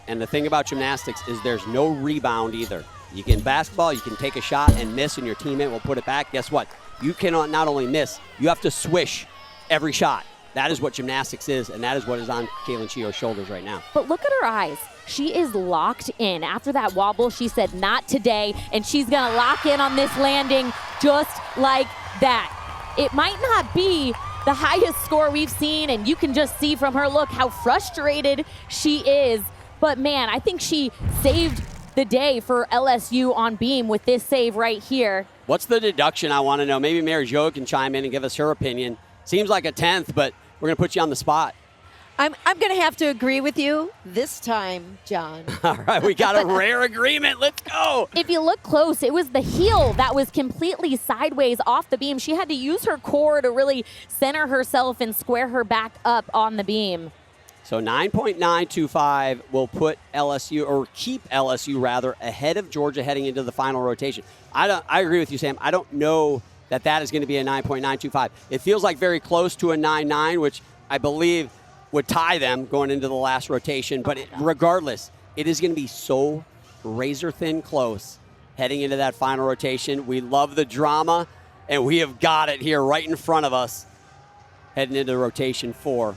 And the thing about gymnastics is there's no rebound either. You can basketball, you can take a shot and miss, and your teammate will put it back. Guess what? You cannot not only miss, you have to swish every shot. That is what gymnastics is, and that is what is on Kaylin Chio's shoulders right now. But look at her eyes. She is locked in. After that wobble, she said, not today, and she's going to lock in on this landing just like that. It might not be the highest score we've seen, and you can just see from her look how frustrated she is. But man, I think she saved the day for LSU on beam with this save right here. What's the deduction, I want to know? Maybe Mary Jo can chime in and give us her opinion. Seems like a 10th, but we're going to put you on the spot. I'm going to have to agree with you this time, John. All right, we got a rare agreement. Let's go. If you look close, it was the heel that was completely sideways off the beam. She had to use her core to really center herself and square her back up on the beam. So 9.925 will put LSU, or keep LSU rather, ahead of Georgia heading into the final rotation. I agree with you, Sam. I don't know that is going to be a 9.925. It feels like very close to a 9.9, which I believe would tie them going into the last rotation. But regardless, it is going to be so razor-thin close heading into that final rotation. We love the drama, and we have got it here right in front of us heading into rotation 4.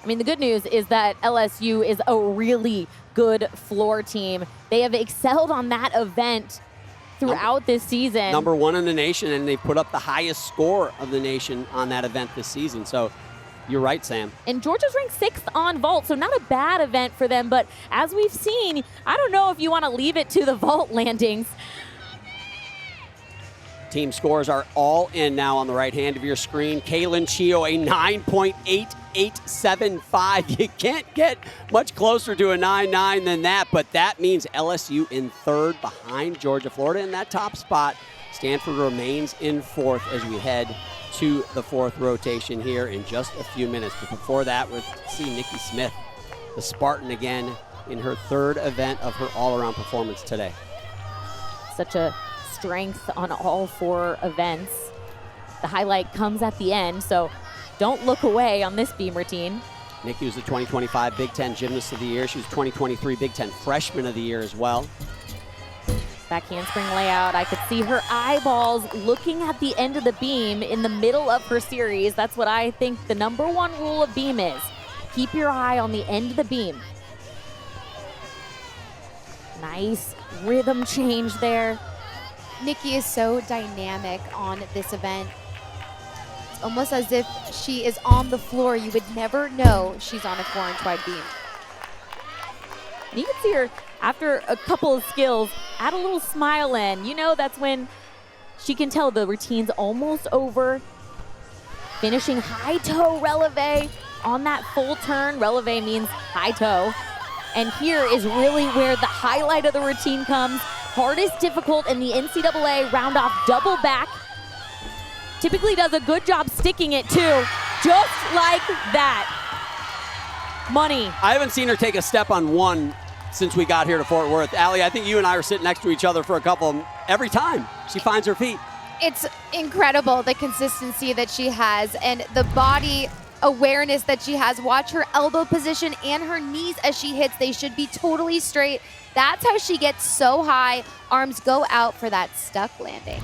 mean, the good news is that LSU is a really good floor team. They have excelled on that event throughout this season. Number 1 in the nation, and they've put up the highest score of the nation on that event this season. So you're right, Sam. And Georgia's ranked 6th on vault, so not a bad event for them. But as we've seen, I don't know if you want to leave it to the vault landings. Team scores are all in now on the right hand of your screen. Kaylin Chio, a 9.8875. You can't get much closer to a 9.9 than that, but that means LSU in 3rd behind Georgia. Florida in that top spot. Stanford remains in 4th as we head to the 4th rotation here in just a few minutes. But before that, we'll see Nikki Smith, the Spartan, again in her 3rd event of her all-around performance today. Such a strength on all 4 events. The highlight comes at the end, so don't look away on this beam routine. Nikki was the 2025 Big Ten Gymnast of the Year. She was 2023 Big Ten Freshman of the Year as well. Back handspring layout. I could see her eyeballs looking at the end of the beam in the middle of her series. That's what I think the number 1 rule of beam is. Keep your eye on the end of the beam. Nice rhythm change there. Nikki is so dynamic on this event. It's almost as if she is on the floor. You would never know she's on a 4-inch wide beam. And you can see her, after a couple of skills, add a little smile in. You know, that's when she can tell the routine's almost over. Finishing high toe releve on that full turn. Releve means high toe. And here is really where the highlight of the routine comes. Hardest difficult in the NCAA round off double back. Typically does a good job sticking it too, just like that. Money. I haven't seen her take a step on one since we got here to Fort Worth. Allie, I think you and I were sitting next to each other for a couple of them. Every time she finds her feet. It's incredible, the consistency that she has and the body awareness that she has. Watch her elbow position and her knees as she hits. They should be totally straight. That's how she gets so high. Arms go out for that stuck landing.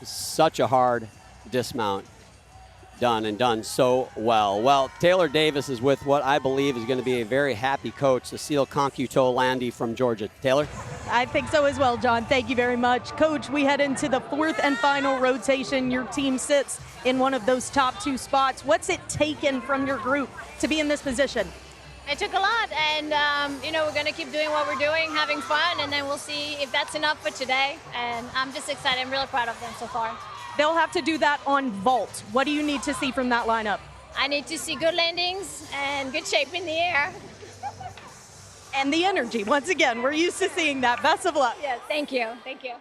Such a hard dismount. Done so well. Well, Taylor Davis is with what I believe is going to be a very happy coach, Cecile Concuto-Landi from Georgia. Taylor? I think so as well, John. Thank you very much. Coach, we head into the 4th and final rotation. Your team sits in one of those top 2 spots. What's it taken from your group to be in this position? It took a lot, and we're going to keep doing what we're doing, having fun, and then we'll see if that's enough for today. And I'm just excited. I'm really proud of them so far. They'll have to do that on vault. What do you need to see from that lineup? I need to see good landings and good shape in the air. And the energy. Once again, we're used to seeing that. Best of luck. Yes, thank you. Thank you.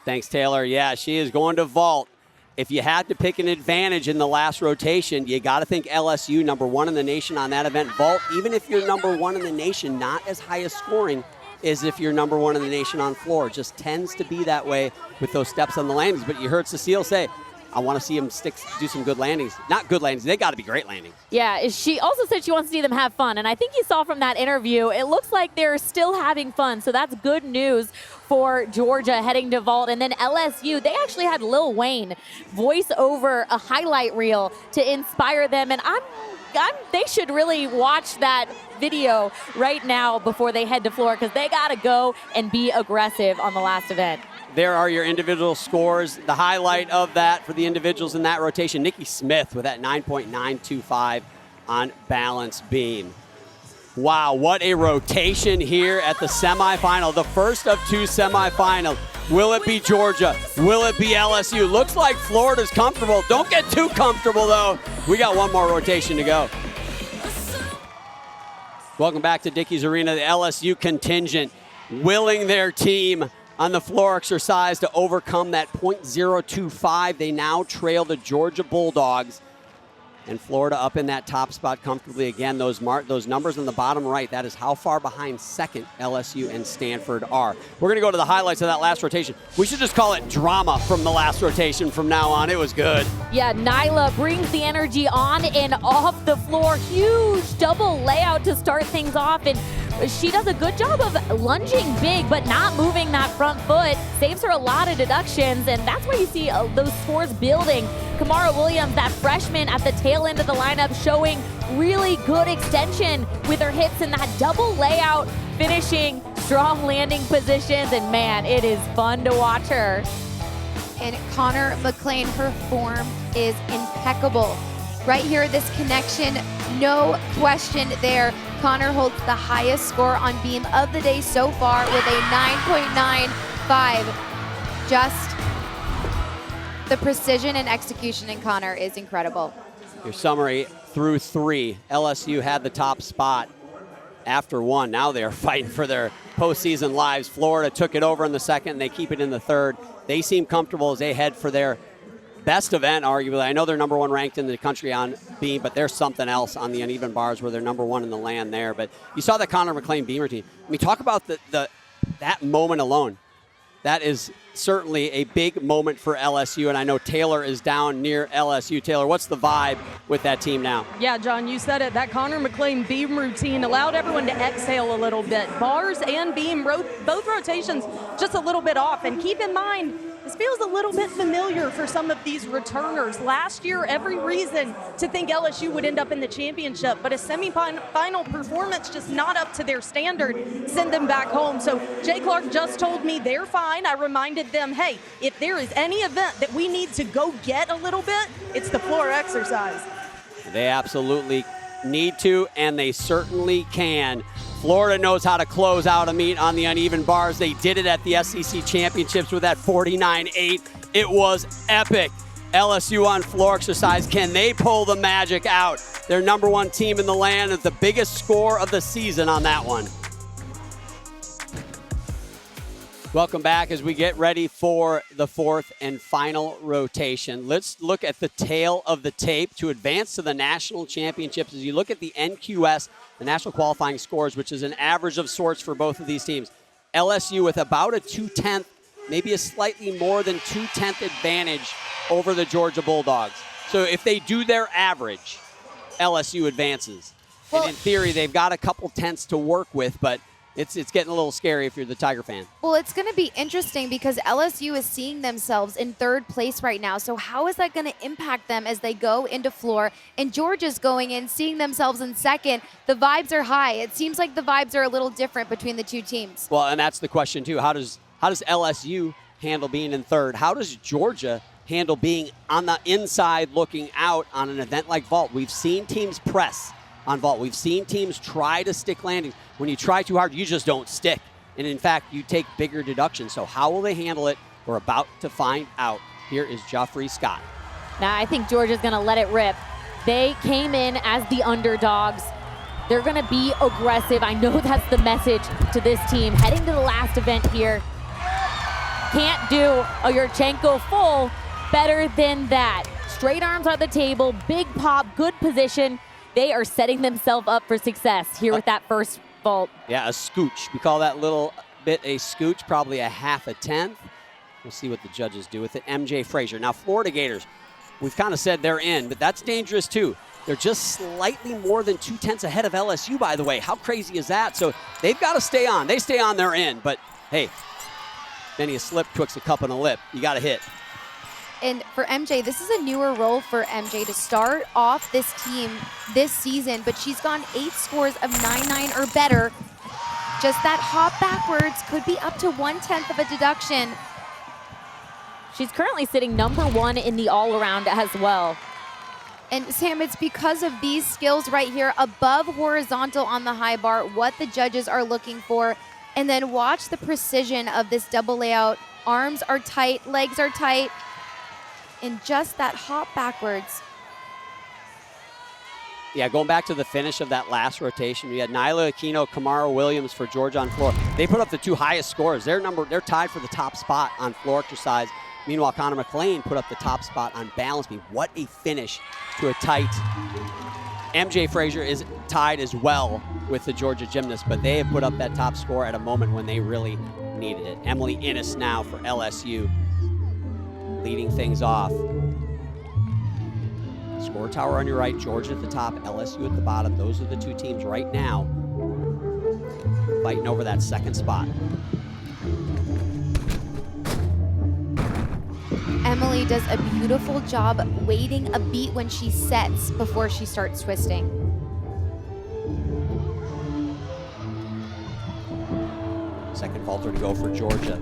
Thanks, Taylor. Yeah, she is going to vault. If you had to pick an advantage in the last rotation, you got to think LSU, number 1 in the nation on that event. Vault, even if you're number 1 in the nation, not as high a scoring as if you're number 1 in the nation on floor. It just tends to be that way with those steps on the landings. But you heard Cecile say, I want to see them do some good landings. Not good landings. They got to be great landings. Yeah, she also said she wants to see them have fun. And I think you saw from that interview, it looks like they're still having fun. So that's good news for Georgia heading to vault. And then LSU, they actually had Lil Wayne voice over a highlight reel to inspire them. And they should really watch that video right now before they head to floor, because they got to go and be aggressive on the last event. There are your individual scores. The highlight of that for the individuals in that rotation, Nikki Smith with that 9.925 on balance beam. Wow, what a rotation here at the semifinal, the first of 2 semifinals. Will it be Georgia? Will it be LSU? Looks like Florida's comfortable. Don't get too comfortable, though. We got one more rotation to go. Welcome back to Dickies Arena. The LSU contingent willing their team on the floor exercise to overcome that .025. They now trail the Georgia Bulldogs. And Florida up in that top spot comfortably. Again, those numbers on the bottom right, that is how far behind second LSU and Stanford are. We're going to go to the highlights of that last rotation. We should just call it drama from the last rotation from now on. It was good. Yeah, Nyla brings the energy on and off the floor. Huge double layout to start things off. And she does a good job of lunging big, but not moving that front foot. Saves her a lot of deductions, and that's where you see those scores building. Kamara Williams, that freshman at the tail end of the lineup, showing really good extension with her hips and that double layout, finishing strong landing positions, and man, it is fun to watch her. And Connor McClain, her form is impeccable. Right here, this connection, no question there. Connor holds the highest score on beam of the day so far with a 9.95. Just the precision and execution in Connor is incredible. Your summary through 3. LSU had the top spot after 1. Now they are fighting for their postseason lives. Florida took it over in the second, and they keep it in the third. They seem comfortable as they head for their best event, arguably. I know they're number 1 ranked in the country on beam, but there's something else on the uneven bars where they're number 1 in the land there. But you saw that Connor McClain beam routine. I mean, talk about that moment alone. That is certainly a big moment for LSU, and I know Taylor is down near LSU. Taylor, what's the vibe with that team now? Yeah, John, you said it. That Connor McClain beam routine allowed everyone to exhale a little bit. Bars and beam, both rotations just a little bit off. And keep in mind, this feels a little bit familiar for some of these returners. Last year, every reason to think LSU would end up in the championship, but a semifinal performance just not up to their standard send them back home. So Jay Clark just told me they're fine. I reminded them, hey, if there is any event that we need to go get a little bit, it's the floor exercise. They absolutely need to, and they certainly can. Florida knows how to close out a meet on the uneven bars. They did it at the SEC Championships with that 49.8. It was epic. LSU on floor exercise. Can they pull the magic out? Their number 1 team in the land is the biggest score of the season on that one. Welcome back as we get ready for the 4th and final rotation. Let's look at the tail of the tape to advance to the national championships. As you look at the NQS, the national qualifying scores, which is an average of sorts for both of these teams, LSU with about a 2/10, maybe a slightly more than 2/10 advantage over the Georgia Bulldogs. So if they do their average, LSU advances. Well, and in theory, they've got a couple tenths to work with, but it's getting a little scary if you're the Tiger fan. Well, it's going to be interesting because LSU is seeing themselves in 3rd place right now. So how is that going to impact them as they go into floor? And Georgia's going in, seeing themselves in 2nd. The vibes are high. It seems like the vibes are a little different between the 2 teams. Well, and that's the question, too. How does LSU handle being in 3rd? How does Georgia handle being on the inside looking out on an event like vault? We've seen teams press on vault. We've seen teams try to stick landings. When you try too hard, you just don't stick. And in fact, you take bigger deductions. So how will they handle it? We're about to find out. Here is Joffrey Scott. Now, I think Georgia's going to let it rip. They came in as the underdogs. They're going to be aggressive. I know that's the message to this team. Heading to the last event here. Can't do a Yurchenko full better than that. Straight arms on the table, big pop, good position. They are setting themselves up for success here with that first vault. Yeah, a scooch. We call that little bit a scooch, probably a 1/2 We'll see what the judges do with it. MJ Frazier. Now, Florida Gators, we've kind of said they're in, but that's dangerous too. They're just slightly more than 2/10 ahead of LSU, by the way. How crazy is that? So they've got to stay on. They stay on, they're in. But hey, then you slip twixt a cup and a lip. You got to hit. And for MJ, this is a newer role for MJ to start off this team this season, but she's gone 8 scores of 9.9 or better. Just that hop backwards could be up to 1/10 of a deduction. She's currently sitting number 1 in the all-around as well. And Sam, it's because of these skills right here, above horizontal on the high bar, what the judges are looking for. And then watch the precision of this double layout. Arms are tight, legs are tight. And just that hop backwards. Yeah, going back to the finish of that last rotation, we had Nyla Aquino, Kamara Williams for Georgia on floor. They put up the 2 highest scores. They're tied for the top spot on floor exercise. Meanwhile, Connor McClain put up the top spot on balance beam. What a finish to a tight. MJ Frazier is tied as well with the Georgia gymnast, but they have put up that top score at a moment when they really needed it. Emily Innes now for LSU, leading things off. Score tower on your right, Georgia at the top, LSU at the bottom. Those are the 2 teams right now fighting over that 2nd spot. Emily does a beautiful job waiting a beat when she sets before she starts twisting. Vaulter to go for Georgia.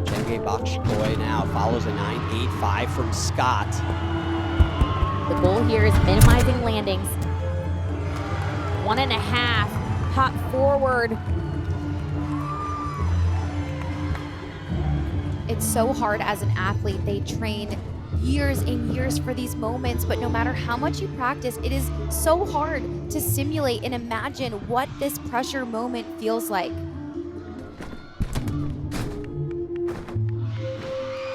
Chenge Bakshikoy now follows a 9.85 from Scott. The goal here is minimizing landings. 1.5, hop forward. It's so hard as an athlete. They train years and years for these moments, but no matter how much you practice, it is so hard to simulate and imagine what this pressure moment feels like.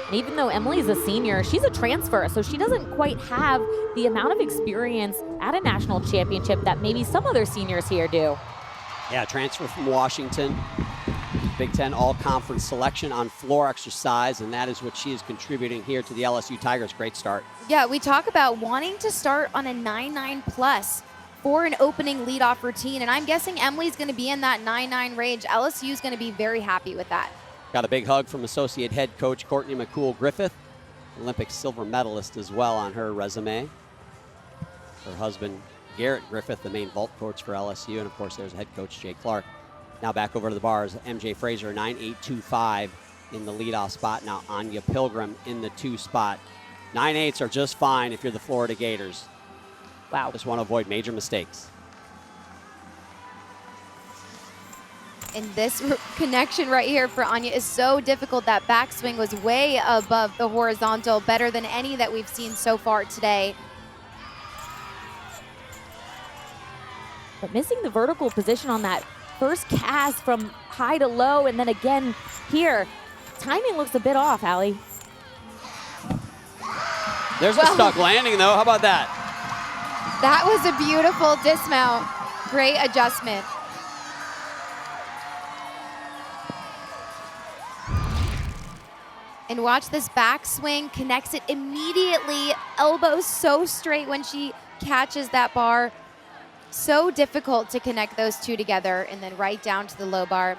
And even though Emily's a senior, she's a transfer, so she doesn't quite have the amount of experience at a national championship that maybe some other seniors here do. Yeah, transfer from Washington. Big Ten All-Conference selection on floor exercise, and that is what she is contributing here to the LSU Tigers. Great start. Yeah, we talk about wanting to start on a 9-9 plus for an opening leadoff routine, and I'm guessing Emily's going to be in that 9-9 range. LSU is going to be very happy with that. Got a big hug from associate head coach Courtney McCool-Griffith, Olympic silver medalist as well on her resume. Her husband, Garrett Griffith, the main vault coach for LSU, and of course there's head coach Jay Clark. Now back over to the bars, MJ Frazier, 9.825 in the leadoff spot. Now Anya Pilgrim in the 2 spot. 9.8s are just fine if you're the Florida Gators. Wow. Just want to avoid major mistakes. And this connection right here for Anya is so difficult. That backswing was way above the horizontal, better than any that we've seen so far today. But missing the vertical position on that first cast from high to low, and then again here. Timing looks a bit off, Allie. There's a stuck landing, though. How about that? That was a beautiful dismount. Great adjustment. And watch this backswing, connects it immediately. Elbows so straight when she catches that bar. So difficult to connect those two together, and then right down to the low bar.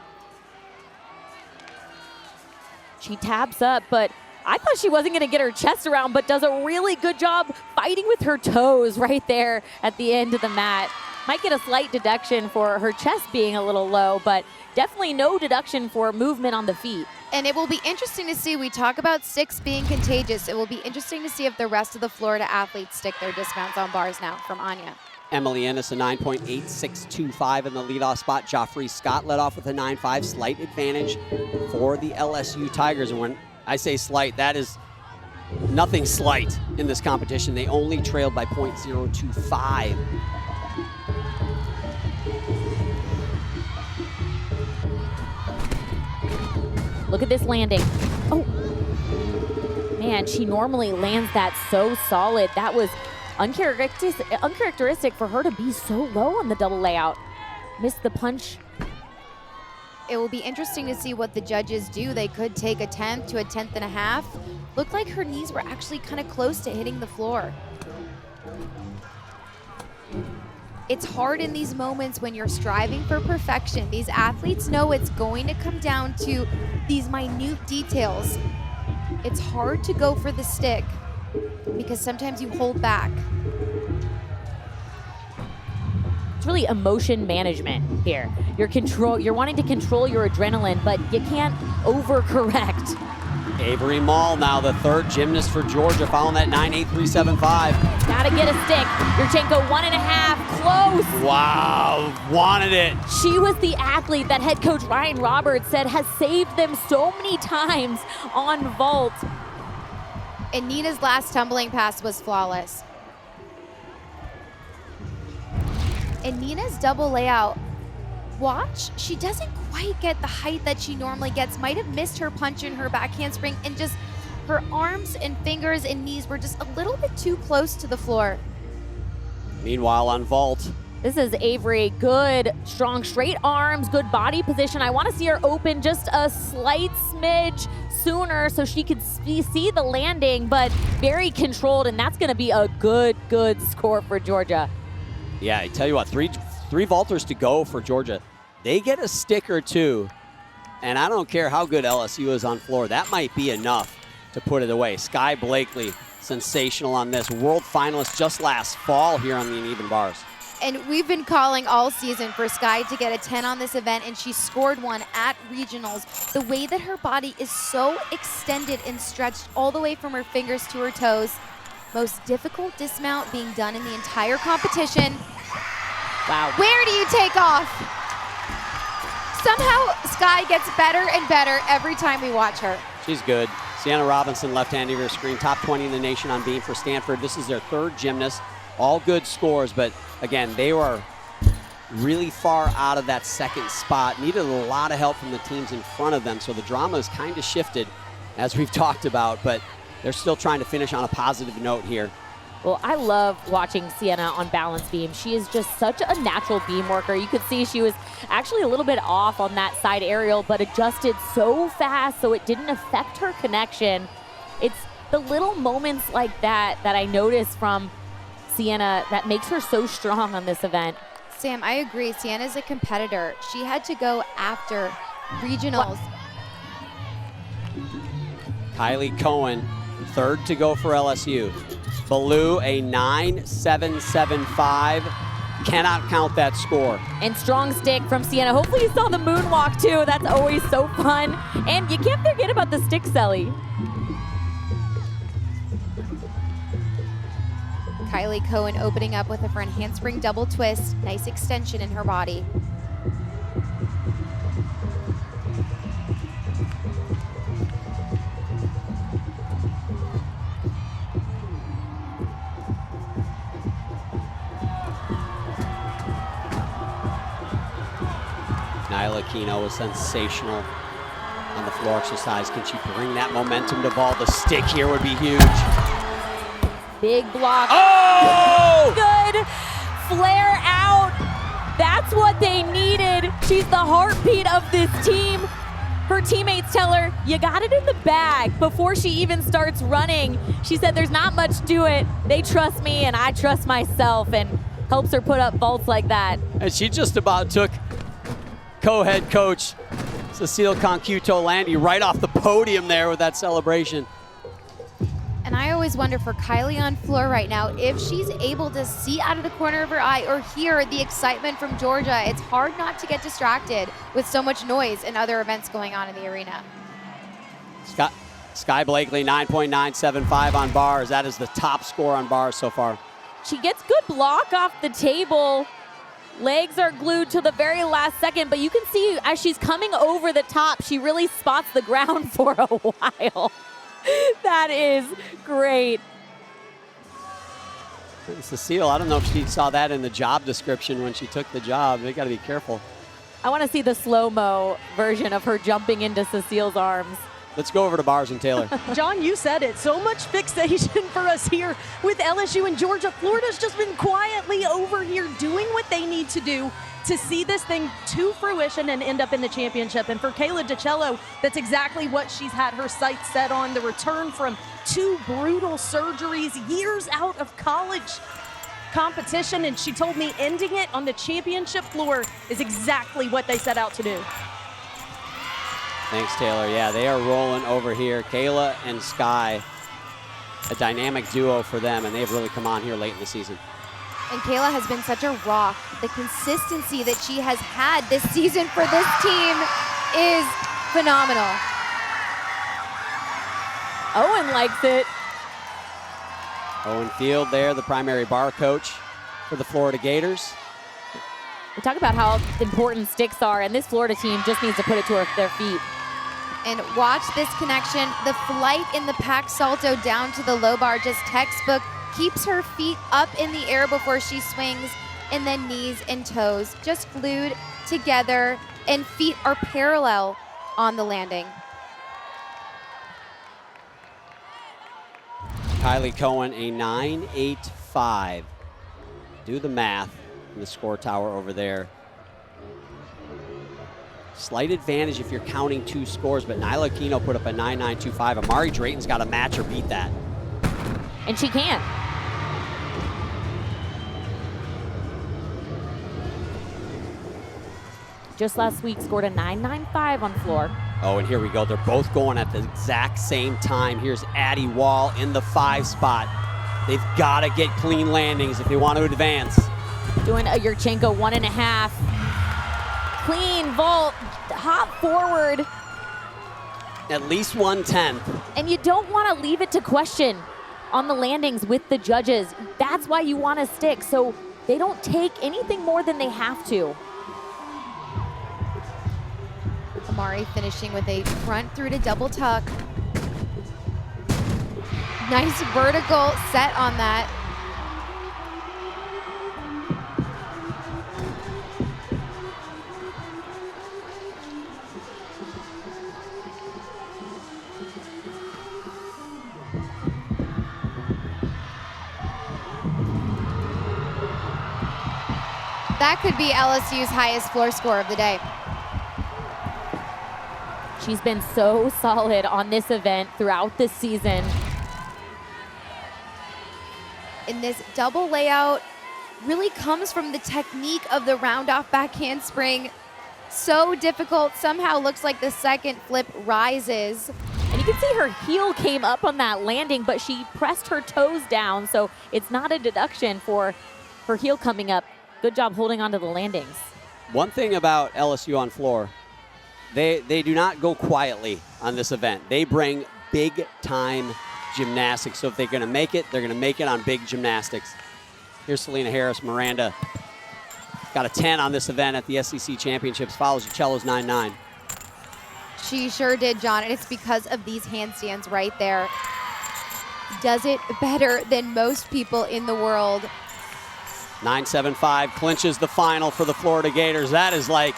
She taps up, but I thought she wasn't going to get her chest around, but does a really good job fighting with her toes right there at the end of the mat. Might get a slight deduction for her chest being a little low, but definitely no deduction for movement on the feet. And it will be interesting to see, we talk about sticks being contagious. It will be interesting to see if the rest of the Florida athletes stick their dismounts on bars now from Anya. Emily Ennis, a 9.8625 in the leadoff spot. Joffrey Scott led off with a 9.5, slight advantage for the LSU Tigers. And when I say slight, that is nothing slight in this competition. They only trailed by 0.025. Look at this landing. Oh, man, she normally lands that so solid. That was uncharacteristic for her to be so low on the double layout. Missed the punch. It will be interesting to see what the judges do. They could take a 10th to a 10th and a half. Looked like her knees were actually kind of close to hitting the floor. It's hard in these moments when you're striving for perfection. These athletes know it's going to come down to these minute details. It's hard to go for the stick because sometimes you hold back. It's really emotion management here. You're wanting to control your adrenaline, but you can't overcorrect. Avery Mall now the third gymnast for Georgia, following that 9.8375. Gotta get a stick. Yurchenko 1.5, close. Wow, wanted it. She was the athlete that head coach Ryan Roberts said has saved them so many times on vault. And Nina's last tumbling pass was flawless. And Nina's double layout, watch, she doesn't quite get the height that she normally gets. Might have missed her punch in her back handspring, and just her arms and fingers and knees were just a little bit too close to the floor. Meanwhile on vault, this is Avery. Good, strong, straight arms, good body position. I want to see her open just a slight smidge sooner so she could see the landing, but very controlled, and that's going to be a good score for Georgia. Yeah, I tell you what, three vaulters to go for Georgia. They get a stick or two, and I don't care how good LSU is on floor. That might be enough to put it away. Sky Blakely, sensational on this. World finalist just last fall here on the uneven bars. And we've been calling all season for Sky to get a 10 on this event, and she scored one at regionals. The way that her body is so extended and stretched all the way from her fingers to her toes. Most difficult dismount being done in the entire competition. Wow. Where do you take off? Somehow Sky gets better and better every time we watch her. She's good. Sienna Robinson, left hand of your screen, top 20 in the nation on beam for Stanford. This is their third gymnast. All good scores, but again, they were really far out of that second spot. Needed a lot of help from the teams in front of them, so the drama has kind of shifted, as we've talked about, but they're still trying to finish on a positive note here. Well, I love watching Sienna on balance beam. She is just such a natural beam worker. You could see she was actually a little bit off on that side aerial, but adjusted so fast so it didn't affect her connection. It's the little moments like that that I notice from Sienna that makes her so strong on this event. Sam, I agree. Sienna's a competitor. She had to go after regionals. Kylie Cohen, third to go for LSU. Ballou, a 9.775. Cannot count that score. And strong stick from Sienna. Hopefully you saw the moonwalk too. That's always so fun. And you can't forget about the stick celly. Kylie Cohen opening up with a front handspring double twist. Nice extension in her body. Nyla Aquino was sensational on the floor exercise. Can she bring that momentum to ball? The stick here would be huge. Big block. Oh! Good. Flare out. That's what they needed. She's the heartbeat of this team. Her teammates tell her, you got it in the bag before she even starts running. She said, there's not much to it. They trust me and I trust myself, and helps her put up vaults like that. And she just about took co-head coach Cecile Concuto-Landy right off the podium there with that celebration. And I always wonder for Kylie on floor right now, if she's able to see out of the corner of her eye or hear the excitement from Georgia. It's hard not to get distracted with so much noise and other events going on in the arena. Sky Blakely, 9.975 on bars. That is the top score on bars so far. She gets good block off the table. Legs are glued to the very last second, but you can see as she's coming over the top, she really spots the ground for a while. That is great. Cecile, I don't know if she saw that in the job description when she took the job. They got to be careful. I want to see the slow-mo version of her jumping into Cecile's arms. Let's go over to Bars and Taylor. John, you said it. So much fixation for us here with LSU and Georgia. Florida's just been quietly over here doing what they need to do to see this thing to fruition and end up in the championship. And for Kayla DiCello, that's exactly what she's had her sights set on. The return from 2 brutal surgeries, years out of college competition. And she told me ending it on the championship floor is exactly what they set out to do. Thanks, Taylor. Yeah, they are rolling over here. Kayla and Sky, a dynamic duo for them, and they've really come on here late in the season. And Kayla has been such a rock. The consistency that she has had this season for this team is phenomenal. Owen likes it. Owen Field there, the primary bar coach for the Florida Gators. We talk about how important sticks are, and this Florida team just needs to put it to their feet. And watch this connection. The flight in the pack salto down to the low bar, just textbook. Keeps her feet up in the air before she swings, and then knees and toes just glued together, and feet are parallel on the landing. Kylie Cohen, a 9.85. Do the math in the score tower over there. Slight advantage if you're counting 2 scores, but Nyla Aquino put up a 9.925. Amari Drayton's got to match or beat that. And she can. Just last week scored a 9.95 on floor. Oh, and here we go. They're both going at the exact same time. Here's Addie Wall in the 5 spot. They've got to get clean landings if they want to advance. Doing a Yurchenko 1.5. Clean vault, hop forward. At least 1/10. And you don't want to leave it to question on the landings with the judges. That's why you want to stick, so they don't take anything more than they have to. Amari finishing with a front through to double tuck. Nice vertical set on that. That could be LSU's highest floor score of the day. She's been so solid on this event throughout this season. In this double layout really comes from the technique of the round off back handspring. So difficult, somehow looks like the second flip rises. And you can see her heel came up on that landing, but she pressed her toes down, so it's not a deduction for her heel coming up. Good job holding on to the landings. One thing about LSU on floor, they do not go quietly on this event. They bring big time gymnastics. So if they're gonna make it, they're gonna make it on big gymnastics. Here's Selena Harris Miranda. Got a 10 on this event at the SEC Championships, follows Uccello's 9-9. She sure did, John, and it's because of these handstands right there. Does it better than most people in the world. 9-7-5 clinches the final for the Florida Gators. That is like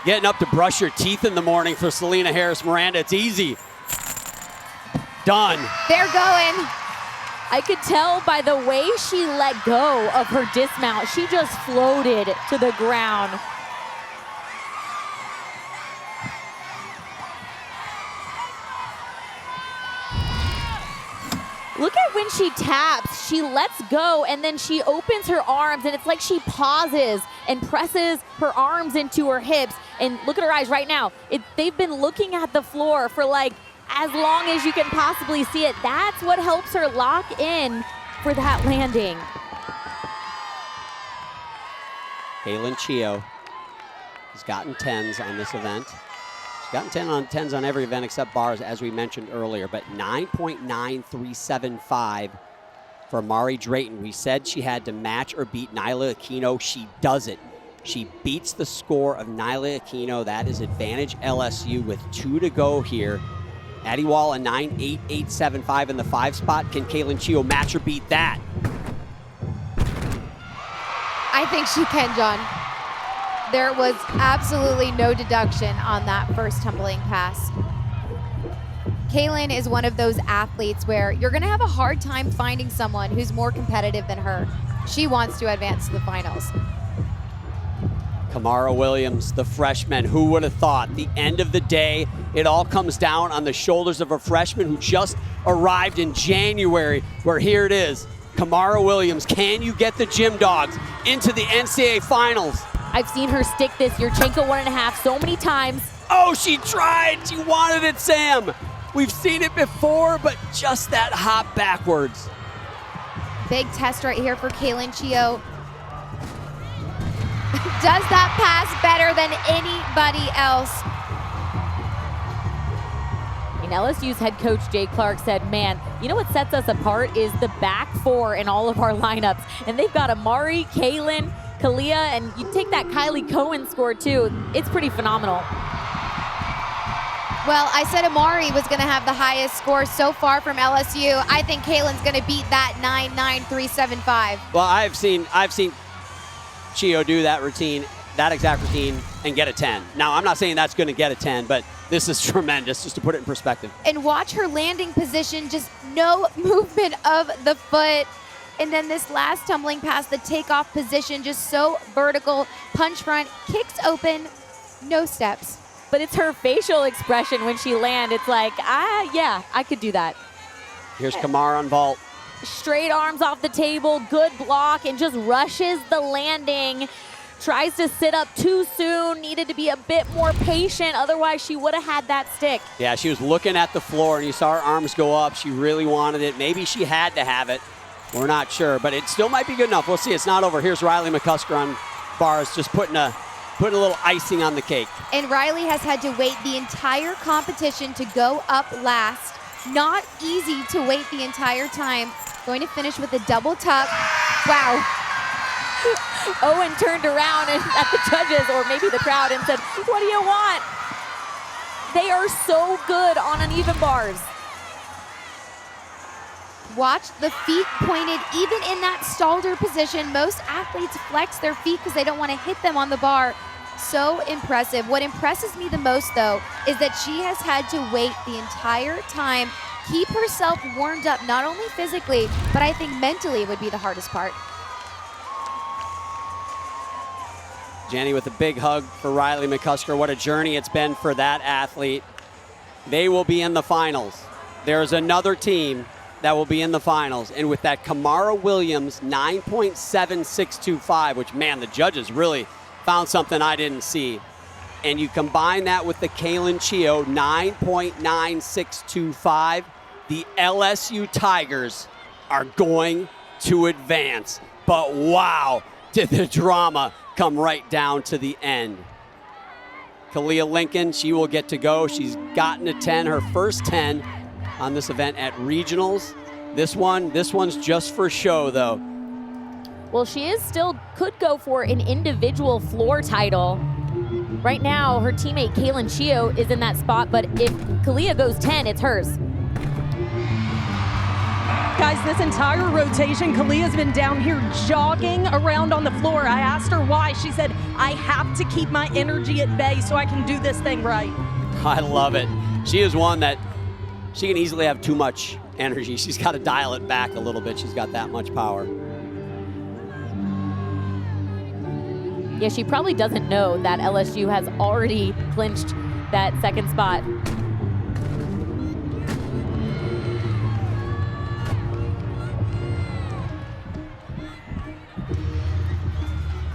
getting up to brush your teeth in the morning for Selena Harris Miranda. It's easy. Done. They're going. I could tell by the way she let go of her dismount. She just floated to the ground. Look at when she taps, she lets go and then she opens her arms and it's like she pauses and presses her arms into her hips. And look at her eyes right now. They've been looking at the floor for like as long as you can possibly see it. That's what helps her lock in for that landing. Kaylin Chio has gotten 10s on this event. She's gotten 10s on every event except bars, as we mentioned earlier, but 9.9375 for Mari Drayton. We said she had to match or beat Nyla Aquino. She does it. She beats the score of Nyla Aquino. That is advantage LSU with 2 to go here. Addie Wall a 9.8875 in the 5 spot. Can Kaylin Chio match or beat that? I think she can, John. There was absolutely no deduction on that first tumbling pass. Kaylin is one of those athletes where you're gonna have a hard time finding someone who's more competitive than her. She wants to advance to the finals. Kamara Williams, the freshman, who would have thought? The end of the day, it all comes down on the shoulders of a freshman who just arrived in January, where here it is. Kamara Williams, can you get the Gym Dogs into the NCAA finals? I've seen her stick this Yurchenko 1.5 so many times. Oh, she tried. She wanted it, Sam. We've seen it before, but just that hop backwards. Big test right here for Kaylin Chio. Does that pass better than anybody else? And LSU's head coach Jay Clark said, man, you know what sets us apart is the back four in all of our lineups. And they've got Amari, Kaylin, Kalia, and you take that Kylie Cohen score too. It's pretty phenomenal. Well, I said Amari was going to have the highest score so far from LSU. I think Kaylin's going to beat that 9.9375. Well, I've seen Chio do that routine, that exact routine, and get a 10. Now, I'm not saying that's going to get a 10, but this is tremendous, just to put it in perspective. And watch her landing position, just no movement of the foot. And then this last tumbling pass, the takeoff position, just so vertical, punch front, kicks open, no steps. But it's her facial expression when she lands. It's like, yeah, I could do that. Here's Kamara on vault. Straight arms off the table, good block, and just rushes the landing. Tries to sit up too soon, needed to be a bit more patient, otherwise she would have had that stick. Yeah, she was looking at the floor and you saw her arms go up. She really wanted it. Maybe she had to have it. We're not sure, but it still might be good enough. We'll see. It's not over. Here's Riley McCusker on bars, just putting a little icing on the cake. And Riley has had to wait the entire competition to go up last. Not easy to wait the entire time. Going to finish with a double tuck. Wow. Owen turned around and at the judges, or maybe the crowd, and said, "What do you want?" They are so good on uneven bars. Watch the feet pointed even in that stalder position. Most athletes flex their feet because they don't want to hit them on the bar. So impressive. What impresses me the most, though, is that she has had to wait the entire time, keep herself warmed up, not only physically, but I think mentally would be the hardest part. Jenny with a big hug for Riley McCusker. What a journey it's been for that athlete. They will be in the finals. There's another team that will be in the finals. And with that Kamara Williams 9.7625, which, man, the judges really found something I didn't see. And you combine that with the Kaylin Chio 9.9625, the LSU Tigers are going to advance. But wow, did the drama come right down to the end. Kalia Lincoln, she will get to go. She's gotten a 10, her first 10 on this event at regionals. This one's just for show, though. Well, she could go for an individual floor title. Right now, her teammate Kaylin Chio is in that spot, but if Kalia goes 10, it's hers. Guys, this entire rotation, Kalia's been down here jogging around on the floor. I asked her why. She said, "I have to keep my energy at bay so I can do this thing right." I love it. She is one that she can easily have too much energy. She's got to dial it back a little bit. She's got that much power. Yeah, she probably doesn't know that LSU has already clinched that second spot.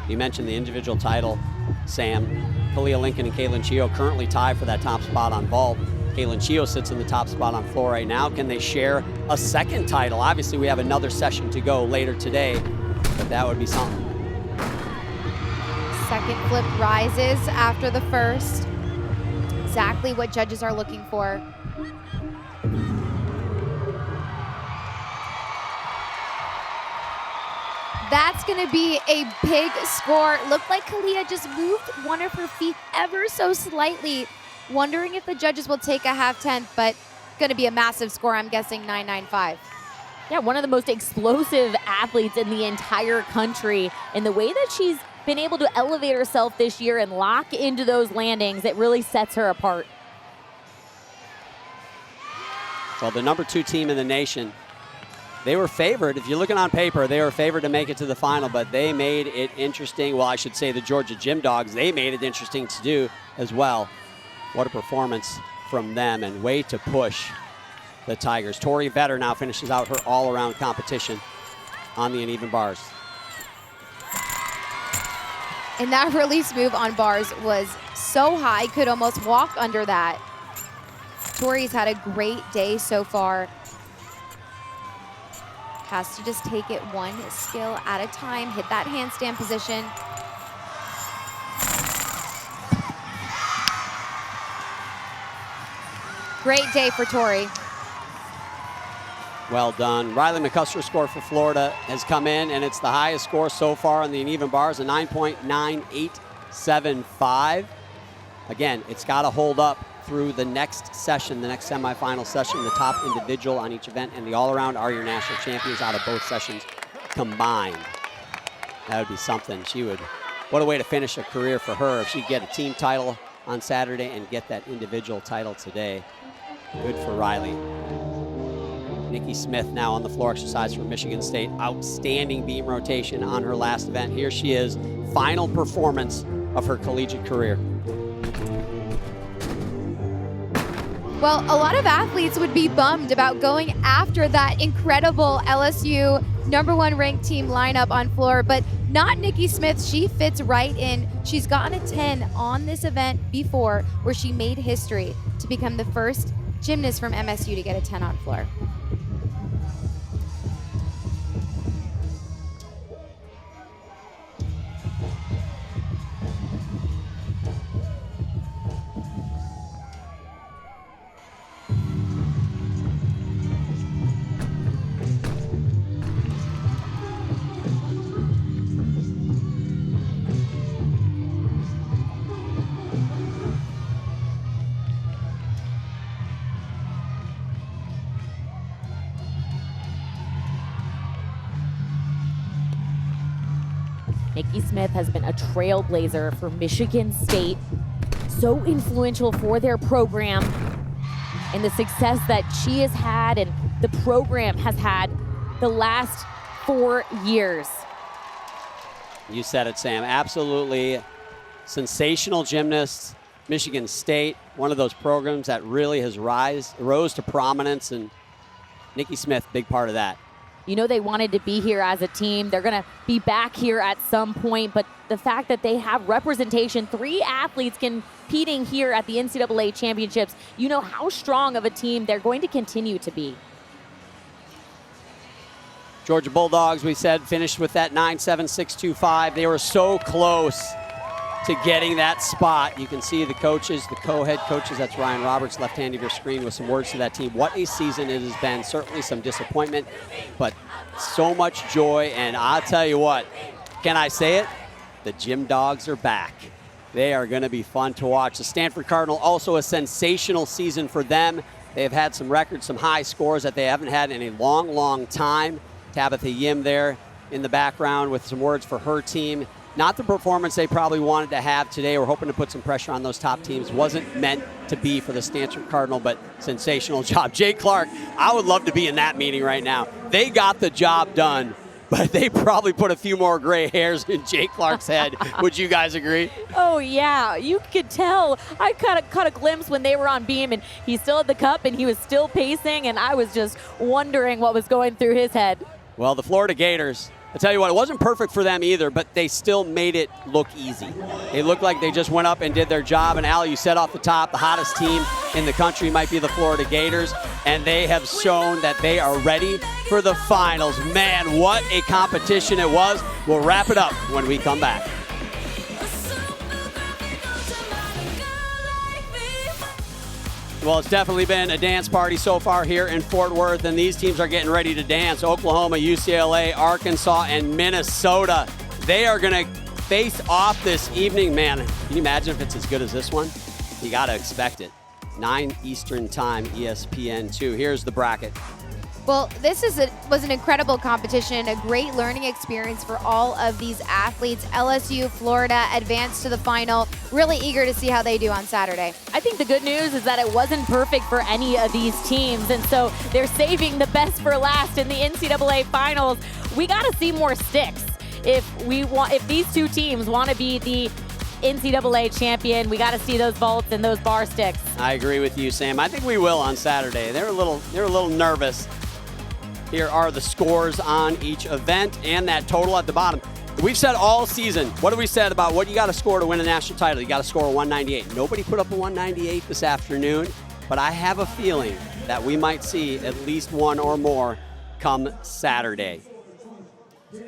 You mentioned the individual title, Sam. Kalia Lincoln and Kaylin Chio currently tied for that top spot on vault. Kaylin Chio sits in the top spot on floor right now. Can they share a second title? Obviously, we have another session to go later today, but that would be something. Second flip rises after the first. Exactly what judges are looking for. That's going to be a big score. Looked like Kalia just moved one of her feet ever so slightly. Wondering if the judges will take a half tenth, but going to be a massive score. I'm guessing 9.95. Yeah, one of the most explosive athletes in the entire country. And the way that she's been able to elevate herself this year and lock into those landings, it really sets her apart. Well, the number 2 team in the nation, they were favored. If you're looking on paper, they were favored to make it to the final, but they made it interesting. Well, I should say the Georgia Gym Dogs, they made it interesting to do as well. What a performance from them, and way to push the Tigers. Tori Vetter now finishes out her all-around competition on the uneven bars. And that release move on bars was so high, could almost walk under that. Tori's had a great day so far. Has to just take it one skill at a time, hit that handstand position. Great day for Tori. Well done. Riley McCuster's score for Florida has come in, and it's the highest score so far on the uneven bars, a 9.9875. Again, it's got to hold up through the next session, the next semifinal session. The top individual on each event and the all-around are your national champions out of both sessions combined. That would be something. What a way to finish a career for her if she'd get a team title on Saturday and get that individual title today. Good for Riley. Nikki Smith now on the floor exercise for Michigan State. Outstanding beam rotation on her last event. Here she is, final performance of her collegiate career. Well, a lot of athletes would be bummed about going after that incredible LSU #1 ranked team lineup on floor, but not Nikki Smith. She fits right in. She's gotten a 10 on this event before, where she made history to become the first gymnast from MSU to get a 10 on floor. Nikki Smith has been a trailblazer for Michigan State, so influential for their program and the success that she has had and the program has had the last 4 years. You said it, Sam. Absolutely sensational gymnast. Michigan State, one of those programs that really has rose to prominence, and Nikki Smith, big part of that. You know they wanted to be here as a team. They're going to be back here at some point, but the fact that they have representation, 3 athletes competing here at the NCAA championships, you know how strong of a team they're going to continue to be. Georgia Bulldogs, we said, finished with that 9.7625. They were so close to getting that spot. You can see the coaches, the co-head coaches, that's Ryan Roberts, left hand of your screen, with some words to that team. What a season it has been. Certainly some disappointment, but so much joy. And I'll tell you what, can I say it? The Gym Dogs are back. They are going to be fun to watch. The Stanford Cardinal, also a sensational season for them. They have had some records, some high scores that they haven't had in a long, long time. Tabitha Yim there in the background with some words for her team. Not the performance they probably wanted to have today. We're hoping to put some pressure on those top teams. Wasn't meant to be for the Stanford Cardinal, but sensational job. Jay Clark, I would love to be in that meeting right now. They got the job done, but they probably put a few more gray hairs in Jay Clark's head. Would you guys agree? Oh, yeah. You could tell. I caught a glimpse when they were on beam, and he still had the cup, and he was still pacing, and I was just wondering what was going through his head. Well, the Florida Gators, I tell you what, it wasn't perfect for them either, but they still made it look easy. They looked like they just went up and did their job. And Al, you said off the top, the hottest team in the country might be the Florida Gators, and they have shown that they are ready for the finals. Man, what a competition it was. We'll wrap it up when we come back. Well, it's definitely been a dance party so far here in Fort Worth, and these teams are getting ready to dance. Oklahoma, UCLA, Arkansas, and Minnesota. They are going to face off this evening. Man, can you imagine if it's as good as this one? You got to expect it. 9 Eastern time, ESPN2. Here's the bracket. Well, this was an incredible competition, a great learning experience for all of these athletes. LSU, Florida advanced to the final. Really eager to see how they do on Saturday. I think the good news is that it wasn't perfect for any of these teams, and so they're saving the best for last in the NCAA finals. We got to see more sticks if these two teams want to be the NCAA champion. We got to see those vaults and those bar sticks. I agree with you, Sam. I think we will on Saturday. They're a little nervous. Here are the scores on each event and that total at the bottom. We've said all season, what have we said about what you got to score to win a national title? You got to score a 198. Nobody put up a 198 this afternoon, but I have a feeling that we might see at least one or more come Saturday.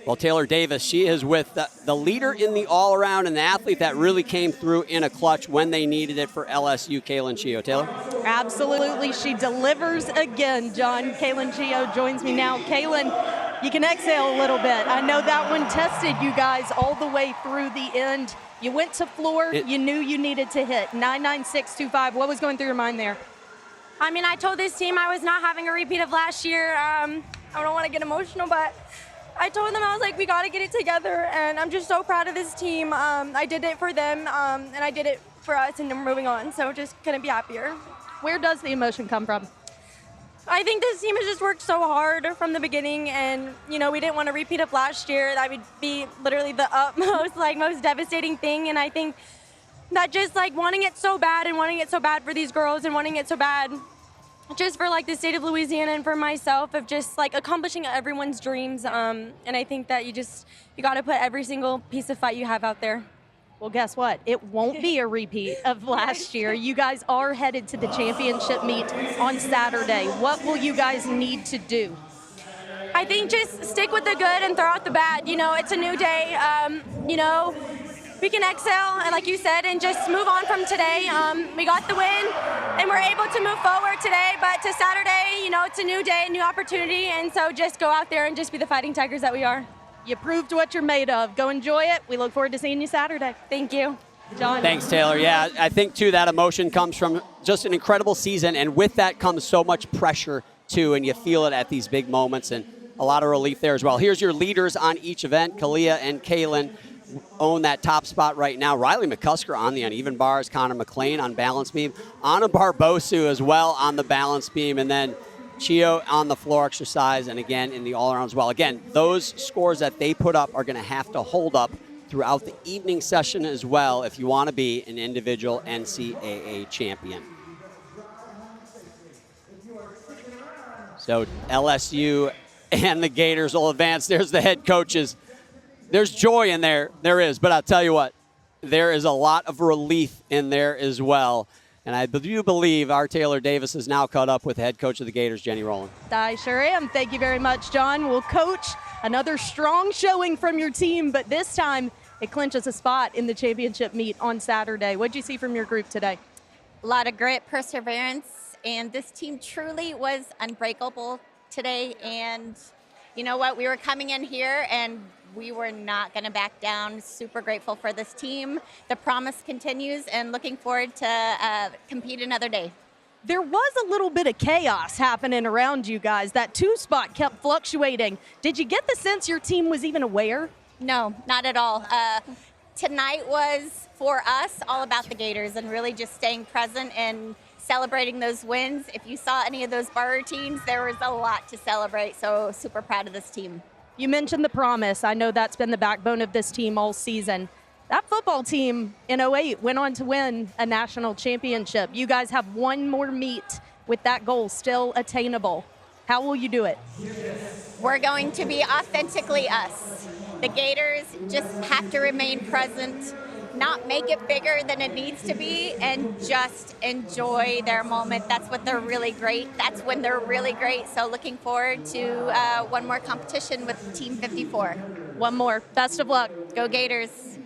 Well, Taylor Davis, she is with the leader in the all-around and the athlete that really came through in a clutch when they needed it for LSU, Kaylin Chio. Taylor? Absolutely. She delivers again, John. Kaylin Chio joins me now. Kaylin, you can exhale a little bit. I know that one tested you guys all the way through the end. You went to floor. You knew you needed to hit 9.9625. What was going through your mind there? I mean, I told this team I was not having a repeat of last year. I don't want to get emotional, but I told them, I was like, we got to get it together, and I'm just so proud of this team. I did it for them, and I did it for us, and we're moving on, so just couldn't be happier. Where does the emotion come from? I think this team has just worked so hard from the beginning, and, you know, we didn't want to repeat of last year. That would be literally the utmost, most devastating thing, and I think that just, wanting it so bad and wanting it so bad for these girls and wanting it so bad just for the state of Louisiana and for myself of just accomplishing everyone's dreams. And I think that you got to put every single piece of fight you have out there. Well, guess what? It won't be a repeat of last year. You guys are headed to the championship meet on Saturday. What will you guys need to do? I think just stick with the good and throw out the bad. You know, it's a new day. We can exhale, and like you said, and just move on from today. We got the win, and we're able to move forward today. But to Saturday, it's a new day, new opportunity, and so just go out there and just be the Fighting Tigers that we are. You proved what you're made of. Go enjoy it. We look forward to seeing you Saturday. Thank you. John. Thanks, Taylor. Yeah, I think, too, that emotion comes from just an incredible season, and with that comes so much pressure, too, and you feel it at these big moments, and a lot of relief there as well. Here's your leaders on each event, Kalia and Kaylin. own that top spot right now. Riley McCusker on the uneven bars, Connor McLean on balance beam, Anna Barbosu as well on the balance beam, and then Chio on the floor exercise, and again in the all-around as well. Again, those scores that they put up are going to have to hold up throughout the evening session as well if you want to be an individual NCAA champion. So LSU and the Gators will advance. There's the head coaches. There's joy in there. There is. But I'll tell you what, there is a lot of relief in there as well. And I do believe our Taylor Davis is now caught up with head coach of the Gators, Jenny Rowland. I sure am. Thank you very much, John. Well, Coach, another strong showing from your team, but this time it clinches a spot in the championship meet on Saturday. What did you see from your group today? A lot of grit, perseverance, and this team truly was unbreakable today. And you know what? We were coming in here and we were not going to back down. Super grateful for this team. The promise continues and looking forward to compete another day. There was a little bit of chaos happening around you guys. That 2 spot kept fluctuating. Did you get the sense your team was even aware? No, not at all. Tonight was, for us, all about the Gators and really just staying present and celebrating those wins. If you saw any of those bar routines, there was a lot to celebrate, so super proud of this team. You mentioned the promise. I know that's been the backbone of this team all season. That football team in 08 went on to win a national championship. You guys have one more meet with that goal still attainable. How will you do it? We're going to be authentically us. The Gators just have to remain present, not make it bigger than it needs to be, and just enjoy their moment. That's what they're really great. That's when they're really great. So looking forward to one more competition with Team 54. One more. Best of luck. Go Gators.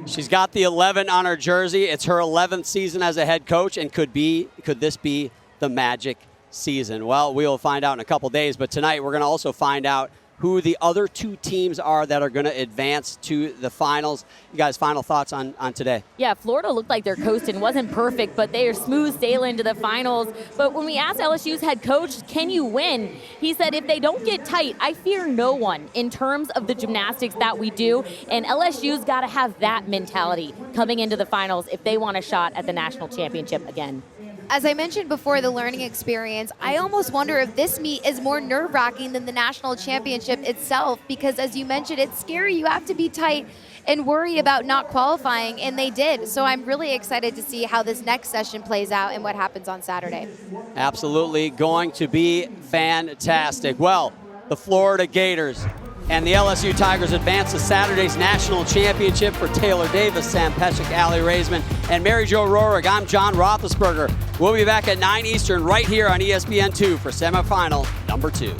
She's got the 11 on her jersey. It's her 11th season as a head coach, and could this be the magic season? Well, we'll find out in a couple days, but tonight we're going to also find out who the other 2 teams are that are going to advance to the finals. You guys, final thoughts on today? Yeah, Florida looked like they're coasting. Wasn't perfect, but they are smooth sailing to the finals. But when we asked LSU's head coach, can you win? He said, if they don't get tight, I fear no one in terms of the gymnastics that we do. And LSU's got to have that mentality coming into the finals if they want a shot at the national championship again. As I mentioned before, the learning experience, I almost wonder if this meet is more nerve-wracking than the national championship itself, because as you mentioned, it's scary. You have to be tight and worry about not qualifying, and they did. So I'm really excited to see how this next session plays out and what happens on Saturday. Absolutely going to be fantastic. Well, the Florida Gators and the LSU Tigers advance to Saturday's national championship. For Taylor Davis, Sam Peshek, Allie Raisman, and Mary Jo Rohrig, I'm John Roethlisberger. We'll be back at 9 Eastern right here on ESPN2 for semifinal number 2.